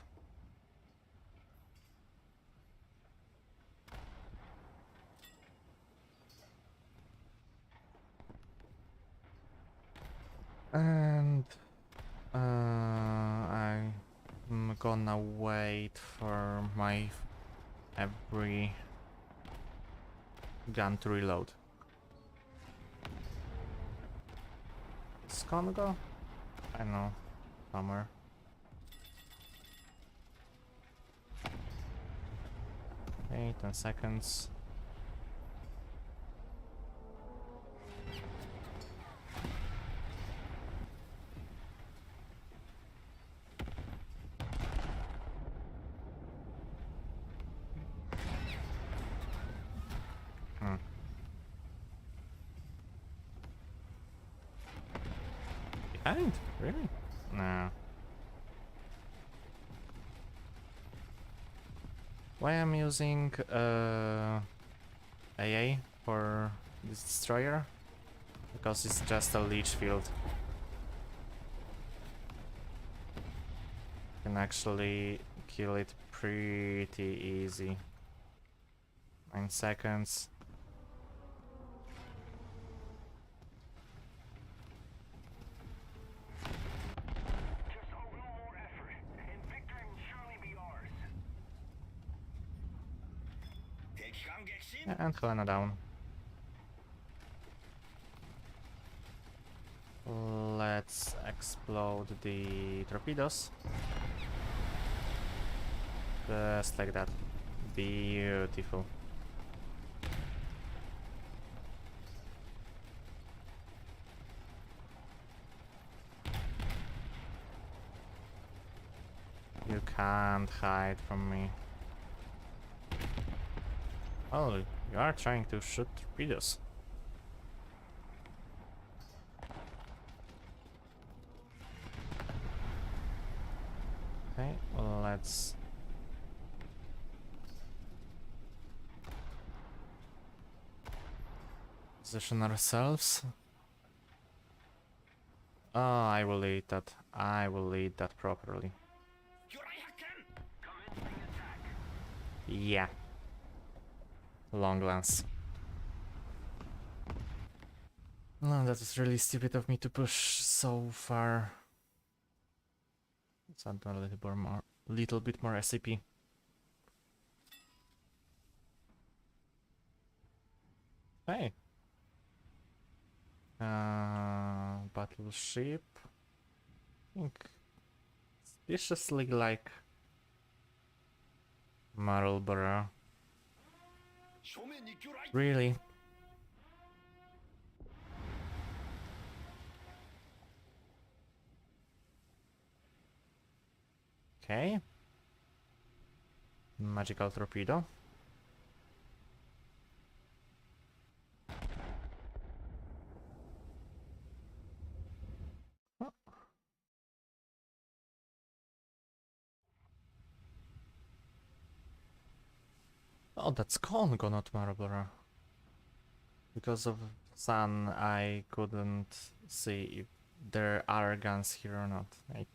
S1: And I'm gonna wait for my every gun to reload. It's Kongo? I know, somewhere. Okay, 10 seconds. Behind? Really? No. Why I'm using AA for this destroyer? Because it's just a leech field. Can actually kill it pretty easy. 9 seconds.
S2: just a little more effort, and victory will surely be ours.
S1: And Helena down. Let's explode the torpedoes. Just like that. Beautiful. You can't hide from me. Oh, you are trying to shoot torpedoes. Okay, well, let's... position ourselves. Oh, I will lead that. I will lead that properly.
S2: Commencing attack.
S1: Yeah. Long lance. No, that was really stupid of me to push so far. Let's add a little bit more SAP. Hey. Battleship. I think suspiciously like Marlborough. Really? Okay. Magical torpedo. Oh, oh, that's Kongo, not Marlborough. Because of sun, I couldn't see if there are guns here or not. I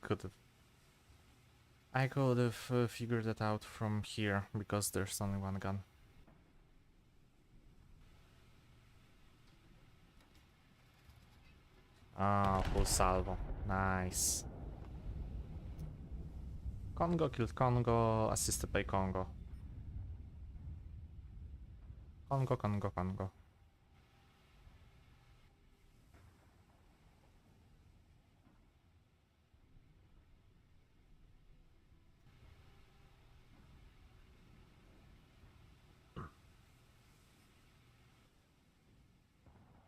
S1: could have figured that out from here because there's only one gun. Ah, full salvo. Nice. Kongo killed Kongo, assisted by Kongo. Kongo, Kongo, Kongo.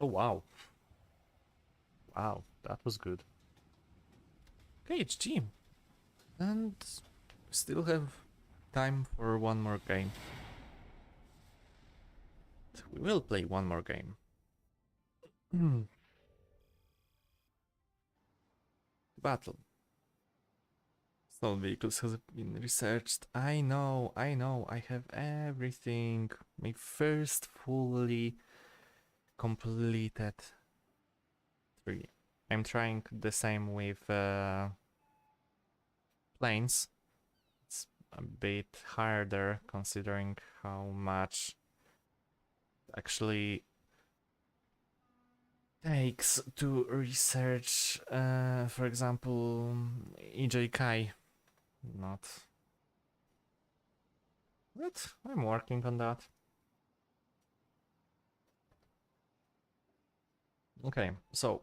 S1: Oh wow. Wow, that was good. Okay, HG. And still have time for one more game. We will play one more game. Battle. Stolen vehicles has been researched. I know, I have everything. My first fully completed 3. I'm trying the same with planes. It's a bit harder considering how much actually takes to research, for example, EJ Kai. Not. But I'm working on that. Okay, so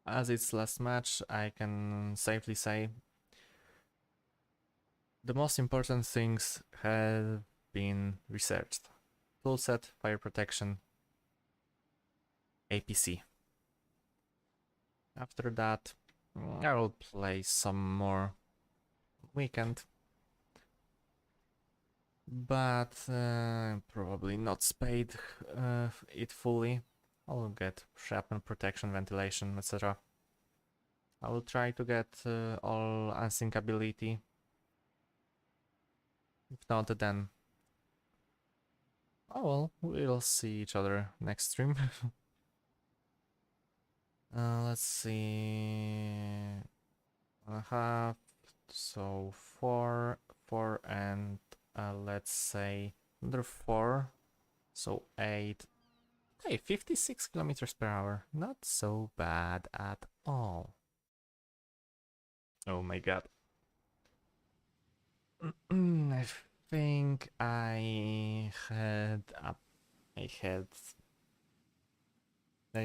S1: as it's last match, I can safely say the most important things have been researched. Toolset, fire protection, APC. After that, I will play some more weekend, but probably not spade it fully. I will get shrapnel protection, ventilation, etc. I will try to get all unsync ability. If not, then oh well, we'll see each other next stream. Let's see. 1.5. So 4, 4, and let's say another 4. So 8. Hey, 56 kilometers per hour. Not so bad at all. Oh my god. I think I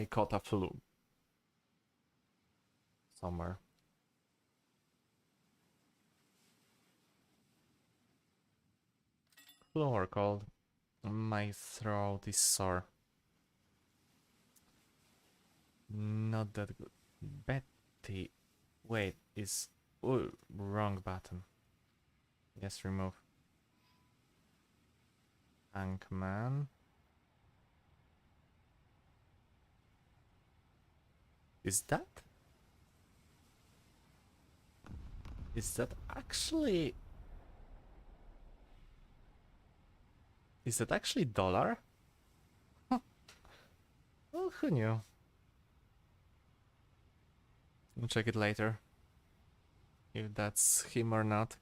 S1: caught a flu somewhere. Flu or cold. My throat is sore. Not that good. Betty. Wait, is... Oh, wrong button. Yes, remove. Tankman. Is that? Is that actually... Is that actually dollar? Huh. Well, who knew? We'll check it later. If that's him or not.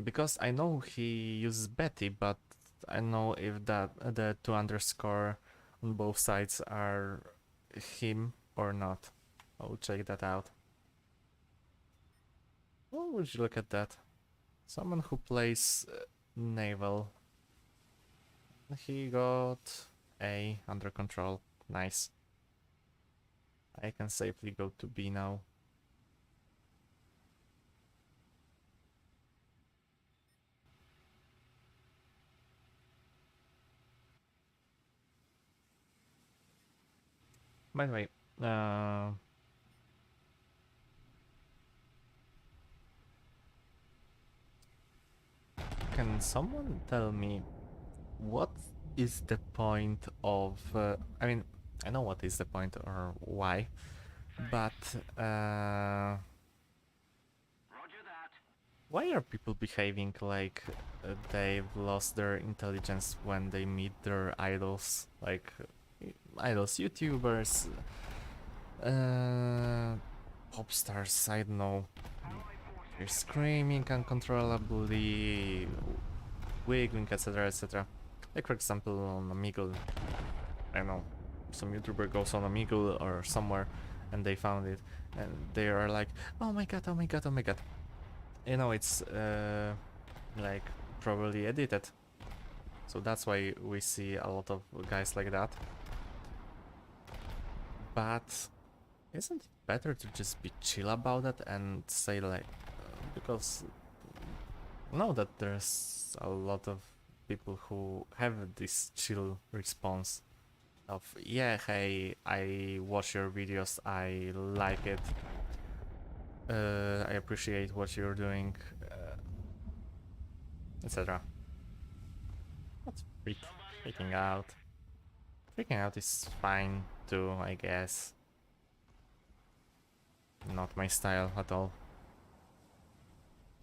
S1: Because I know he uses Betty, but I know if that the 2 underscore on both sides are him or not. I'll check that out. Oh, would you look at that? Someone who plays Naval. He got A under control. Nice. I can safely go to B now. By the way, can someone tell me what is the point of? I mean, I know what is the point or why, but
S2: Roger that.
S1: why are people behaving like they've lost their intelligence when they meet their idols? Like idols, YouTubers, pop stars, I don't know. They're screaming uncontrollably, wiggling, etc., etc. Like for example on Omegle, I don't know, some YouTuber goes on Omegle or somewhere and they found it and they are like, oh my god, oh my god, oh my god. You know, it's like probably edited, so that's why we see a lot of guys like that. But isn't it better to just be chill about it and say like, because know that there's a lot of people who have this chill response of, yeah, hey, I watch your videos, I like it, I appreciate what you're doing, etc. That's freaking out. Freaking out is fine too, I guess. Not my style at all.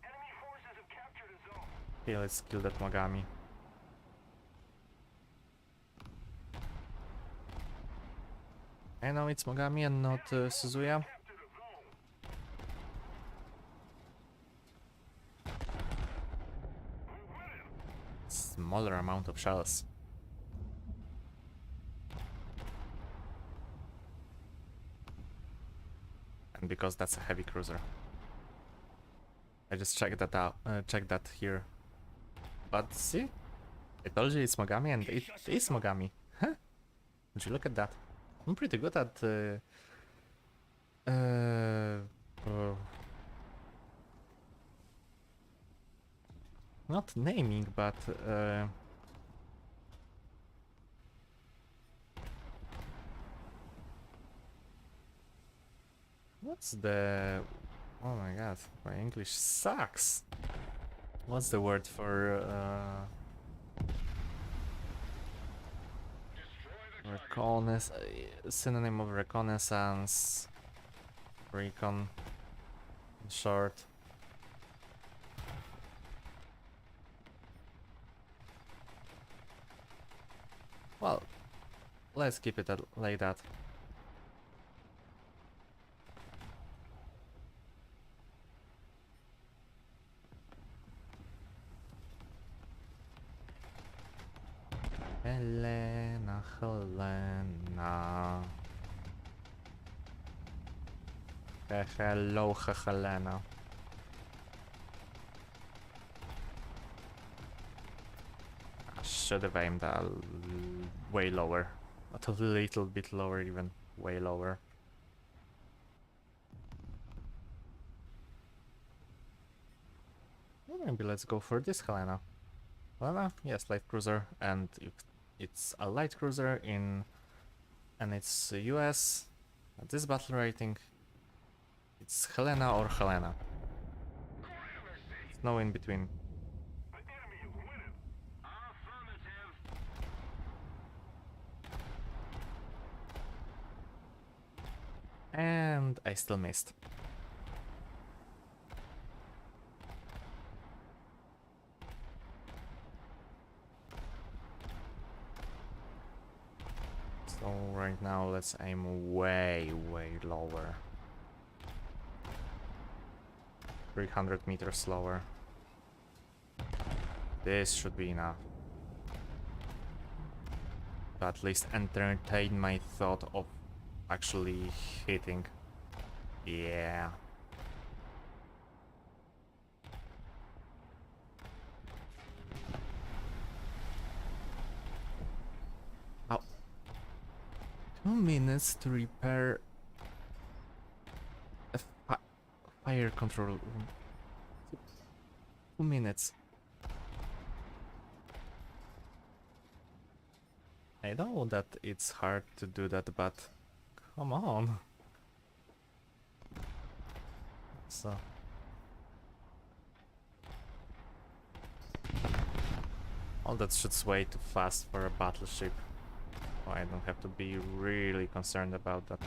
S2: Enemy forces have captured a zone.
S1: Okay, let's kill that Mogami. I know it's Mogami and not Suzuya.
S2: Captured a zone.
S1: Smaller amount of shells. And because that's a heavy cruiser. I just checked that out, checked that here. But see? I told you it's Mogami and it is Mogami. Huh? Would you look at that? I'm pretty good at uh, not naming, but what's the... Oh my god, my English sucks. What's the word for reconnaissance? Synonym of reconnaissance, recon, in short. Well, let's keep it like that. Helena, Helena. Hello, Helena. I should have aimed way lower. Not a little bit lower, even way lower. Well, maybe let's go for this Helena. Helena, yes, light cruiser, and if it's a light cruiser and it's US at this battle rating, it's Helena or Helena. There's no in between.
S2: The enemy is winning. Affirmative.
S1: And I still missed. So right now let's aim way lower. 300 meters lower. This should be enough to at least entertain my thought of actually hitting. Yeah. How? 2 minutes to repair a fire control room. 2 minutes. I know that it's hard to do that, but Come on. So. All that shit's way too fast for a battleship. Oh, I don't have to be really concerned about that.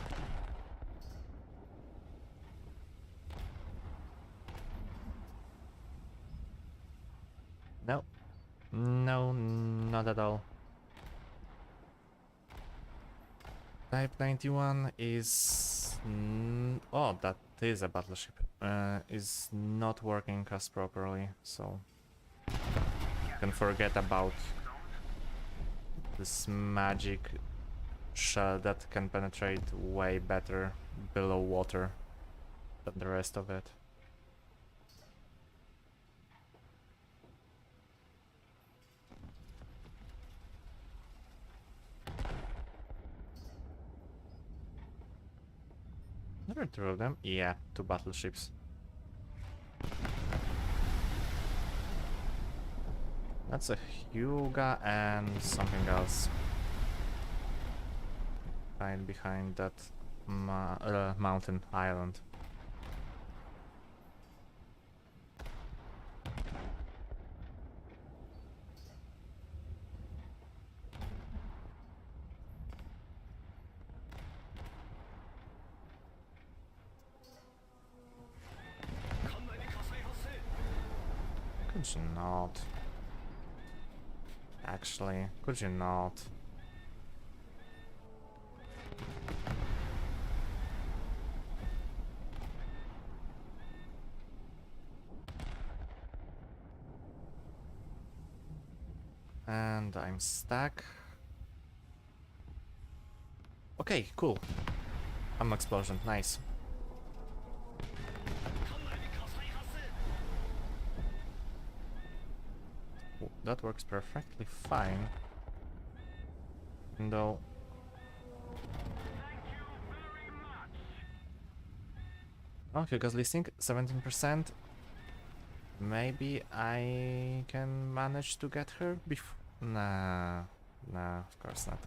S1: No. No, not at all. Type 91 is... oh, that is a battleship. Is not working as properly, so... can forget about this magic shell that can penetrate way better below water than the rest of it. There are two of them. Yeah, two battleships. That's a Hyuga and something else. Right behind that mountain island. Could you not? Actually, could you not? And I'm stuck. Okay, cool. Explosion, nice. That works perfectly fine. Even though... oh, Hyuga's listing 17%. Maybe I can manage to get her before... nah, of course not.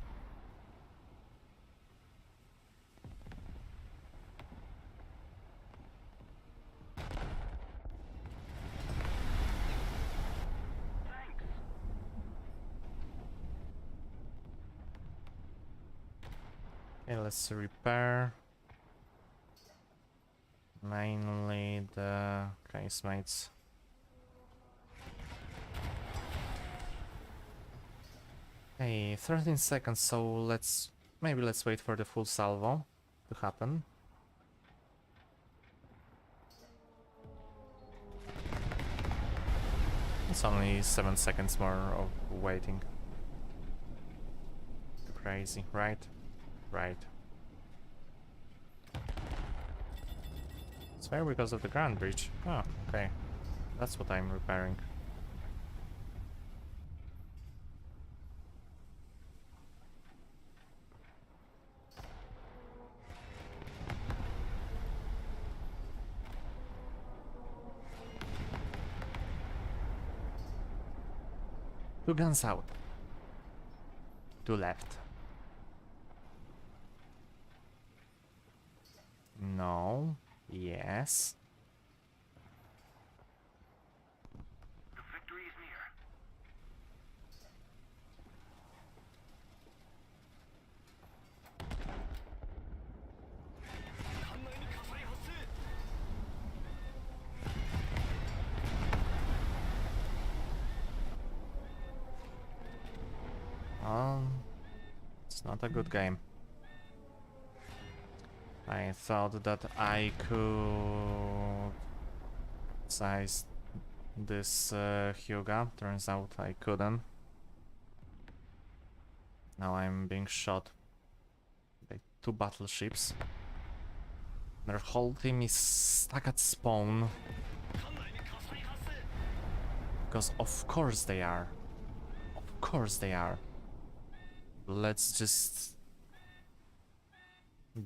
S1: Okay, let's repair. Mainly the casemates. Hey, 13 seconds, so let's wait for the full salvo to happen. It's only 7 seconds more of waiting. Crazy, right? Right. It's fair because of the ground breach. Oh, okay. That's what I'm repairing. Two guns out. Two left. No. Yes.
S2: The victory is near.
S1: It's not a good game. I thought that I could size this Hyuga. Turns out I couldn't. Now I'm being shot by two battleships. Their whole team is stuck at spawn. Because of course they are. Of course they are. Let's just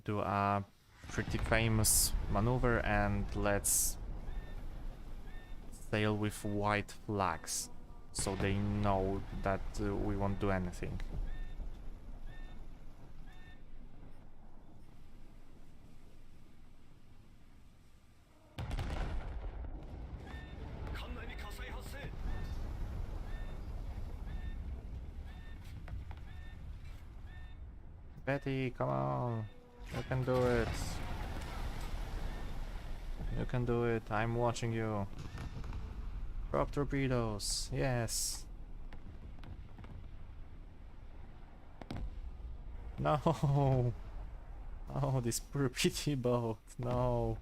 S1: do a pretty famous maneuver and let's sail with white flags so they know that we won't do anything. Betty, come on. You can do it. You can do it. I'm watching you. Drop torpedoes. Yes. No. Oh, this poor pity boat. No.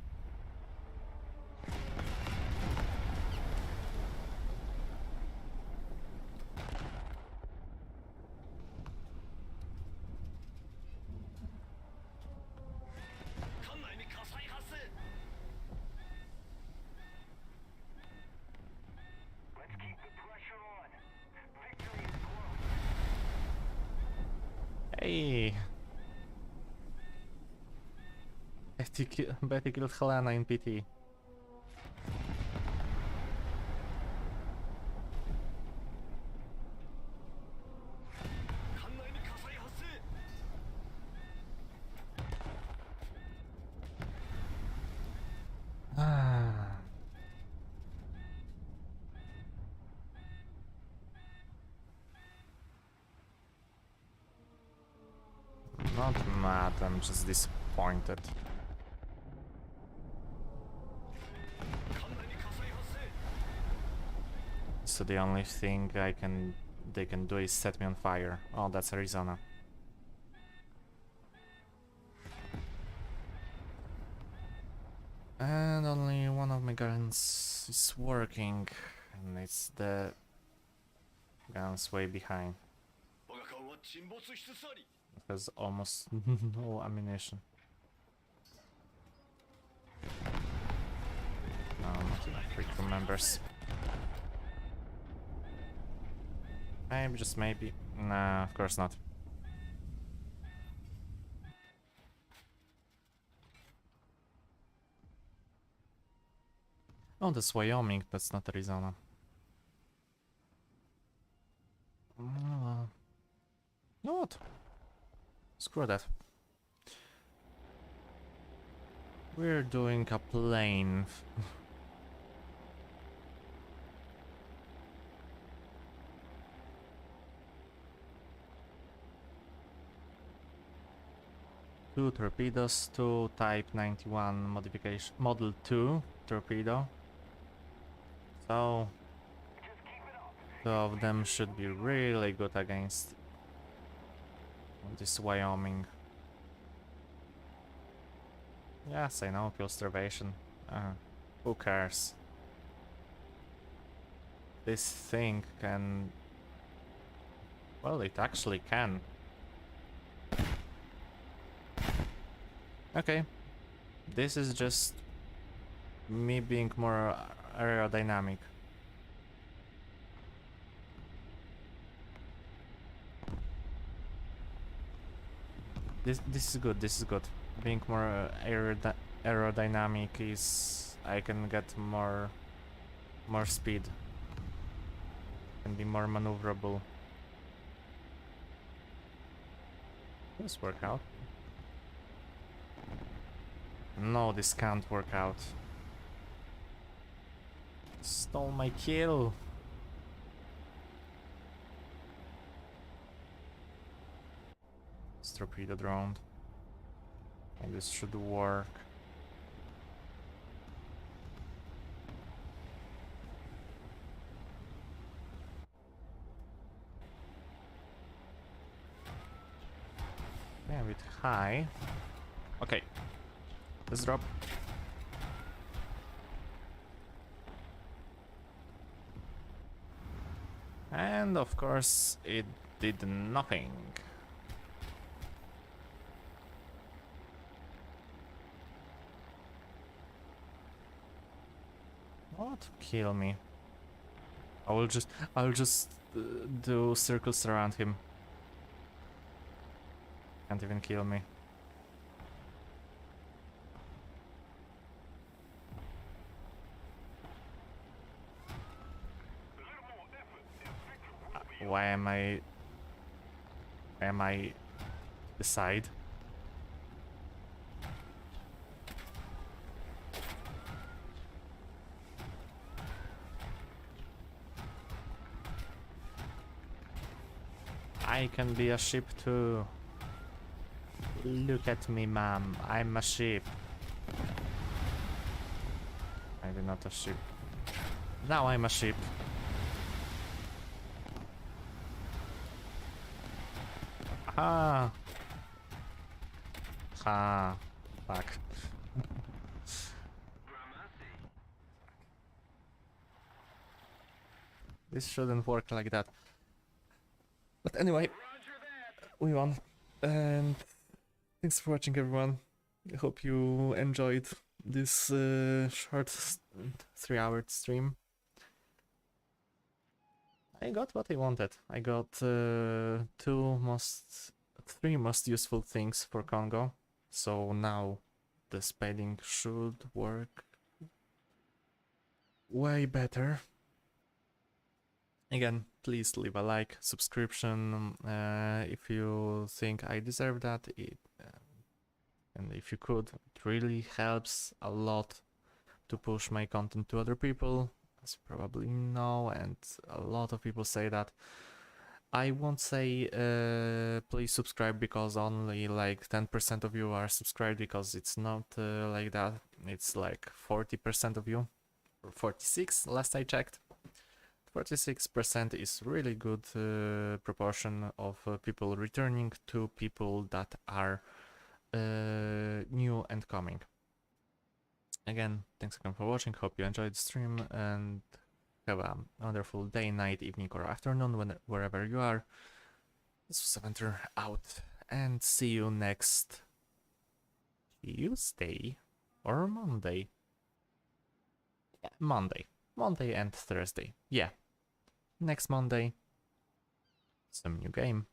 S2: Let's keep the pressure on. Victory is close.
S1: Hey. Betty killed Helena in PT. Ah. Not mad, I'm just disappointed. So the only thing they can do is set me on fire. Oh, that's Arizona. And only one of my guns is working, and it's the guns way behind. It has almost no ammunition. No, not enough free crew members. Maybe, just maybe. Nah, of course not. Oh, that's Wyoming, that's not Arizona. No, what? Screw that. We're doing a plane. Two torpedoes, two Type 91 modification, Model 2 torpedo. So, two of them should be really good against this Wyoming. Yes, I know, pure starvation. Who cares? This thing can... Well, it actually can. Okay. This is just me being more aerodynamic. This is good, this is good. Being more aerodynamic is... I can get more speed. Can be more maneuverable. This work out. No, this can't work out. Stole my kill. It's torpedo drone. And this should work. Yeah, a bit high. Okay. Let's drop. And of course, it did nothing. What? Kill me. I'll just do circles around him. Can't even kill me. Why am I the side? I can be a ship too. Look at me, mom. I'm a sheep. Maybe not a sheep. Now I'm a sheep. Ah. Ha. Fuck. This shouldn't work like that. But anyway, we won. And thanks for watching, everyone. I hope you enjoyed this short 3-hour stream. I got what I wanted. I got three most useful things for Kongo. So now the spading should work way better. Again, please leave a like, subscription if you think I deserve that. And if you could, it really helps a lot to push my content to other people, as you probably know, and a lot of people say that. I won't say please subscribe because only like 10% of you are subscribed, because it's not like that. It's like 40% of you, or 46 last I checked. 46% is really good proportion of people returning to people that are new and coming. Again, thanks again for watching. Hope you enjoyed the stream and have a wonderful day, night, evening, or afternoon, wherever you are. This was Avenger out, and see you next Tuesday or Monday. Yeah, Monday and Thursday. Yeah, next Monday, some new game.